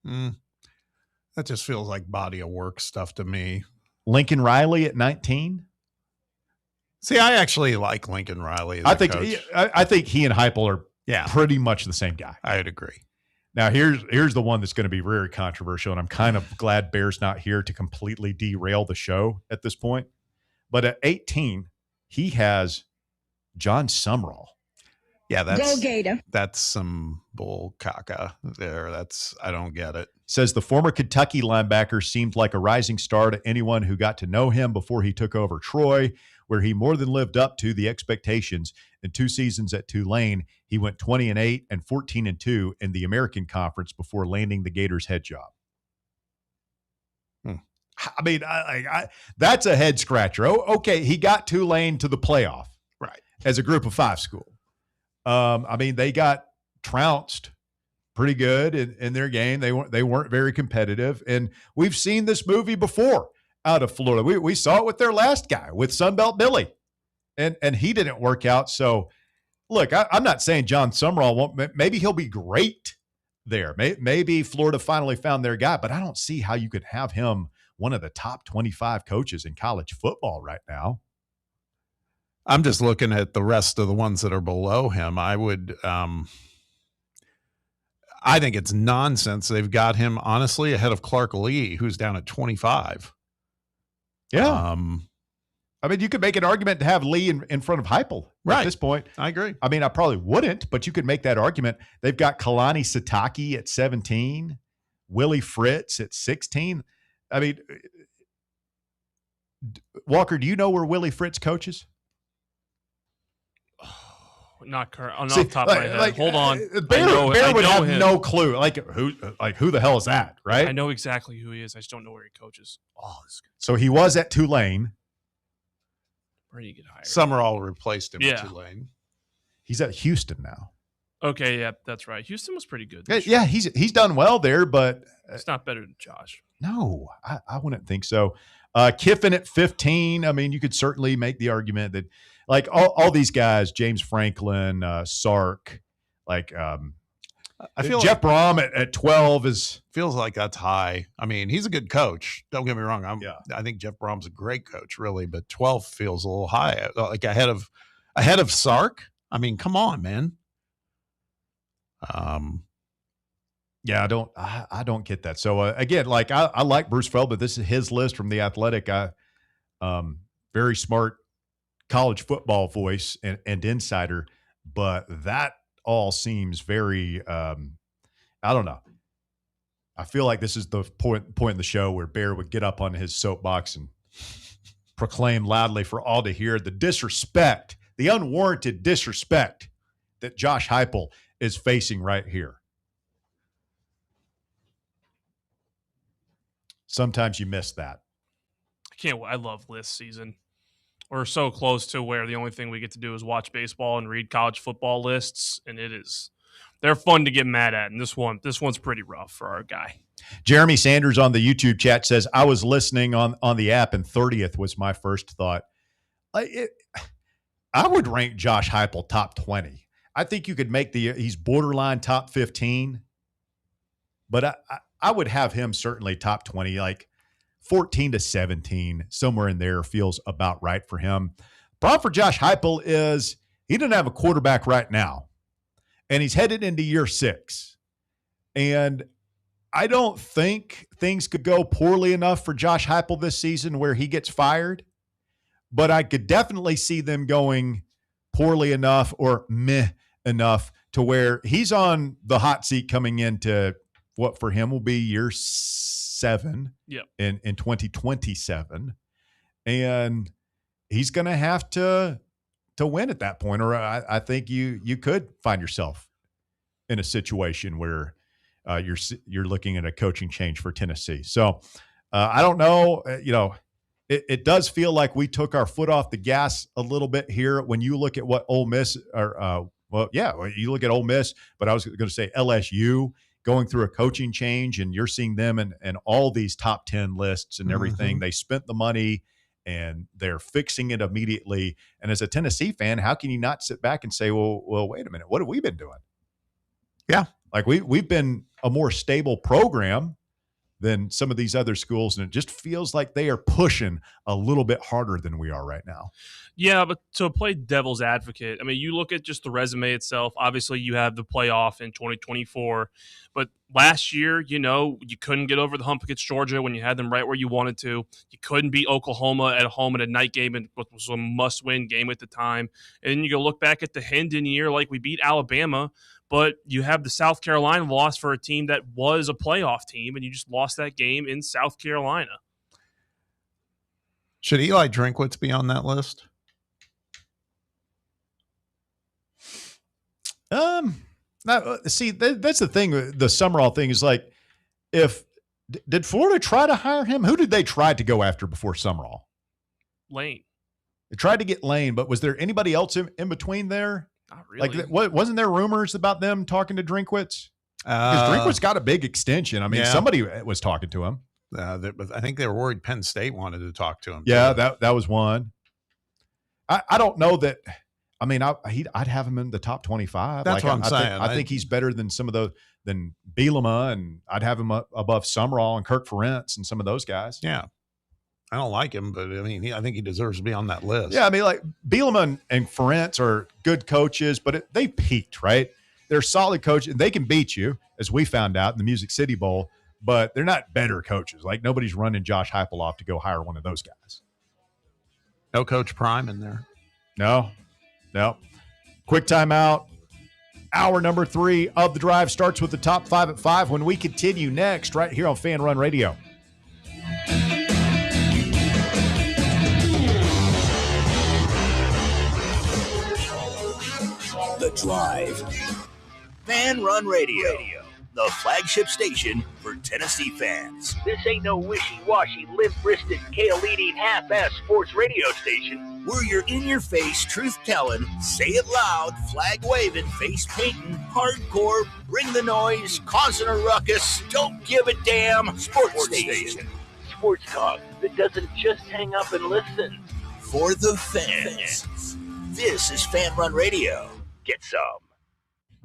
That just feels like body of work stuff to me. Lincoln Riley at 19. See, I actually like Lincoln Riley. I think he and Heupel are pretty much the same guy. I'd agree. Now, here's the one that's going to be very controversial, and I'm kind of glad Bear's not here to completely derail the show at this point. But at 18, he has John Sumrall. Yeah, Go Gator. That's some bull caca there. I don't get it. Says the former Kentucky linebacker seemed like a rising star to anyone who got to know him before he took over Troy, where he more than lived up to the expectations. In 2 seasons at Tulane, he went 20-8 and 14-2 in the American Conference before landing the Gators' head job. I mean, that's a head scratcher. Oh, okay, he got Tulane to the playoff, right, as a Group of 5 school. I mean, they got trounced pretty good in their game. They weren't very competitive, and we've seen this movie before out of Florida. We saw it with their last guy, with Sunbelt Billy, and he didn't work out. So, look, I'm not saying John Sumrall won't. Maybe he'll be great there. Maybe Florida finally found their guy, but I don't see how you could have him one of the top 25 coaches in college football right now. I'm just looking at the rest of the ones that are below him. I would, I think it's nonsense. They've got him honestly ahead of Clark Lee, who's down at 25. Yeah. I mean, you could make an argument to have Lee in front of Heupel at this point. I agree. I mean, I probably wouldn't, but you could make that argument. They've got Kalani Sitake at 17, Willie Fritz at 16. I mean, Walker, do you know where Willie Fritz coaches? Not current. Off the top of my head. Hold on. Bear would have no clue. Like who the hell is that? Right? I know exactly who he is. I just don't know where he coaches. Oh, this is good. So he was at Tulane. Where do you get hired? Summerall replaced him at Tulane. He's at Houston now. Okay, yeah, that's right. Houston was pretty good. Yeah, he's done well there, but it's not better than Josh. No, I wouldn't think so. Kiffin at 15. I mean, you could certainly make the argument that, like, all these guys, James Franklin, Sark, like I feel Jeff Brom at 12 feels like that's high. I mean, he's a good coach. Don't get me wrong. I think Jeff Brom's a great coach, really, but 12 feels a little high. Like ahead of Sark. I mean, come on, man. Yeah, I don't get that. So again, like I like Bruce Feldman. This is his list from The Athletic. Very smart college football voice and insider, but that all seems very, I don't know. I feel like this is the point in the show where Bear would get up on his soapbox and proclaim loudly for all to hear the disrespect, the unwarranted disrespect that Josh Heupel is facing right here. Sometimes you miss that. I love list season. We're so close to where the only thing we get to do is watch baseball and read college football lists, and they're fun to get mad at. And this one's pretty rough for our guy. Jeremy Sanders on the YouTube chat says, I was listening on the app, and 30th was my first thought. I would rank Josh Heupel top 20. I think you could make he's borderline top 15, but I would have him certainly top 20, like 14 to 17, somewhere in there feels about right for him. Problem for Josh Heupel is he doesn't have a quarterback right now, and he's headed into year 6. And I don't think things could go poorly enough for Josh Heupel this season where he gets fired, but I could definitely see them going poorly enough or meh enough to where he's on the hot seat coming into what for him will be year 7 in 2027. And he's going to have to win at that point, or I think you could find yourself in a situation where you're looking at a coaching change for Tennessee. So I don't know. It does feel like we took our foot off the gas a little bit here when you look at what Ole Miss you look at Ole Miss, but I was going to say LSU going through a coaching change, and you're seeing them and all these top 10 lists and everything. Mm-hmm. They spent the money and they're fixing it immediately. And as a Tennessee fan, how can you not sit back and say, well, wait a minute, what have we been doing? Yeah. Like we've been a more stable program than some of these other schools, and it just feels like they are pushing a little bit harder than we are right now. Yeah, but to play devil's advocate, I mean, you look at just the resume itself. Obviously, you have the playoff in 2024, but last year, you couldn't get over the hump against Georgia when you had them right where you wanted to. You couldn't beat Oklahoma at home in a night game, and what was a must-win game at the time. And then you go look back at the Hendon year, like we beat Alabama, but you have the South Carolina loss for a team that was a playoff team, and you just lost that game in South Carolina. Should Eli Drinkwitz be on that list? See, that's the thing. The Summerall thing is like, did Florida try to hire him? Who did they try to go after before Summerall? Lane. They tried to get Lane, but was there anybody else in between there? Not really. Like, wasn't there rumors about them talking to Drinkwitz? Because Drinkwitz got a big extension. I mean, somebody was talking to him. I think they were worried Penn State wanted to talk to him. Yeah, that was one. I don't know that. I mean, I'd have him in the top 25. That's what I'm saying. I think he's better than some of those, than Bielema, and I'd have him above Summerall and Kirk Ferentz and some of those guys. Yeah. I don't like him, but I mean, I think he deserves to be on that list. Yeah, I mean, like Bielema and Ferentz are good coaches, but they peaked, right? They're solid coaches, and they can beat you, as we found out in the Music City Bowl, but they're not better coaches. Like, nobody's running Josh Heupel off to go hire one of those guys. No Coach Prime in there. No. Quick timeout. Hour number 3 of the drive starts with the top 5 at 5 when we continue next right here on Fan Run Radio. The Drive. Fan Run Radio, the flagship station for Tennessee fans. This ain't no wishy-washy, limp-wristed, kale-eating, half-ass sports radio station. We're your in-your-face, truth-telling, say-it-loud, flag-waving, face-painting, hardcore, bring the noise, causing a ruckus, don't give a damn sports station. Sports talk that doesn't just hang up and listen. For the fans. This is Fan Run Radio. Get some.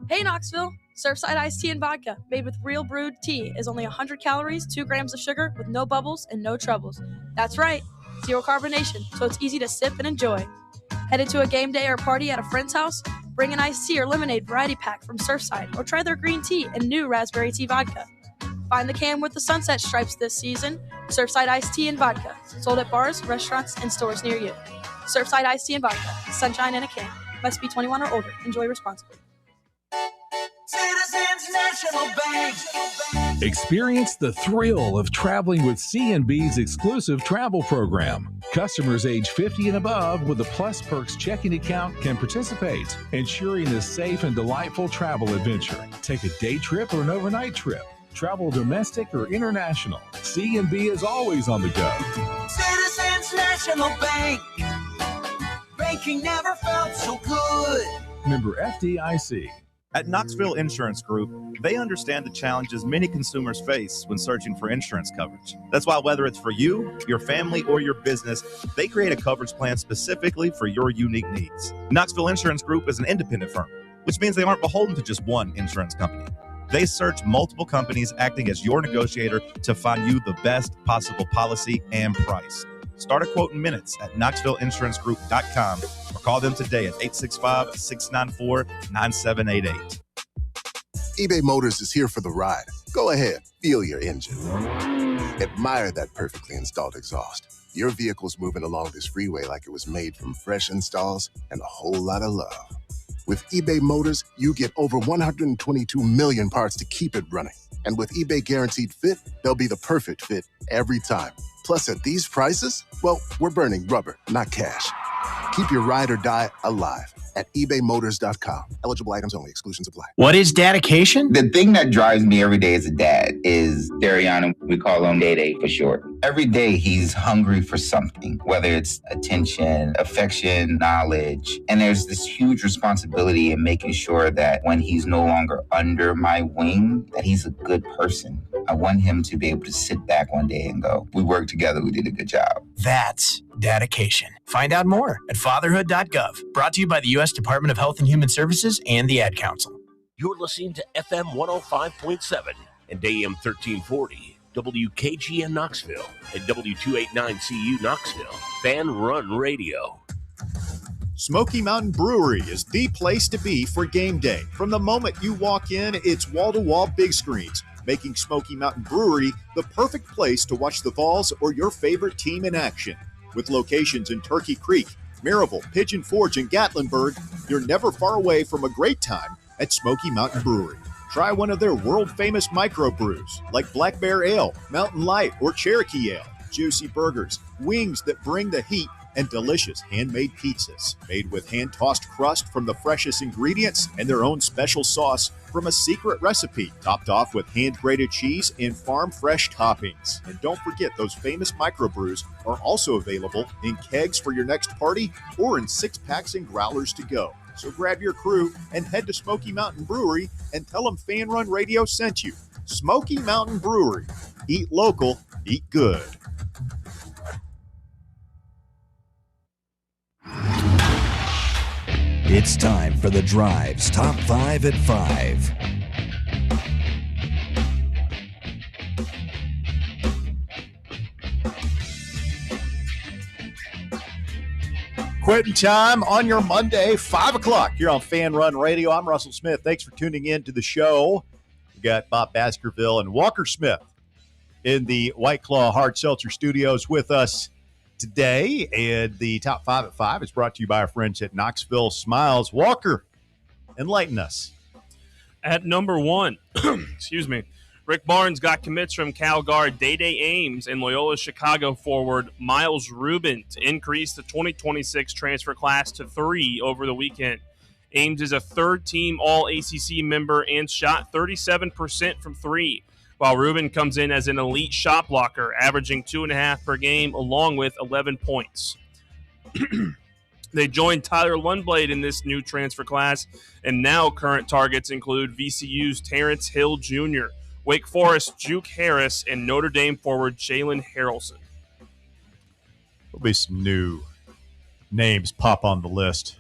Hey, Knoxville. Surfside iced tea and vodka, made with real brewed tea, is only 100 calories, 2 grams of sugar, with no bubbles and no troubles. That's right, 0 carbonation, so it's easy to sip and enjoy. Headed to a game day or party at a friend's house? Bring an iced tea or lemonade variety pack from Surfside, or try their green tea and new raspberry tea vodka. Find the can with the sunset stripes this season. Surfside iced tea and vodka, sold at bars, restaurants, and stores near you. Surfside iced tea and vodka, sunshine in a can. Must be 21 or older. Enjoy responsibly. Citizens National Bank. Experience the thrill of traveling with C&B's exclusive travel program. Customers age 50 and above with a Plus Perks checking account can participate, ensuring a safe and delightful travel adventure. Take a day trip or an overnight trip. Travel domestic or international. C&B is always on the go. Citizens National Bank. Banking never felt so good. Member FDIC. At Knoxville Insurance Group, they understand the challenges many consumers face when searching for insurance coverage. That's why whether it's for you, your family, or your business, they create a coverage plan specifically for your unique needs. Knoxville Insurance Group is an independent firm, which means they aren't beholden to just one insurance company. They search multiple companies acting as your negotiator to find you the best possible policy and price. Start a quote in minutes at KnoxvilleInsuranceGroup.com or call them today at 865-694-9788. eBay Motors is here for the ride. Go ahead, feel your engine. Admire that perfectly installed exhaust. Your vehicle's moving along this freeway like it was made from fresh installs and a whole lot of love. With eBay Motors, you get over 122 million parts to keep it running. And with eBay Guaranteed Fit, they'll be the perfect fit every time. Plus, at these prices, well, we're burning rubber, not cash. Keep your ride or die alive at ebaymotors.com. Eligible items only. Exclusions apply. What is dedication? The thing that drives me every day as a dad is Dariana. We call him Day for short. Every day he's hungry for something, whether it's attention, affection, knowledge. And there's this huge responsibility in making sure that when he's no longer under my wing, that he's a good person. I want him to be able to sit back one day and go, we worked together, we did a good job. That's dedication. Find out more at fatherhood.gov. Brought to you by the U.S. Department of Health and Human Services and the Ad Council. You're listening to FM 105.7 and AM 1340, WKGN Knoxville, and W289CU Knoxville, Fan Run Radio. Smoky Mountain Brewery is the place to be for game day. From the moment you walk in, it's wall-to-wall big screens, making Smoky Mountain Brewery the perfect place to watch the Vols or your favorite team in action. With locations in Turkey Creek, Maryville, Pigeon Forge, and Gatlinburg, you're never far away from a great time at Smoky Mountain Brewery. Try one of their world-famous microbrews like Black Bear Ale, Mountain Light, or Cherokee Ale. Juicy burgers, wings that bring the heat, and delicious handmade pizzas made with hand-tossed crust from the freshest ingredients and their own special sauce from a secret recipe, topped off with hand-grated cheese and farm-fresh toppings. And don't forget, those famous microbrews are also available in kegs for your next party or in 6-packs and growlers to go. So grab your crew and head to Smoky Mountain Brewery and tell them Fan Run Radio sent you. Smoky Mountain Brewery. Eat local, eat good. It's time for The Drive's Top 5 at 5. Quitting time on your Monday, 5 o'clock. You're on Fan Run Radio. I'm Russell Smith. Thanks for tuning in to the show. We got Bob Baskerville and Walker Smith in the White Claw Hard Seltzer Studios with us today. And the Top 5 at 5 is brought to you by our friends at Knoxville Smiles. Walker, enlighten us. At number 1, excuse me, Rick Barnes got commits from Cal guard Day-Day Ames and Loyola Chicago forward Miles Rubin to increase the 2026 transfer class to 3 over the weekend. Ames is a third-team All-ACC member and shot 37% from 3, while Rubin comes in as an elite shot blocker, averaging 2.5 per game along with 11 points. They joined Tyler Lundblade in this new transfer class, and now current targets include VCU's Terrence Hill Jr., Wake Forest Juke Harris, and Notre Dame forward Jalen Harrelson. There'll be some new names pop on the list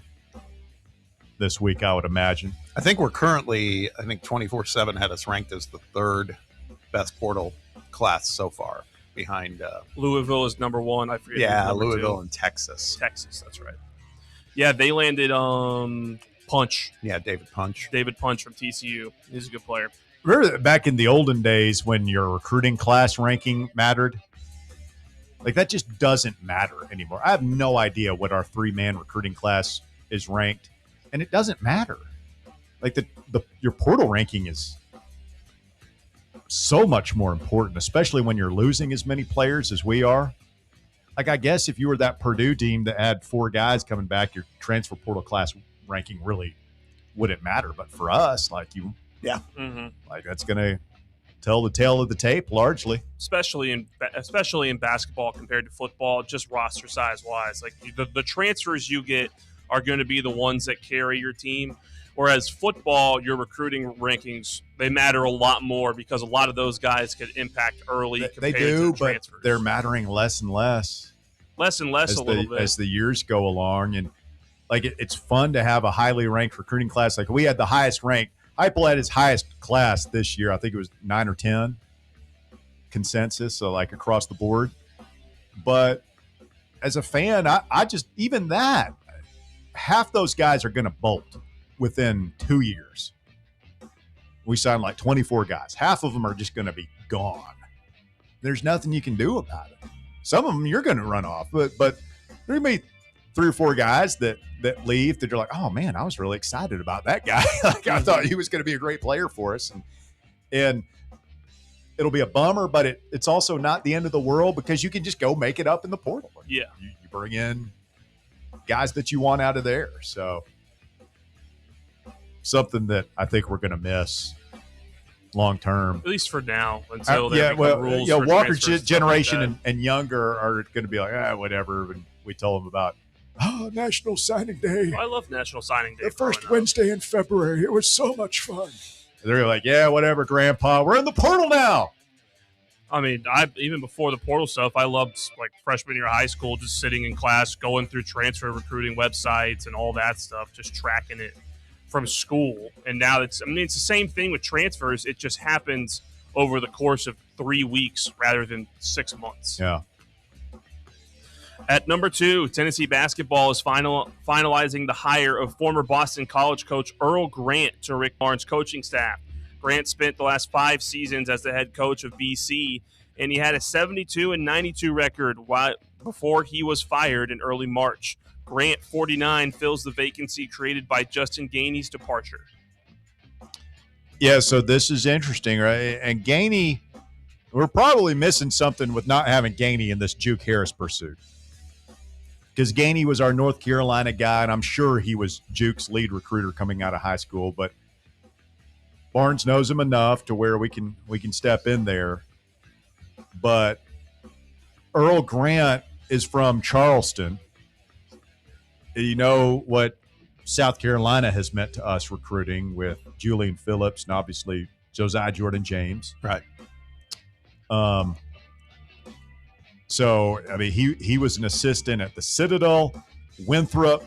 this week, I would imagine. I think we're currently, 24/7 had us ranked as the third best portal class so far, behind Louisville is number 1. I forget. Yeah, Louisville and Texas. Texas, that's right. Yeah, they landed Punch. Yeah, David Punch. David Punch from TCU. He's a good player. Remember back in the olden days when your recruiting class ranking mattered? Like, that just doesn't matter anymore. I have no idea what our 3-man recruiting class is ranked, and it doesn't matter. Like, your portal ranking is so much more important, especially when you're losing as many players as we are. Like, I guess if you were that Purdue team that had 4 guys coming back, your transfer portal class ranking really wouldn't matter. But for us, like, you... Yeah. Mm-hmm. Like, that's going to tell the tale of the tape largely. Especially in basketball compared to football, just roster size wise. Like, the transfers you get are going to be the ones that carry your team. Whereas football, your recruiting rankings, they matter a lot more because a lot of those guys could impact early. They do, but they're mattering less and less. Less and less a little bit. As the years go along. And, like, it's fun to have a highly ranked recruiting class. Like, we had the highest ranked. Heupel had his highest class this year. I think it was 9 or 10 consensus, so like across the board. But as a fan, I just, even that, half those guys are going to bolt within 2 years. We signed like 24 guys. Half of them are just going to be gone. There's nothing you can do about it. Some of them you're going to run off, but there may be 3 or 4 guys that leave that you're like, oh man, I was really excited about that guy. Like I thought he was going to be a great player for us, and it'll be a bummer, but it's also not the end of the world because you can just go make it up in the portal. Yeah, you bring in guys that you want out of there. So something that I think we're going to miss long term, at least for now, until rules. Yeah, for Walker's transfers, generation like and younger are going to be like, whatever. And we tell them about National Signing Day. I love National Signing Day. The first Wednesday in February. It was so much fun. They're like, yeah, whatever, Grandpa. We're in the portal now. I mean, even before the portal stuff, I loved like freshman year of high school, just sitting in class, going through transfer recruiting websites and all that stuff, just tracking it from school. And now it's the same thing with transfers. It just happens over the course of 3 weeks rather than 6 months. Yeah. At number 2, Tennessee basketball is finalizing the hire of former Boston College coach Earl Grant to Rick Barnes' coaching staff. Grant spent the last 5 seasons as the head coach of BC, and he had a 72-92 record before he was fired in early March. Grant, 49, fills the vacancy created by Justin Gainey's departure. Yeah, so this is interesting, right? And Gainey, we're probably missing something with not having Gainey in this Juke Harris pursuit. Because Gainey was our North Carolina guy, and I'm sure he was Juke's lead recruiter coming out of high school. But Barnes knows him enough to where we can step in there. But Earl Grant is from Charleston. You know what South Carolina has meant to us recruiting with Julian Phillips and obviously Josiah Jordan-James. Right. So, I mean, he was an assistant at the Citadel, Winthrop,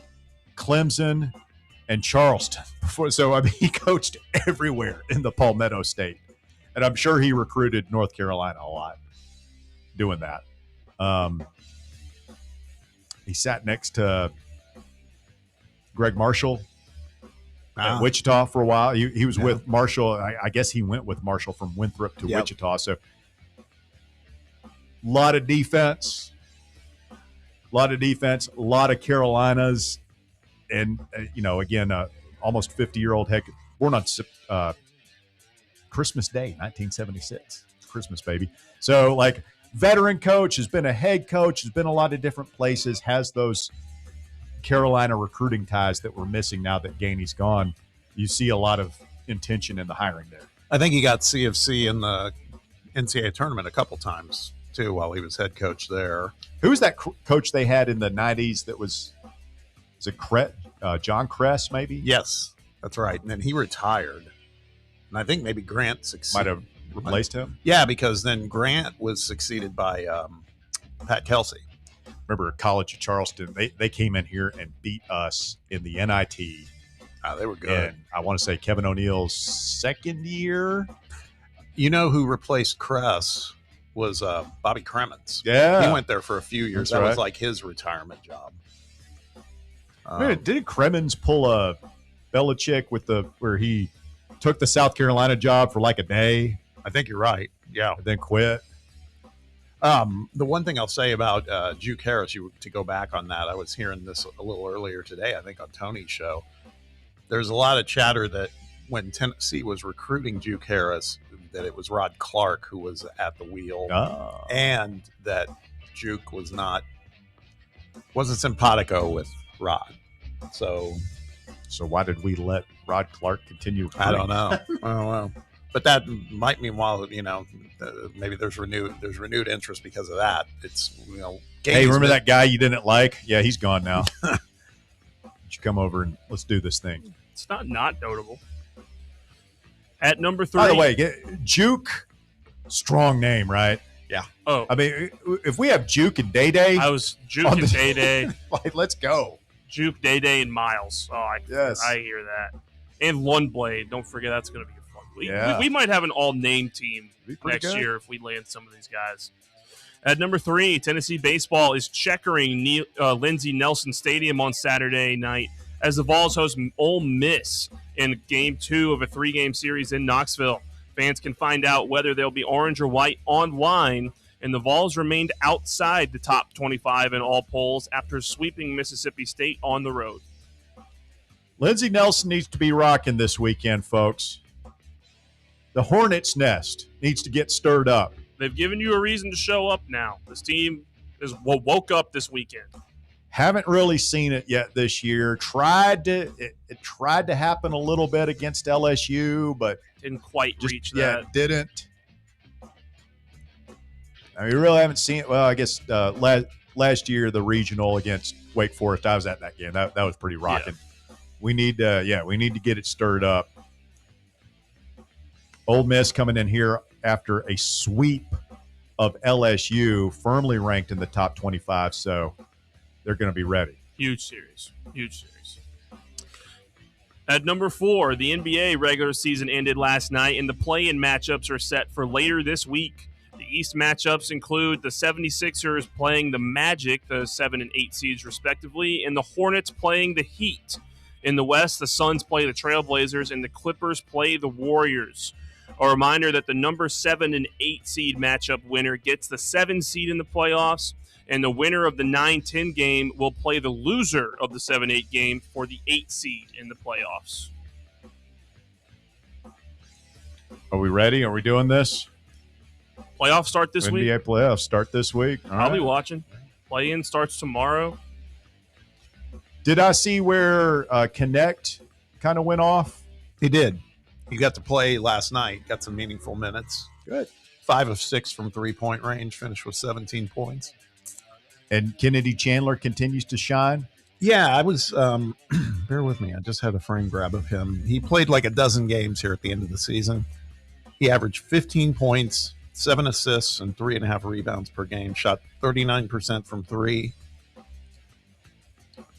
Clemson, and Charleston. So, I mean, he coached everywhere in the Palmetto State. And I'm sure he recruited North Carolina a lot doing that. He sat next to Greg Marshall at Wichita for a while. He was with Marshall. I guess he went with Marshall from Winthrop to Wichita. So, a lot of defense, a lot of Carolinas, and, again, almost 50-year-old born on Christmas Day, 1976. Christmas, baby. So, like, veteran coach, has been a head coach, has been a lot of different places, has those Carolina recruiting ties that we're missing now that Gainey's gone. You see a lot of intention in the hiring there. I think he got CFC in the NCAA tournament a couple times too while he was head coach there. Who was that coach they had in the 90s that was it John Kress maybe? Yes, that's right. And then he retired. And I think maybe Grant succeeded. Might have replaced him? Yeah, because then Grant was succeeded by Pat Kelsey. Remember College of Charleston, they came in here and beat us in the NIT. They were good. And I want to say Kevin O'Neal's second year. You know who replaced Kress was Bobby Cremens. Yeah. He went there for a few years. That's that right. was like his retirement job. Didn't Cremens pull a Belichick where he took the South Carolina job for like a day? I think you're right. Yeah. And then quit. The one thing I'll say about Juke Harris, to go back on that, I was hearing this a little earlier today, I think on Tony's show. There's a lot of chatter that when Tennessee was recruiting Juke Harris, that it was Rod Clark who was at the wheel, and that Juke wasn't simpatico with Rod. So why did we let Rod Clark continue recruiting? I don't know. But that might mean maybe there's renewed interest because of that. It's hey, remember that guy you didn't like? Yeah, he's gone now. Why don't you come over and let's do this thing? It's not notable. At number 3. By the way, Juke, strong name, right? Yeah. Oh, I mean, if we have Juke and Day Day, I was Juke and Day Day. Like, let's go. Juke, Day Day, and Miles. Oh, I hear that. And Lundblade. Don't forget, that's going to be fun. We might have an all-name team next year if we land some of these guys. At number 3, Tennessee baseball is checkering Lindsey Nelson Stadium on Saturday night as the Vols host Ole Miss in Game 2 of a 3-game series in Knoxville. Fans can find out whether they'll be orange or white online, and the Vols remained outside the top 25 in all polls after sweeping Mississippi State on the road. Lindsey Nelson needs to be rocking this weekend, folks. The Hornets' nest needs to get stirred up. They've given you a reason to show up now. This team is woke up this weekend. Haven't really seen it yet this year. It tried to happen a little bit against LSU, but didn't quite reach that. Yeah, didn't. I mean, we really haven't seen it. Well, I guess last year the regional against Wake Forest, I was at that game. That was pretty rocking. Yeah. We need to get it stirred up. Ole Miss coming in here after a sweep of LSU, firmly ranked in the top 25, so they're going to be ready. Huge series. At number 4, the NBA regular season ended last night, and the play-in matchups are set for later this week. The East matchups include the 76ers playing the Magic, the 7 and 8 seeds respectively, and the Hornets playing the Heat. In the West, the Suns play the Trailblazers, and the Clippers play the Warriors. A reminder that the number 7 and 8 seed matchup winner gets the 7 seed in the playoffs, and the winner of the 9-10 game will play the loser of the 7-8 game for the 8 seed in the playoffs. Are we ready? Are we doing this? Playoffs start this week? NBA playoffs start this week. I'll be watching. Play-in starts tomorrow. Did I see where Connect kind of went off? He did. He got to play last night. Got some meaningful minutes. Good. 5 of 6 from 3-point range. Finished with 17 points. And Kennedy Chandler continues to shine? Yeah, I was bear with me. I just had a frame grab of him. He played like a dozen games here at the end of the season. He averaged 15 points, 7 assists, and 3.5 rebounds per game. Shot 39% from 3.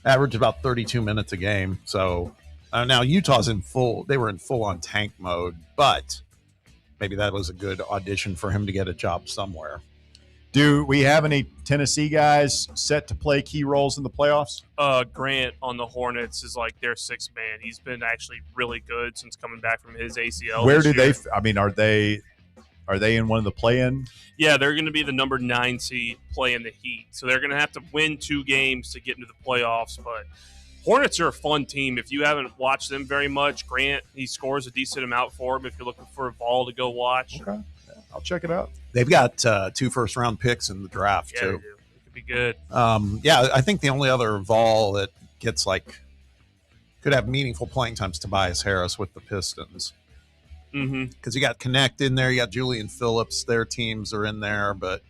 Averaged about 32 minutes a game. So now Utah's they were in full-on tank mode, but maybe that was a good audition for him to get a job somewhere. Do we have any Tennessee guys set to play key roles in the playoffs? Grant on the Hornets is like their 6th man. He's been actually really good since coming back from his ACL. Where do they? I mean, are they in one of the play-in? Yeah, they're going to be the number 9 seed playing the Heat. So they're going to have to win 2 games to get into the playoffs. But Hornets are a fun team. If you haven't watched them very much, Grant, he scores a decent amount for him if you're looking for a Vol to go watch. Okay. I'll check it out. They've got 2 first-round picks in the draft, too. They do. It could be good. Yeah, I think the only other Vol that gets could have meaningful playing time is Tobias Harris with the Pistons. Because you got Connect in there, you got Julian Phillips. Their teams are in there, but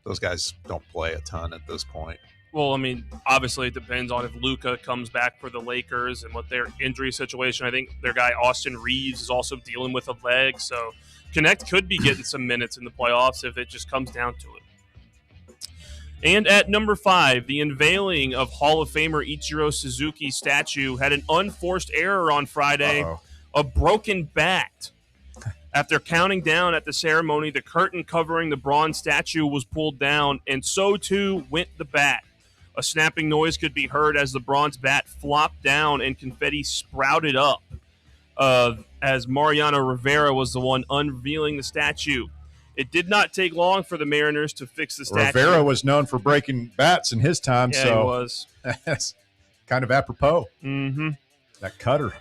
those guys don't play a ton at this point. Well, I mean, obviously it depends on if Luka comes back for the Lakers and what their injury situation. I think their guy Austin Reeves is also dealing with a leg, so Connect could be getting some minutes in the playoffs if it just comes down to it. And at number 5, the unveiling of Hall of Famer Ichiro Suzuki's statue had an unforced error on Friday. Uh-oh. A broken bat. After counting down at the ceremony, the curtain covering the bronze statue was pulled down, and so too went the bat. A snapping noise could be heard as the bronze bat flopped down and confetti sprouted up. As Mariano Rivera was the one unveiling the statue. It did not take long for the Mariners to fix the statue. Rivera was known for breaking bats in his time, yeah, so he was. That's kind of apropos. Mm-hmm. That cutter.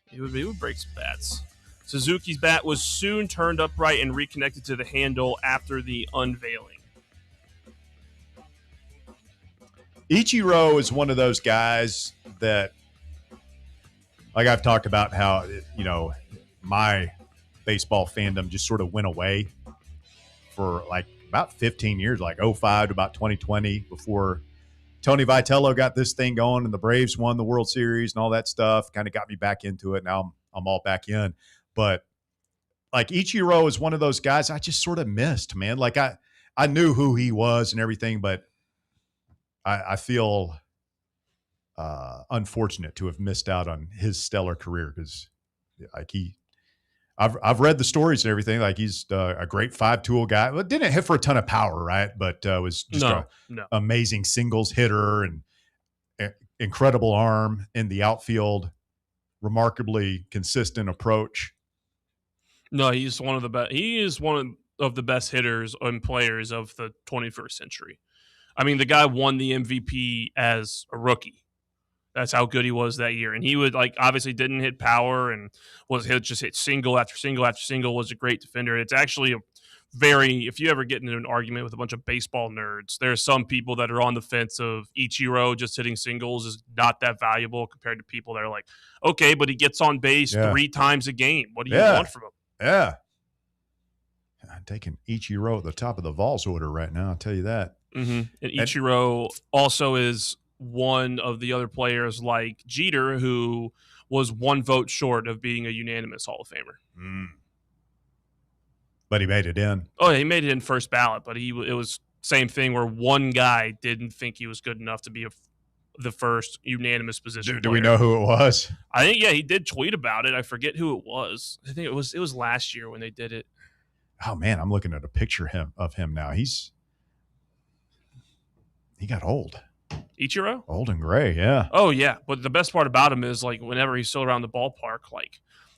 He would break some bats. Suzuki's bat was soon turned upright and reconnected to the handle after the unveiling. Ichiro is one of those guys that, like I've talked about how, my baseball fandom just sort of went away for like about 15 years, like 05 to about 2020, before Tony Vitello got this thing going and the Braves won the World Series and all that stuff. Kind of got me back into it. Now I'm all back in. But like Ichiro is one of those guys I just sort of missed, man. Like I knew who he was and everything, but I feel unfortunate to have missed out on his stellar career because like I've read the stories and everything. Like he's a great 5-tool guy. Well, didn't hit for a ton of power, right? But was just amazing singles hitter and incredible arm in the outfield. remarkably consistent approach. No, he's one of the best. He is one of the best hitters and players of the 21st century. I mean, the guy won the MVP as a rookie. That's how good he was that year. And he would obviously didn't hit power and just hit single after single after single, was a great defender. It's actually if you ever get into an argument with a bunch of baseball nerds, there are some people that are on the fence of Ichiro just hitting singles is not that valuable compared to people that are like, okay, but he gets on base 3 times a game. What do you want from him? Yeah. I'm taking Ichiro at the top of the Vols order right now, I'll tell you that. Mm-hmm. And Ichiro also is one of the other players like Jeter, who was 1 vote short of being a unanimous Hall of Famer. But he made it in. Oh, he made it in first ballot, but it was same thing where one guy didn't think he was good enough to be the first unanimous position. Do we know who it was? I think he did tweet about it. I forget who it was. I think it was last year when they did it. Oh man, I'm looking at a picture of him now. He got old. Ichiro? Old and gray, yeah. Oh yeah, but the best part about him is whenever he's still around the ballpark,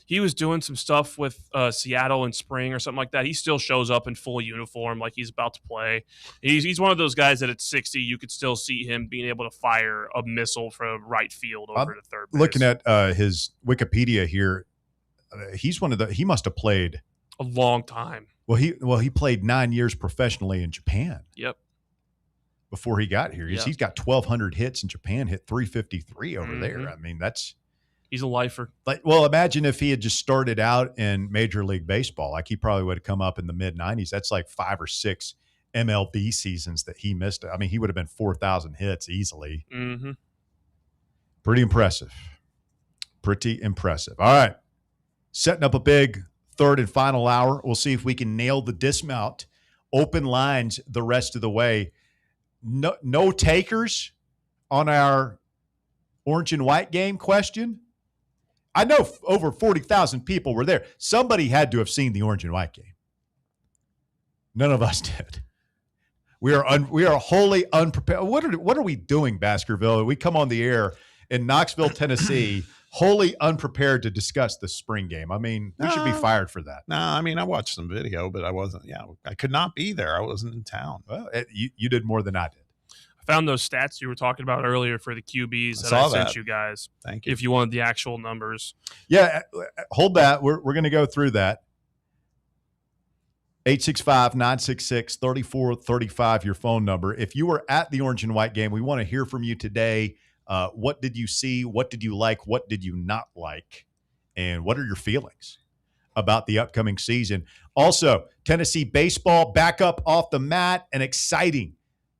he was doing some stuff with Seattle in spring or something like that. He still shows up in full uniform like he's about to play. He's one of those guys that at 60, you could still see him being able to fire a missile from right field over to third base. Looking at his Wikipedia here, he must have played a long time. Well, he played 9 years professionally in Japan. Yep. Before he got here. He's got 1,200 hits in Japan, hit 353 over there. I mean, he's a lifer. Well, imagine if he had just started out in Major League Baseball. He probably would have come up in the mid-90s. That's 5 or 6 MLB seasons that he missed. I mean, he would have been 4,000 hits easily. Mm-hmm. Pretty impressive. All right. Setting up a big third and final hour. We'll see if we can nail the dismount. Open lines the rest of the way. No takers on our orange and white game question. I know over 40,000 people were there. Somebody had to have seen the orange and white game. None of us did. We are wholly unprepared. What are we doing, Baskerville? We come on the air in Knoxville, Tennessee, wholly unprepared to discuss the spring game. I mean, we should be fired for that. No, I mean, I watched some video, but I wasn't. I could not be there. I wasn't in town. Well, you did more than I did. I found those stats you were talking about earlier for the QBs that I sent you guys. Thank you. If you wanted the actual numbers. Yeah, hold that. We're going to go through that. 865-966-3435, your phone number. If you were at the orange and white game, we want to hear from you today. What did you see? What did you like? What did you not like? And what are your feelings about the upcoming season? Also, Tennessee baseball back up off the mat, an exciting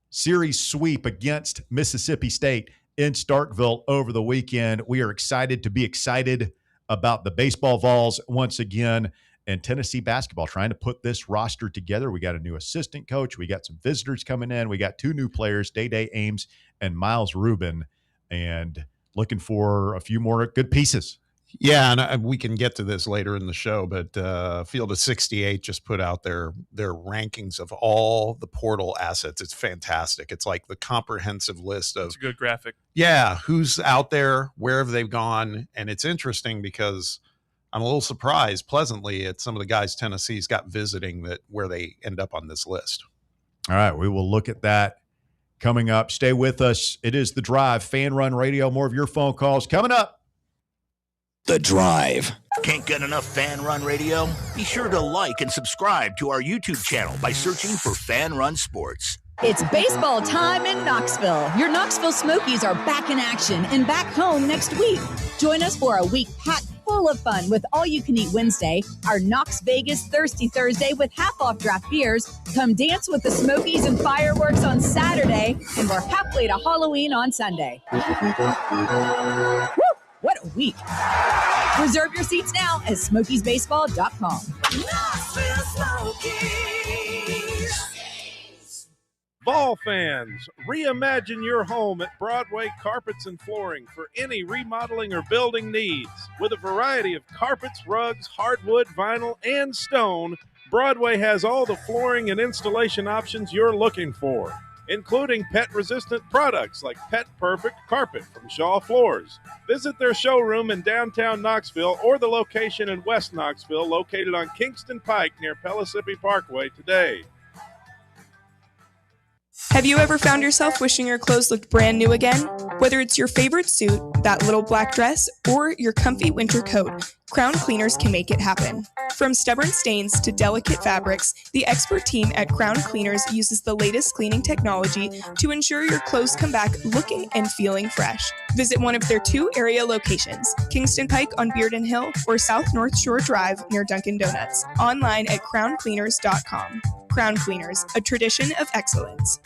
series sweep against Mississippi State in Starkville over the weekend. We are excited to be excited about the baseball Vols once again, and Tennessee basketball trying to put this roster together. We got a new assistant coach. We got some visitors coming in. We got 2 new players, Day Ames and Miles Rubin, and looking for a few more good pieces. Yeah, and we can get to this later in the show, but Field of 68 just put out their rankings of all the portal assets. It's fantastic. It's like the comprehensive list of— It's a good graphic. Yeah, who's out there, where have they gone? And it's interesting because I'm a little surprised, pleasantly, at some of the guys Tennessee's got visiting where they end up on this list. All right, we will look at that coming up. Stay with us. It is The Drive, Fan Run Radio. More of your phone calls coming up. The Drive. Can't get enough Fan Run Radio? Be sure to like and subscribe to our YouTube channel by searching for Fan Run Sports. It's baseball time in Knoxville. Your Knoxville Smokies are back in action and back home next week. Join us for a week packed full of fun with All-You-Can-Eat Wednesday, our Knox Vegas Thirsty Thursday with half-off draft beers. Come dance with the Smokies and fireworks on Saturday, and we're halfway to Halloween on Sunday. Woo! What a week. Reserve your seats now at SmokiesBaseball.com. Vol fans, reimagine your home at Broadway Carpets and Flooring for any remodeling or building needs. With a variety of carpets, rugs, hardwood, vinyl, and stone, Broadway has all the flooring and installation options you're looking for. including pet-resistant products like Pet Perfect Carpet from Shaw Floors. Visit their showroom in downtown Knoxville or the location in West Knoxville located on Kingston Pike near Pellissippi Parkway today. Have you ever found yourself wishing your clothes looked brand new again? Whether it's your favorite suit, that little black dress, or your comfy winter coat, Crown Cleaners can make it happen. From stubborn stains to delicate fabrics, the expert team at Crown Cleaners uses the latest cleaning technology to ensure your clothes come back looking and feeling fresh. Visit one of their 2 area locations, Kingston Pike on Bearden Hill or South North Shore Drive near Dunkin' Donuts. Online at crowncleaners.com. Crown Cleaners, a tradition of excellence.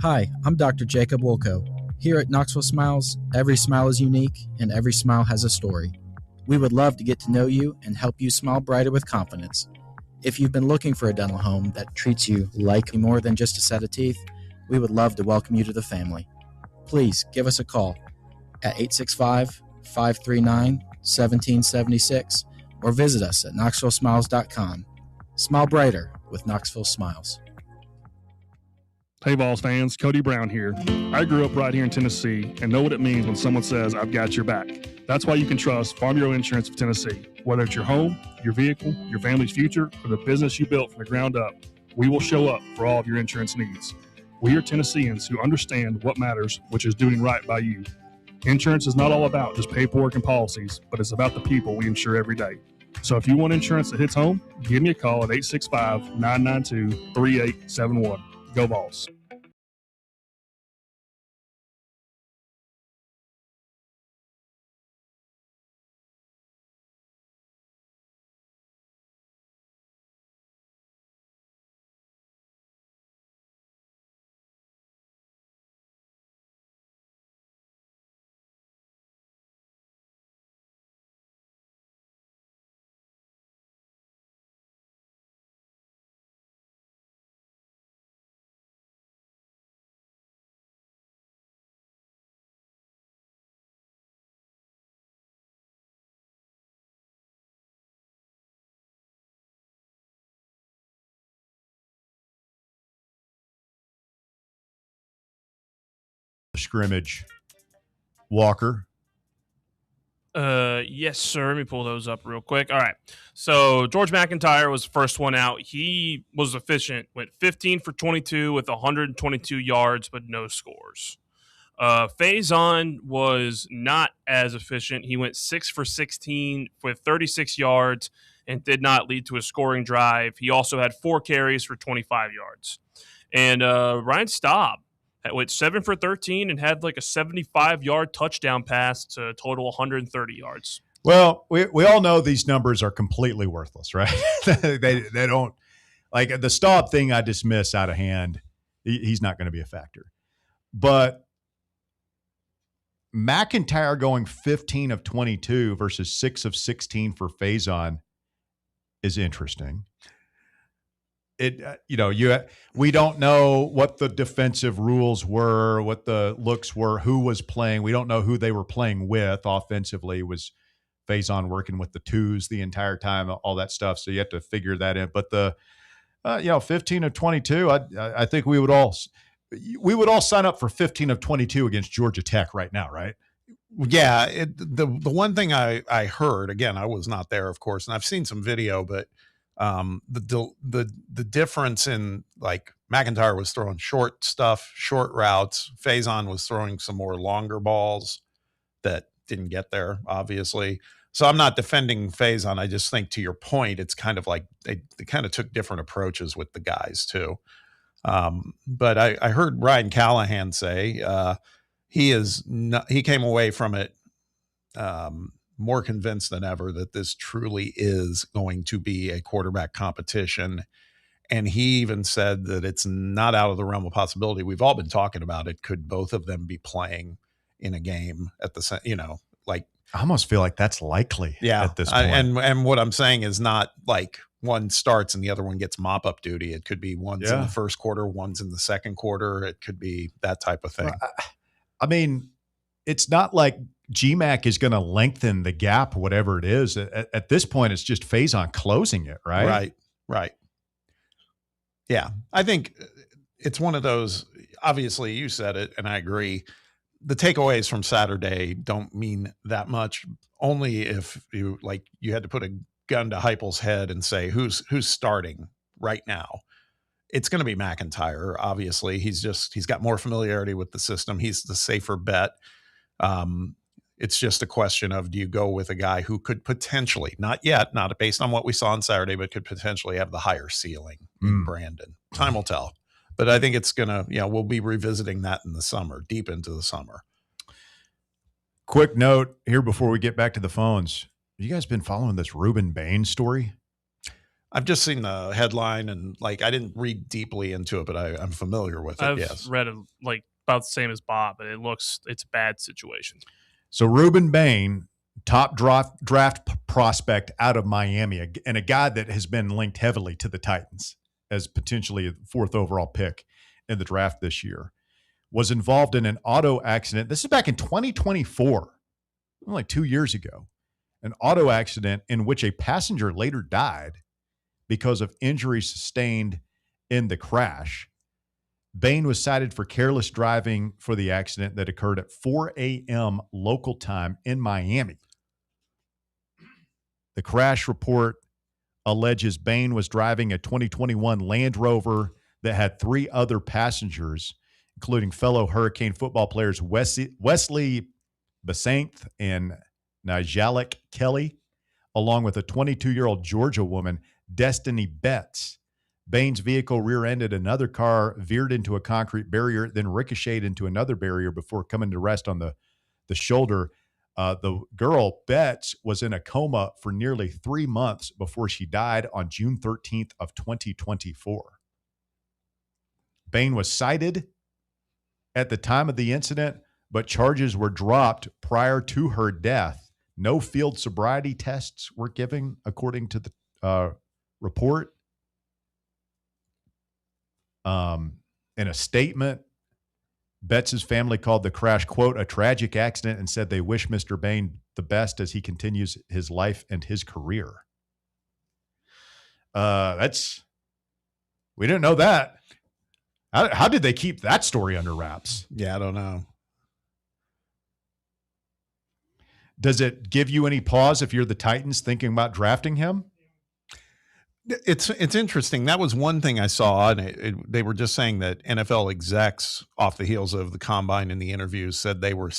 Hi, I'm Dr. Jacob Wolko. Here at Knoxville Smiles, every smile is unique and every smile has a story. We would love to get to know you and help you smile brighter with confidence. If you've been looking for a dental home that treats you like more than just a set of teeth, we would love to welcome you to the family. Please give us a call at 865-539-1776 or visit us at knoxvillesmiles.com. Smile brighter with Knoxville Smiles. Hey Vols fans, Cody Brown here. I grew up right here in Tennessee and know what it means when someone says, I've got your back. That's why you can trust Farm Bureau Insurance of Tennessee. Whether it's your home, your vehicle, your family's future, or the business you built from the ground up, we will show up for all of your insurance needs. We are Tennesseans who understand what matters, which is doing right by you. Insurance is not all about just paperwork and policies, but it's about the people we insure every day. So if you want insurance that hits home, give me a call at 865-992-3871. Go Vols. Scrimmage. Walker. Yes, sir. Let me pull those up real quick. All right. So George McIntyre was the first one out. He was efficient. Went 15 for 22 with 122 yards, but no scores. Faison was not as efficient. He went 6 for 16 with 36 yards and did not lead to a scoring drive. He also had 4 carries for 25 yards. And Ryan Staub went 7 for 13 and had like a 75-yard touchdown pass to total 130 yards. Well, we all know these numbers are completely worthless, right? they don't, like the Staub thing I dismiss out of hand. He's not going to be a factor. But McIntyre going 15 of 22 versus 6 of 16 for Faison is interesting. We don't know what the defensive rules were, what the looks were, who was playing. We don't know who they were playing with. Offensively, was Faison working with the twos the entire time, all that stuff. So you have to figure that in. But the 15 of 22, I think we would all sign up for 15 of 22 against Georgia Tech right now, right? Yeah. The one thing I heard, again, I was not there, of course, and I've seen some video, but the difference in, like, McIntyre was throwing short stuff, short routes. Faison was throwing some more longer balls that didn't get there, obviously. So I'm not defending Faison. I just think, to your point, it's kind of like they kind of took different approaches with the guys too. But I heard Ryan Callahan say he came away from it more convinced than ever that this truly is going to be a quarterback competition. And he even said that it's not out of the realm of possibility. We've all been talking about it. Could both of them be playing in a game at the, like, I almost feel like that's likely at this point. And what I'm saying is not like one starts and the other one gets mop-up duty. It could be one's in the first quarter, one's in the second quarter. It could be that type of thing. Well, I mean, it's not like GMAC is going to lengthen the gap, whatever it is. At this point, it's just Faison closing it, right? Right. Yeah. I think it's one of those, obviously you said it and I agree. The takeaways from Saturday don't mean that much, only if you had to put a gun to Heupel's head and say, who's starting right now? It's going to be McIntyre. Obviously he's got more familiarity with the system. He's the safer bet. It's just a question of, do you go with a guy who could potentially, not yet, not based on what we saw on Saturday, but could potentially have the higher ceiling in Brandon? Time will tell. But I think it's going to, we'll be revisiting that in the summer, deep into the summer. Quick note here before we get back to the phones. Have you guys been following this Ruben Bain story? I've just seen the headline and I didn't read deeply into it, but I'm familiar with it. I've read it about the same as Bob, but it's a bad situation. So Ruben Bain, top draft prospect out of Miami, and a guy that has been linked heavily to the Titans as potentially a 4th overall pick in the draft this year, was involved in an auto accident. This is back in 2024, only 2 years ago. An auto accident in which a passenger later died because of injuries sustained in the crash. Bain was cited for careless driving for the accident that occurred at 4 a.m. local time in Miami. The crash report alleges Bain was driving a 2021 Land Rover that had 3 other passengers, including fellow Hurricane football players Wesley Basanth and Nigelic Kelly, along with a 22-year-old Georgia woman, Destiny Betts. Bain's vehicle rear-ended another car, veered into a concrete barrier, then ricocheted into another barrier before coming to rest on the shoulder. The girl, Betts, was in a coma for nearly 3 months before she died on June 13th of 2024. Bain was cited at the time of the incident, but charges were dropped prior to her death. No field sobriety tests were given, according to the report. In a statement, Betts' family called the crash, quote, a tragic accident, and said they wish Mr. Bain the best as he continues his life and his career. We didn't know that. How did they keep that story under wraps? Yeah, I don't know. Does it give you any pause if you're the Titans thinking about drafting him? It's interesting. That was one thing I saw, and they were just saying that NFL execs, off the heels of the combine and the interviews, said they were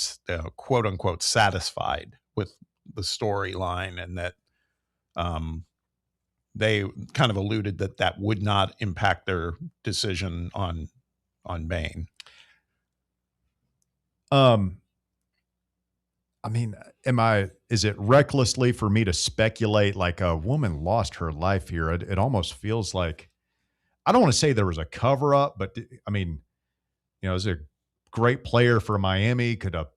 quote unquote satisfied with the storyline, and that they kind of alluded that would not impact their decision on Bain. I mean, is it recklessly for me to speculate like a woman lost her life here? It almost feels like, I don't want to say there was a cover up, but I mean, is a great player for Miami. Could a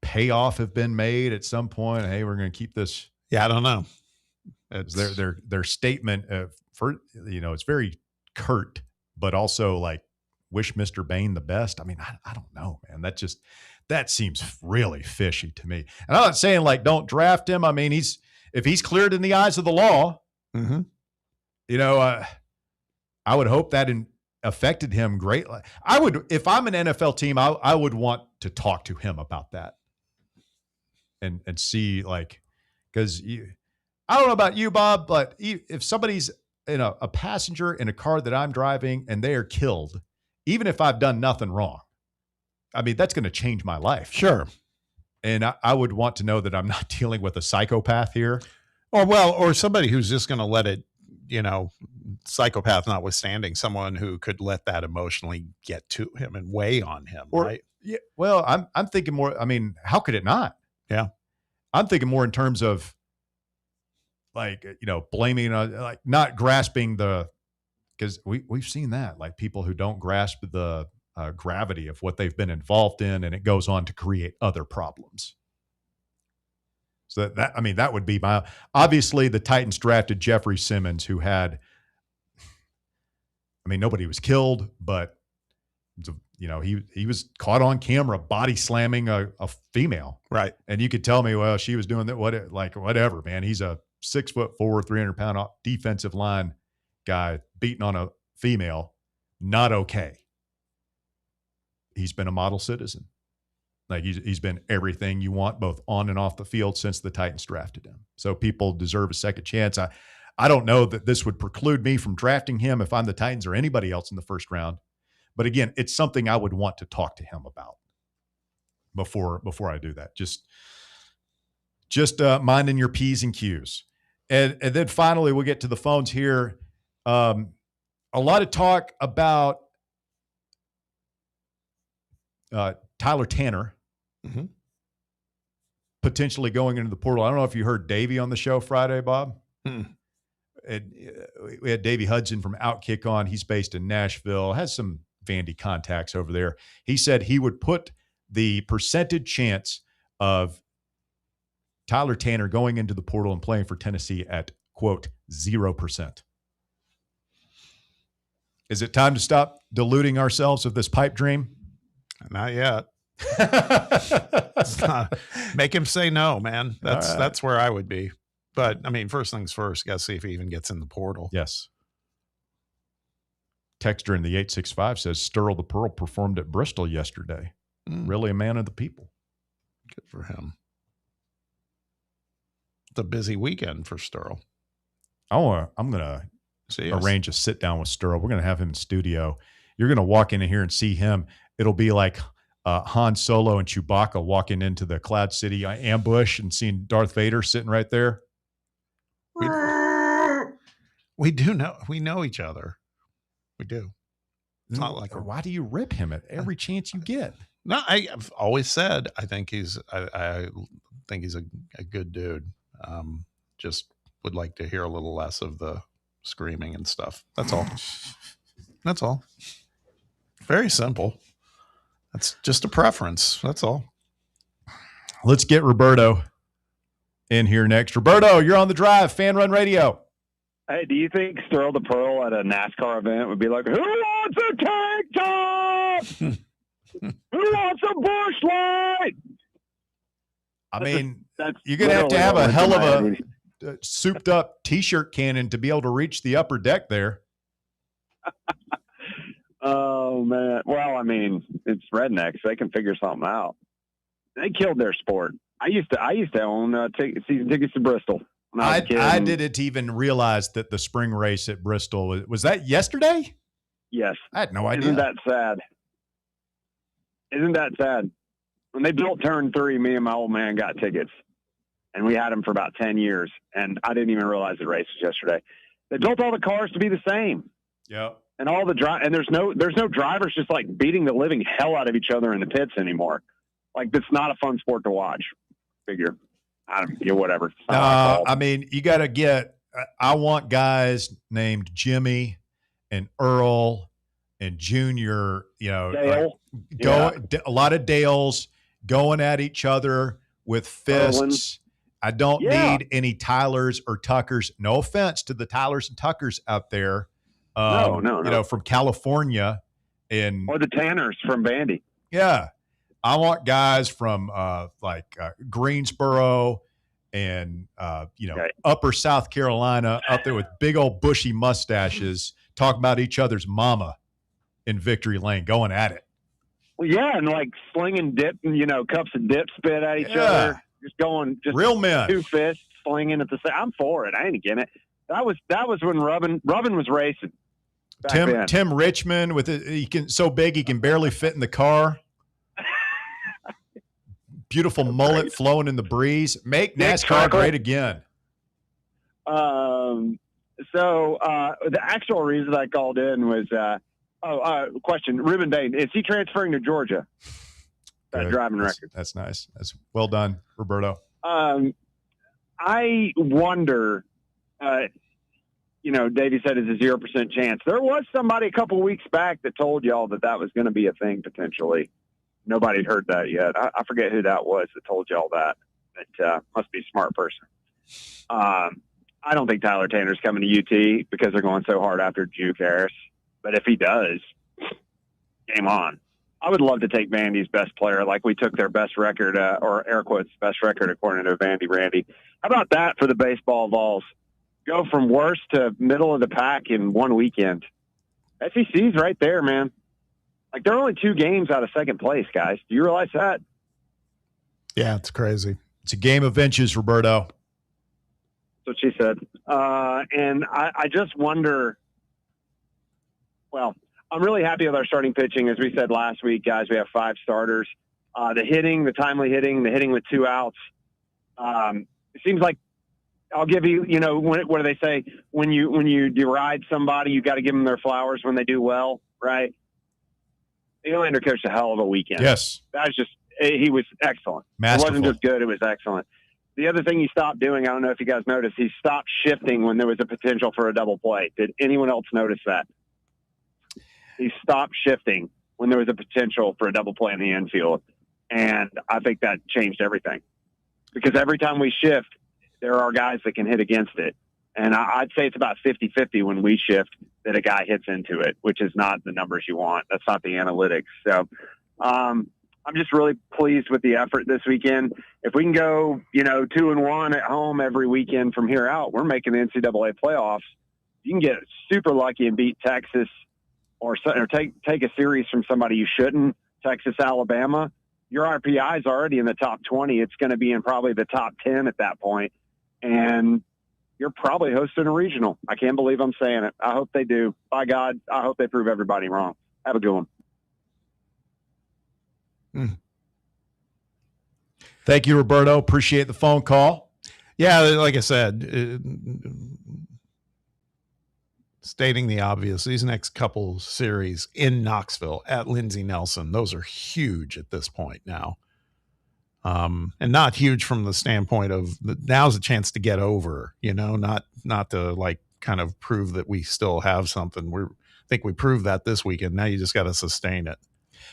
payoff have been made at some point? Hey, we're going to keep this. Yeah, I don't know. It's their statement it's very curt, but also like wish Mr. Bain the best. I mean, I don't know, man. That seems really fishy to me. And I'm not saying like don't draft him. I mean, if he's cleared in the eyes of the law, I would hope that affected him greatly. I would, if I'm an NFL team, I would want to talk to him about that and see because I don't know about you, Bob, but if somebody's a passenger in a car that I'm driving and they are killed, even if I've done nothing wrong, I mean, that's going to change my life. Sure. And I would want to know that I'm not dealing with a psychopath here. Or somebody who's just going to let it, psychopath notwithstanding, someone who could let that emotionally get to him and weigh on him, right? Yeah. Well, I'm thinking more, I mean, how could it not? Yeah. I'm thinking more in terms of blaming, not grasping because we've seen that, like people who don't grasp the gravity of what they've been involved in, and it goes on to create other problems. So that would be obviously the Titans drafted Jeffrey Simmons, who had, nobody was killed, but he was caught on camera body slamming a female. Right. And you could tell me, well, she was doing that. Whatever, man. He's a 6'4", 300-pound defensive line guy beating on a female. Not okay. he's been a model citizen. Like he's been everything you want, both on and off the field, since the Titans drafted him. So people deserve a second chance. I don't know that this would preclude me from drafting him if I'm the Titans or anybody else in the first round. But again, it's something I would want to talk to him about before I do that. Just minding your P's and Q's. And then finally, we'll get to the phones here. A lot of talk about Tyler Tanner potentially going into the portal. I don't know if you heard Davey on the show Friday, Bob. We had Davey Hudson from Outkick on. He's based in Nashville, has some Vandy contacts over there. He said he would put the percentage chance of Tyler Tanner going into the portal and playing for Tennessee at, quote, 0%. Is it time to stop deluding ourselves with this pipe dream? Not yet. Make him say no, man. That's where I would be. But, I mean, first things first, got to see if he even gets in the portal. Yes. Texter in the 865 says, Sterl the Pearl performed at Bristol yesterday. Really a man of the people. Good for him. It's a busy weekend for Sterl. I'm going to arrange a sit down with Sterl. We're going to have him in studio. You're going to walk in here and see him. It'll be like Han Solo and Chewbacca walking into the Cloud City ambush and seeing Darth Vader sitting right there. We know each other. We do. It's not like why do you rip him at every chance you get? No, I've always said I think he's a good dude. Just would like to hear a little less of the screaming and stuff. That's all. That's all. Very simple. That's just a preference. That's all. Let's get Roberto in here next. Roberto, you're on the drive. Fan Run Radio. Hey, do you think Sterl the Pearl at a NASCAR event would be like, who wants a tank top? Who wants a Busch Light? I mean, you're going to have a hell of a souped up T-shirt cannon to be able to reach the upper deck there. Oh, man. Well, I mean, it's rednecks. They can figure something out. They killed their sport. I used to own season tickets to Bristol. I didn't even realize that the spring race at Bristol was that yesterday. Yes, I had no idea. Isn't that sad? When they built Turn 3, me and my old man got tickets, and we had them for about 10 years. And I didn't even realize the race was yesterday. They built all the cars to be the same. Yeah. And all the and there's no drivers just like beating the living hell out of each other in the pits anymore. Like, it's not a fun sport to watch. Figure. I don't know, whatever. I mean, you got to get. I want guys named Jimmy and Earl and Junior. You know, Dale. A lot of Dales going at each other with fists. I don't need any Tylers or Tuckers. No offense to the Tylers and Tuckers out there. No. You know, from California or the Tanners from Vandy. Yeah. I want guys from Greensboro and Upper South Carolina up there with big old bushy mustaches talking about each other's mama in victory lane, going at it. Well, yeah, and like slinging dip, cups of dip spit at each other, just real men, two fists slinging at the same. I'm for it. I ain't against it. That was when Rubbin was racing. Tim Richmond so big he can barely fit in the car. Beautiful mullet flowing in the breeze. Make NASCAR great again. So the actual reason I called in was question. Ruben Dane, is he transferring to Georgia? That driving record. That's nice. That's well done, Roberto. I wonder. Davey said it's a 0% chance. There was somebody a couple weeks back that told y'all that was going to be a thing potentially. Nobody had heard that yet. I forget who that was that told y'all that. It must be a smart person. I don't think Tyler Tanner's coming to UT because they're going so hard after Juke Harris. But if he does, game on. I would love to take Vandy's best player like we took their best record, or air quotes, best record according to Vandy Randy. How about that for the baseball Vols? Go from worst to middle of the pack in one weekend. SEC's right there, man. Like, they're only 2 games out of second place, guys. Do you realize that? Yeah, it's crazy. It's a game of inches, Roberto. That's what she said. And I just wonder, well, I'm really happy with our starting pitching. As we said last week, guys, we have 5 starters. The hitting, the timely hitting, the hitting with 2 outs. It seems like, I'll give you, what do they say? When you deride somebody, you got to give them their flowers when they do well, right? Nylander coached a hell of a weekend. Yes. He was excellent. Masterful. It wasn't just good, it was excellent. The other thing he stopped doing, I don't know if you guys noticed, he stopped shifting when there was a potential for a double play. Did anyone else notice that? He stopped shifting when there was a potential for a double play in the infield. And I think that changed everything. Because every time we shift, there are guys that can hit against it. And I'd say it's about 50-50 when we shift that a guy hits into it, which is not the numbers you want. That's not the analytics. So I'm just really pleased with the effort this weekend. If we can go, 2-1 at home every weekend from here out, we're making the NCAA playoffs. You can get super lucky and beat Texas or take a series from somebody you shouldn't, Texas, Alabama. Your RPI is already in the top 20. It's going to be in probably the top 10 at that point. And you're probably hosting a regional. I can't believe I'm saying it. I hope they do. By God, I hope they prove everybody wrong. Have a good one. Thank you, Roberto. Appreciate the phone call. Yeah, like I said, stating the obvious, these next couple series in Knoxville at Lindsey Nelson, those are huge at this point now. And not huge from the standpoint of now's a chance to get over, not to like kind of prove that we still have something. I think we proved that this weekend. Now you just got to sustain it.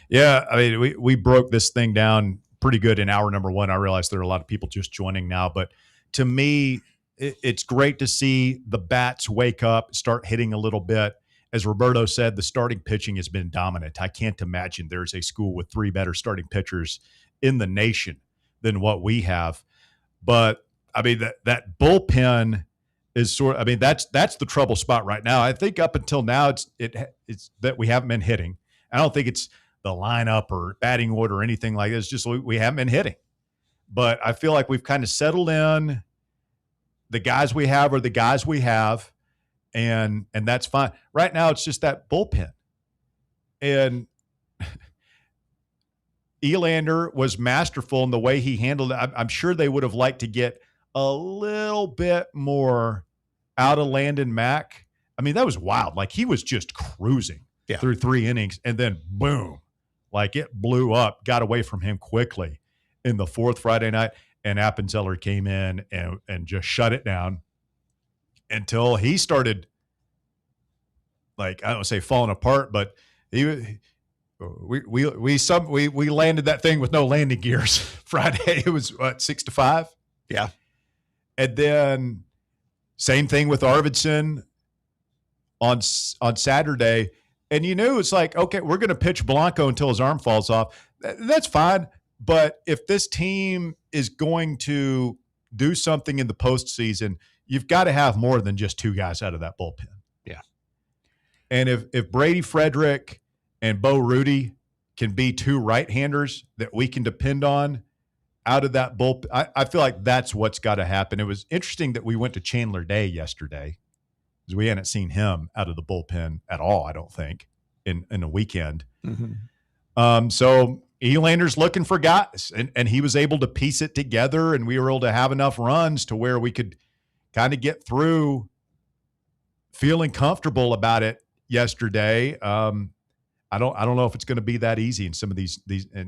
Yeah. I mean, we broke this thing down pretty good in hour number 1. I realize there are a lot of people just joining now, but to me, it's great to see the bats wake up, start hitting a little bit. As Roberto said, the starting pitching has been dominant. I can't imagine there's a school with 3 better starting pitchers in the nation than what we have. But I mean, that bullpen is that's the trouble spot right now. I think up until now, it's that we haven't been hitting. I don't think it's the lineup or batting order or anything like that. It's just we haven't been hitting. But I feel like we've kind of settled in. The guys we have are the guys we have, and that's fine. Right now, it's just that bullpen. And Nylander was masterful in the way he handled it. I'm sure they would have liked to get a little bit more out of Landon Mack. I mean, that was wild. Like, he was just cruising through 3 innings, and then boom, like it blew up, got away from him quickly in the 4th Friday night, and Appenzeller came in and just shut it down until he started, like, I don't say falling apart, but we landed that thing with no landing gears Friday. It was 6-5. Yeah. And then same thing with Arvidsson on Saturday. And it's like, okay, we're going to pitch Blanco until his arm falls off. That's fine. But if this team is going to do something in the postseason, you've got to have more than just 2 guys out of that bullpen. Yeah. And if Brady Frederick and Bo Rudy can be 2 right-handers that we can depend on out of that bullpen, I feel like that's what's got to happen. It was interesting that we went to Chandler Day yesterday because we hadn't seen him out of the bullpen at all, I don't think, in a weekend. Mm-hmm. So Nylander's looking for guys, and he was able to piece it together, and we were able to have enough runs to where we could kind of get through feeling comfortable about it yesterday. I don't know if it's going to be that easy in some of these,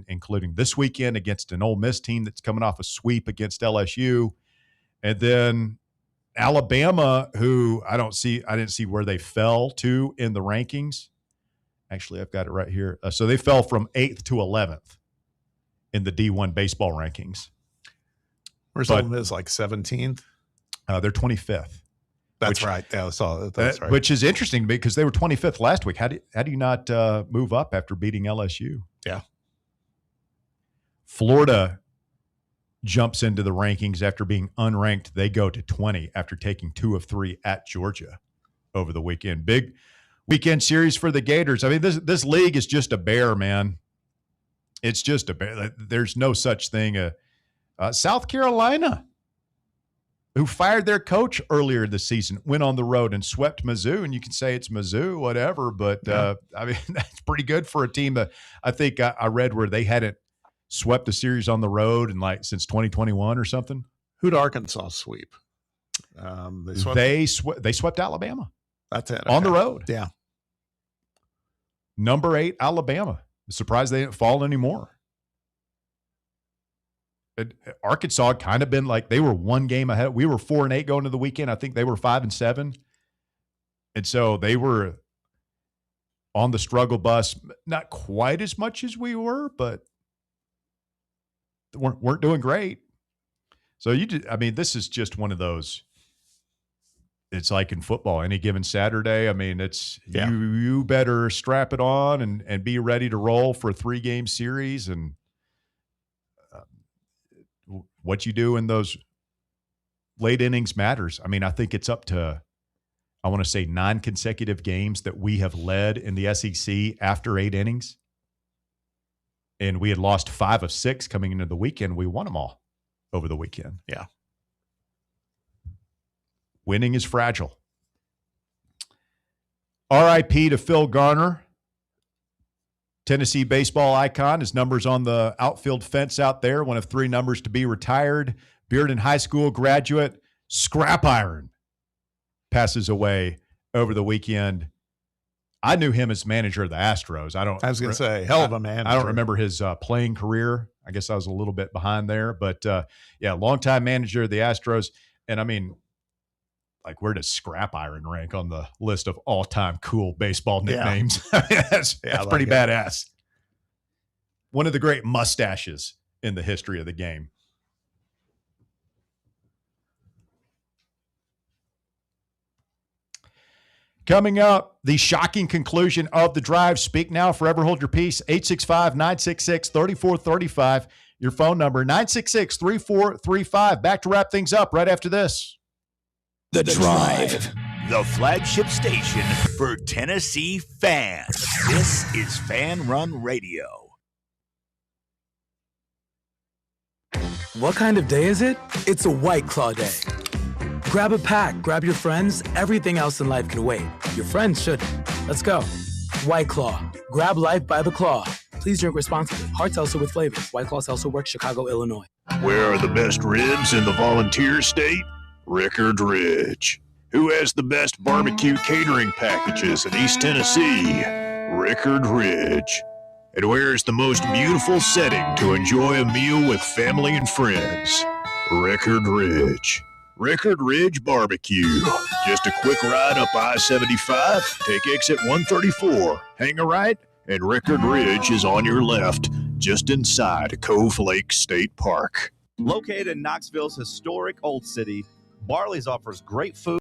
including this weekend against an Ole Miss team that's coming off a sweep against LSU, and then Alabama, who I didn't see where they fell to in the rankings. Actually, I've got it right here. So they fell from 8th to 11th in the D1 baseball rankings. Where's Ole Miss, like 17th? They're 25th. That's right. Yeah, that's right. Which is interesting because they were 25th last week. How do you not move up after beating LSU? Yeah. Florida jumps into the rankings after being unranked. They go to 20 after taking 2 of 3 at Georgia over the weekend. Big weekend series for the Gators. I mean, this league is just a bear, man. It's just a bear. There's no such thing. South Carolina, who fired their coach earlier this season, went on the road and swept Mizzou. And you can say it's Mizzou, whatever, but I mean, that's pretty good for a team that I think I read where they hadn't swept a series on the road in since 2021 or something. Who'd Arkansas sweep? They swept Alabama. That's it. On the road. Yeah. Number 8, Alabama. Surprised they didn't fall anymore. Arkansas had kind of been like they were one game ahead. We were 4-8 going to the weekend. I think they were 5-7. And so they were on the struggle bus, not quite as much as we were, but weren't doing great. So this is just one of those. It's like in football, any given Saturday. I mean, it's you better strap it on and be ready to roll for a 3-game series. And what you do in those late innings matters. I mean, I think it's up to, I want to say 9 consecutive games that we have led in the SEC after 8 innings. And we had lost 5 of 6 coming into the weekend. We won them all over the weekend. Yeah. Winning is fragile. RIP to Phil Garner, Tennessee baseball icon. His number's on the outfield fence out there, one of 3 numbers to be retired. Bearden High School graduate, scrap iron, passes away over the weekend. I knew him as manager of the Astros. I was going to say, hell of a manager. I don't remember his playing career. I guess I was a little bit behind there. But, longtime manager of the Astros. And, I mean, where does scrap iron rank on the list of all-time cool baseball nicknames? Yeah. That's pretty badass. One of the great mustaches in the history of the game. Coming up, the shocking conclusion of the drive. Speak now, forever hold your peace. 865-966-3435. Your phone number, 966-3435. Back to wrap things up right after this. The Drive, the flagship station for Tennessee fans. This is Fan Run Radio. What kind of day is it? It's a White Claw day. Grab a pack, grab your friends. Everything else in life can wait. Your friends shouldn't. Let's go. White Claw. Grab life by the claw. Please drink responsibly. Hard seltzer with flavors. White Claw Seltzer Works, Chicago, Illinois. Where are the best ribs in the Volunteer State? Rickard Ridge. Who has the best barbecue catering packages in East Tennessee? Rickard Ridge. And where is the most beautiful setting to enjoy a meal with family and friends? Rickard Ridge. Rickard Ridge Barbecue. Just a quick ride up I-75, take exit 134, hang a right, and Rickard Ridge is on your left, just inside Cove Lake State Park. Located in Knoxville's historic Old City, Barley's offers great food.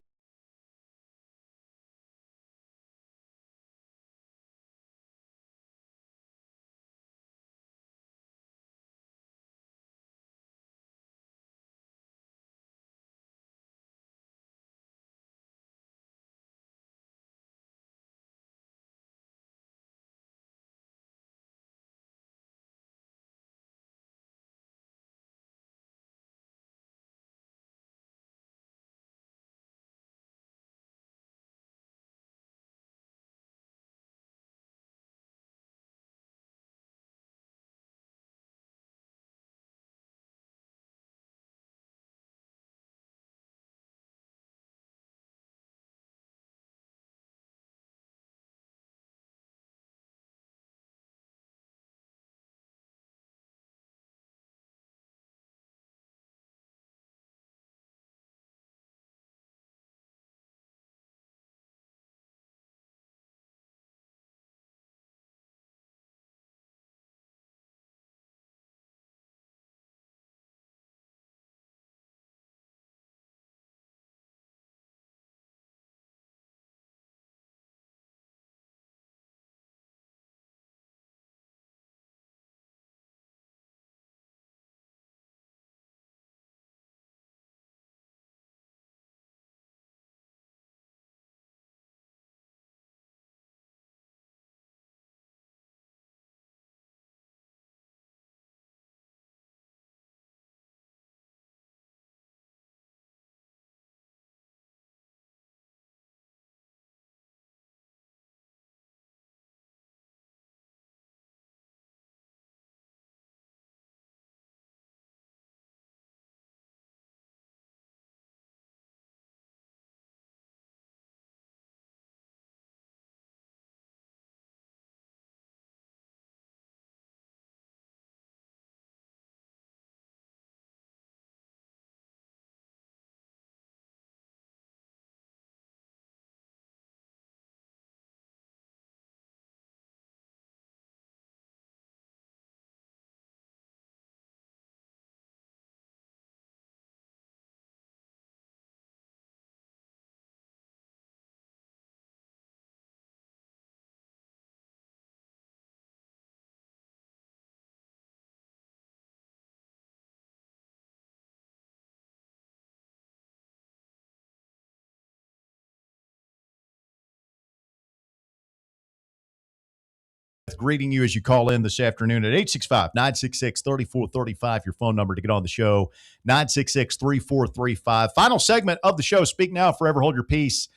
Smith greeting you as you call in this afternoon at 865-966-3435, your phone number to get on the show, 966-3435. Final segment of the show. Speak now, forever hold your peace.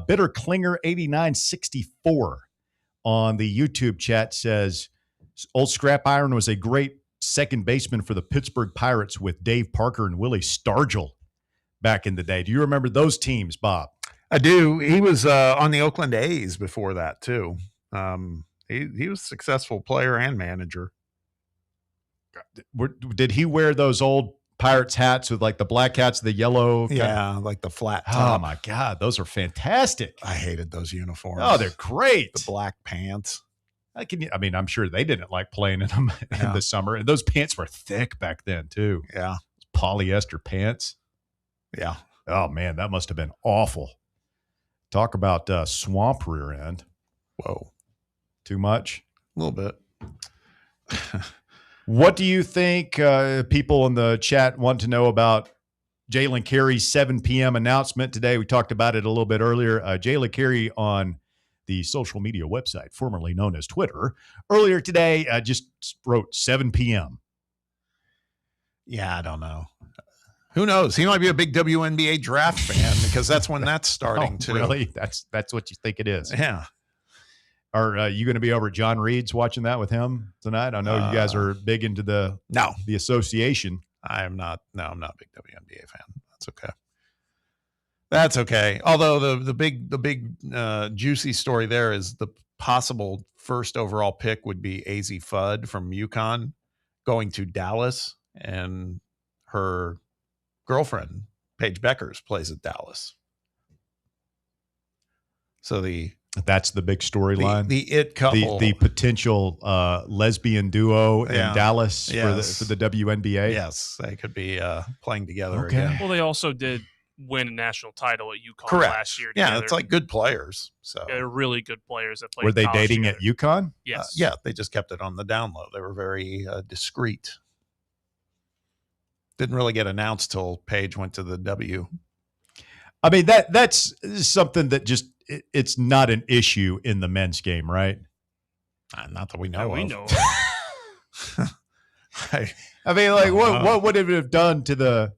Bitter Klinger 8964 on the YouTube chat says, old Scrap Iron was a great second baseman for the Pittsburgh Pirates with Dave Parker and Willie Stargell back in the day. Do you remember those teams, Bob? I do. He was on the Oakland A's before that, too. He was a successful player and manager. Did he wear those old Pirates hats with like the black hats, the yellow? Yeah, like the flat top. Oh, my God. Those are fantastic. I hated those uniforms. Oh, they're great. The black pants. I'm sure they didn't like playing in them in the summer. And those pants were thick back then, too. Yeah. Polyester pants. Yeah. Oh, man, that must have been awful. Talk about swamp rear end. Whoa. Too much? A little bit. What do you think people in the chat want to know about Jalen Carey's 7 p.m. announcement today? We talked about it a little bit earlier. Jalen Carey on the social media website, formerly known as Twitter, earlier today just wrote 7 p.m. Yeah, I don't know. Who knows? He might be a big WNBA draft fan because that's when that's starting too. Really? That's what you think it is? Yeah. Are you going to be over at John Reed's watching that with him tonight? I know you guys are big into the association. I'm not. No, I'm not a big WNBA fan. That's okay. That's okay. Although the big juicy story there is the possible first overall pick would be AZ Fudd from UConn going to Dallas, and her girlfriend Paige Beckers plays at Dallas. So that's the big storyline. The it couple, the potential lesbian duo in Dallas yes. for the WNBA. Yes, they could be playing together Okay. again. Well, they also did win a national title at UConn Correct. last year. Yeah, together. it's like good players. So They're really good players that play. Were they college dating together. at UConn? Yes. yeah, they just kept it on the down low. They were very discreet. Didn't really get announced till Paige went to the W. I mean, that's something that just it's not an issue in the men's game, right? Not that we know. We of. know. I mean, like, what would it have done to the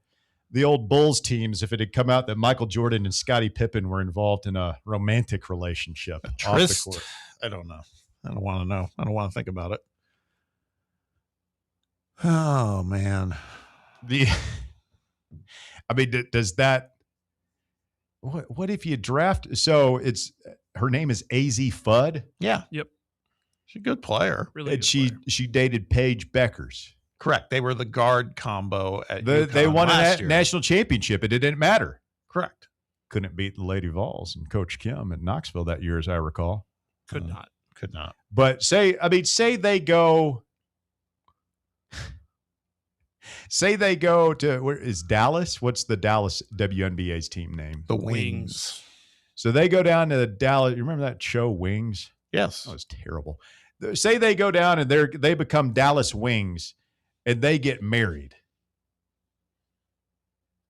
old Bulls teams if it had come out that Michael Jordan and Scottie Pippen were involved in a romantic relationship off the court? I don't know. I don't want to know. I don't want to think about it. Oh man. I mean, does that? What if you draft? So her name is AZ Fudd. Yeah. Yep. She's a good player. Really And good she dated Paige Beckers. Correct. They were the guard combo at They UConn won a last year. national championship. It didn't matter. Correct. Couldn't beat the Lady Vols and Coach Kim at Knoxville that year, as I recall. Could not. Could not. But say they go. Say they go to where is Dallas? What's the Dallas WNBA's team name? The Wings. So they go down to the Dallas. You remember that show Wings? Yes. That was terrible. Say they go down and they become Dallas Wings, and they get married.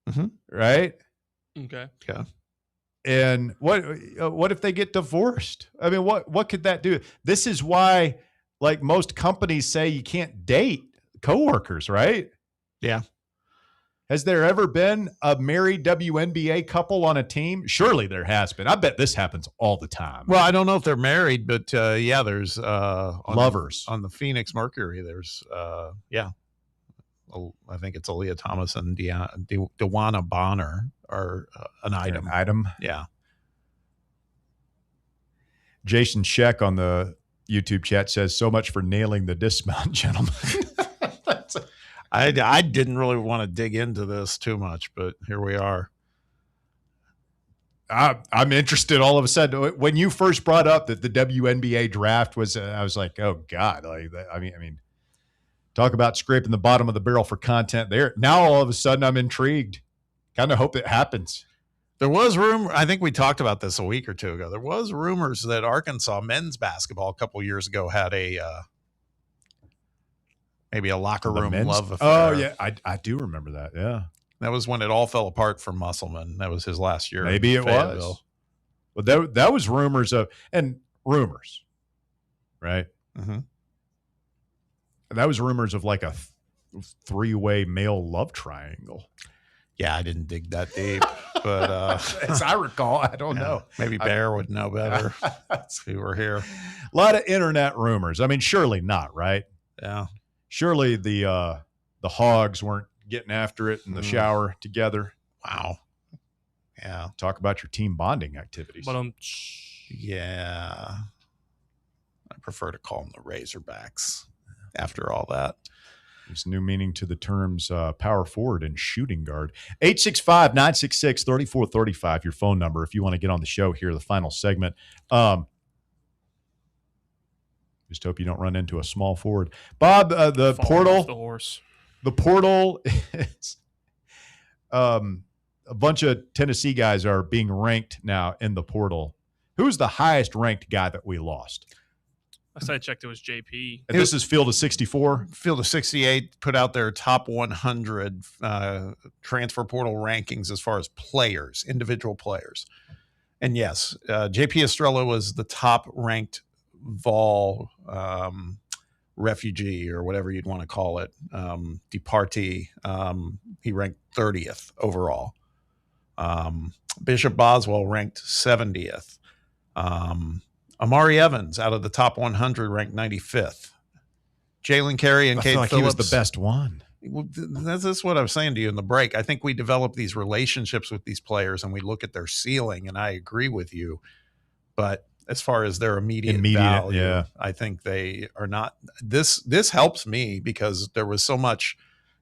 Mm-hmm. Right? Okay. Yeah. And what if they get divorced? I mean, what could that do? This is why, like, most companies say you can't date coworkers, right? Yeah. Has there ever been a married WNBA couple on a team? Surely there has been. I bet this happens all the time. Well, I don't know if they're married, but yeah, there's lovers on the Phoenix Mercury. There's I think it's Aaliyah Thomas and Dewana Bonner are an item. An item. Yeah. Jason Sheck on the YouTube chat says, "So much for nailing the dismount, gentlemen." I didn't really want to dig into this too much, but here we are. I'm interested all of a sudden. When you first brought up that the WNBA draft was, I was like, oh God. Like, I mean, talk about scraping the bottom of the barrel for content there. Now all of a sudden I'm intrigued. Kind of hope it happens. There was rumor. I think we talked about this a week or two ago. There was rumors that Arkansas men's basketball a couple years ago had maybe a locker room love affair. Oh yeah, I do remember that. Yeah, that was when it all fell apart for Musselman. That was his last year. Maybe it was. Well, that was rumors, right? Mm-hmm. That was rumors of like a three-way male love triangle. Yeah, I didn't dig that deep, but as I recall, I don't know. Maybe Bear would know better if he were here. A lot of internet rumors. I mean, surely not, right? Yeah. Surely the Hogs weren't getting after it in the shower together. Wow. Yeah. Talk about your team bonding activities. But yeah, I prefer to call them the Razorbacks after all that. There's new meaning to the terms power forward and shooting guard. 865-966-3435, your phone number if you want to get on the show here, the final segment. Just hope you don't run into a small forward. Bob, the portal. The horse. The portal is a bunch of Tennessee guys are being ranked now in the portal. Who's the highest ranked guy that we lost? Last I checked, it was JP. And this is Field of 64? Field of 68 put out their top 100 transfer portal rankings as far as players, individual players. And yes, JP Estrella was the top ranked Vol refugee or whatever you'd want to call it, departee. He ranked 30th overall. Bishop Boswell ranked 70th. Amari Evans out of the top 100 ranked 95th. Jalen Carey and I Cade feel like Phillips. he was the best one. Well, that's what I was saying to you in the break. I think we develop these relationships with these players and we look at their ceiling, and I agree with you. But as far as their immediate value, yeah. I think they are not. This helps me because there was so much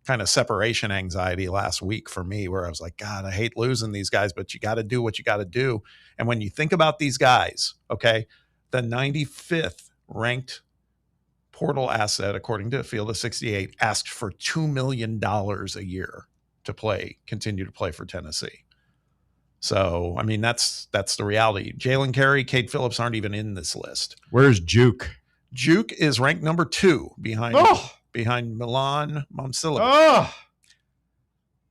kind of separation anxiety last week for me where I was like, God, I hate losing these guys, but you got to do what you got to do. And when you think about these guys, okay, the 95th ranked portal asset, according to Field of 68, asked for $2 million a year to continue to play for Tennessee. So, I mean, that's the reality. Jalen Carey, Cade Phillips aren't even in this list. Where's Juke? Juke is ranked number 2 behind Milan Momcilovic.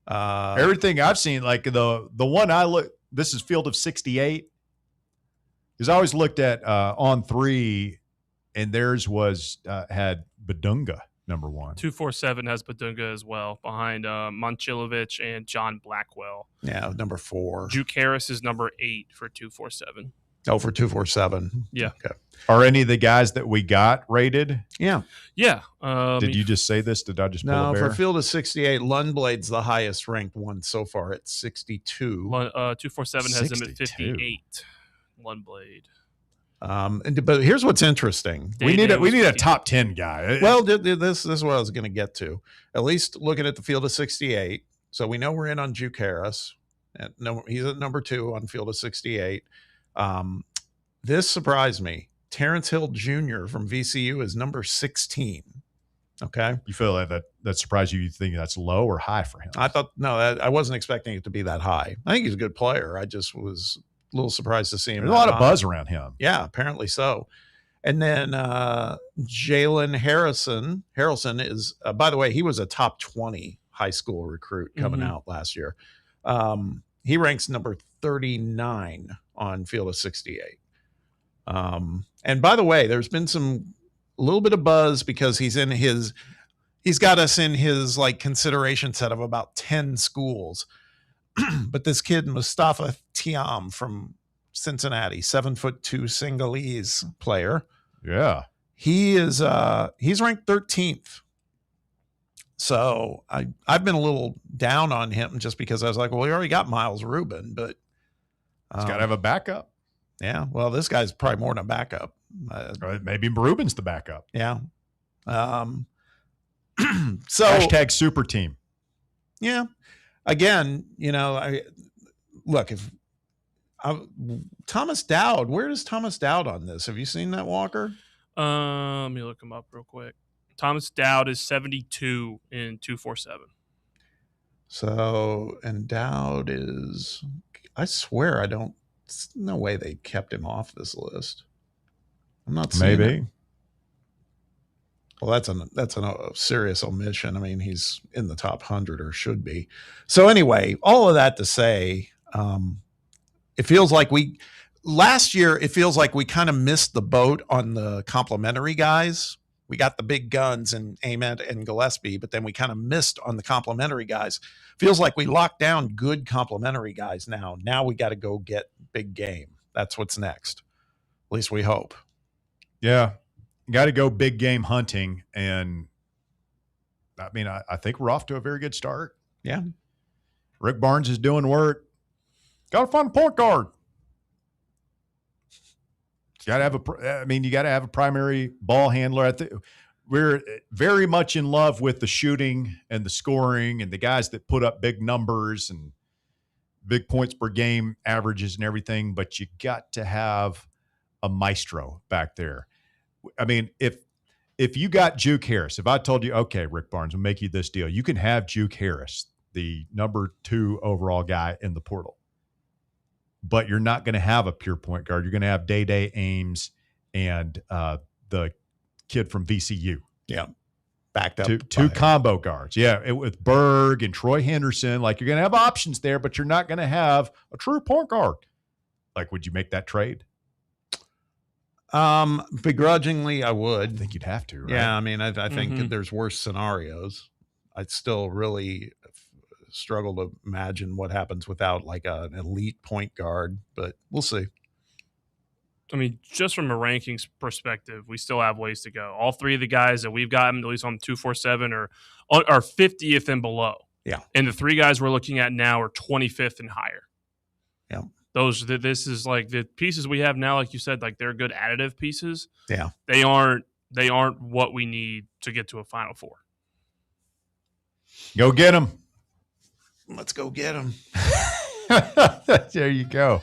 Everything I've seen, like the one I look, this is Field of 68. Because I always looked at On 3, and theirs was had Badunga number 1. 247 has Badunga as well, behind Momcilovic and John Blackwell. Yeah, number 4. Juke Harris is number 8 for 247. Oh, for 247. Yeah. Okay. Are any of the guys that we got rated? Yeah. Yeah. Did you just say this? Did I just pull a bear? For Field of 68, Lundblade's the highest ranked one so far at 62. 247 has him at 58. Lundblade. But here's what's interesting. We need a top 10 guy. Well, this is what I was going to get to. At least looking at the Field of 68. So we know we're in on Juke Harris. He's at number 2 on Field of 68. This surprised me. Terrence Hill Jr. from VCU is number 16. Okay. You feel like that surprised you? You think that's low or high for him? I wasn't expecting it to be that high. I think he's a good player. I just was a little surprised to see him. There's a lot of buzz around him. Yeah, apparently so. And then Jalen Harrelson is, by the way, he was a top 20 high school recruit coming out last year. He ranks number 39 on Field of 68. And by the way, there's been a little bit of buzz because he's got us in his like consideration set of about 10 schools. But this kid, Mustafa Tiam from Cincinnati, 7'2" Senegalese player. Yeah. He's ranked 13th. So I've been a little down on him just because I was like, well, we already got Miles Rubin, but he's got to have a backup. Yeah. Well, this guy's probably more than a backup. Maybe Rubin's the backup. Yeah. So hashtag super team. Yeah. Again, Thomas Dowd, where is Thomas Dowd on this? Have you seen that, Walker? Let me look him up real quick. Thomas Dowd is 72 in 247. So, and Dowd is, I swear there's no way they kept him off this list. I'm not seeing Maybe. it. Well, that's a serious omission. I mean, he's in the top 100 or should be. So anyway, all of that to say, it feels like last year, it feels like we kind of missed the boat on the complimentary guys. We got the big guns in Ament and Gillespie, but then we kind of missed on the complimentary guys. Feels like we locked down good complimentary guys now. Now we got to go get big game. That's what's next. At least we hope. Yeah. Got to go big game hunting. And I mean, I think we're off to a very good start. Yeah. Rick Barnes is doing work. Got to find a point guard. You got to have a primary ball handler. I think we're very much in love with the shooting and the scoring and the guys that put up big numbers and big points per game averages and everything. But you got to have a maestro back there. I mean, if you got Juke Harris, if I told you, okay, Rick Barnes, we'll make you this deal, you can have Juke Harris, the number 2 overall guy in the portal. But you're not going to have a pure point guard. You're going to have Day Ames and the kid from VCU. Yeah. Backed up. Two combo guards. Yeah. With Berg and Troy Henderson. Like, you're going to have options there, but you're not going to have a true point guard. Like, would you make that trade? Begrudgingly, I would. I think you'd have to, right? Yeah. I mean, I think there's worse scenarios. I'd still really struggle to imagine what happens without like an elite point guard, but we'll see. I mean, just from a rankings perspective, we still have ways to go. All 3 of the guys that we've gotten, at least on 247, are 50th and below. Yeah. And the 3 guys we're looking at now are 25th and higher. Yeah. This is like the pieces we have now, like you said, like they're good additive pieces. Yeah. They aren't what we need to get to a Final Four. Go get them. Let's go get them. There you go.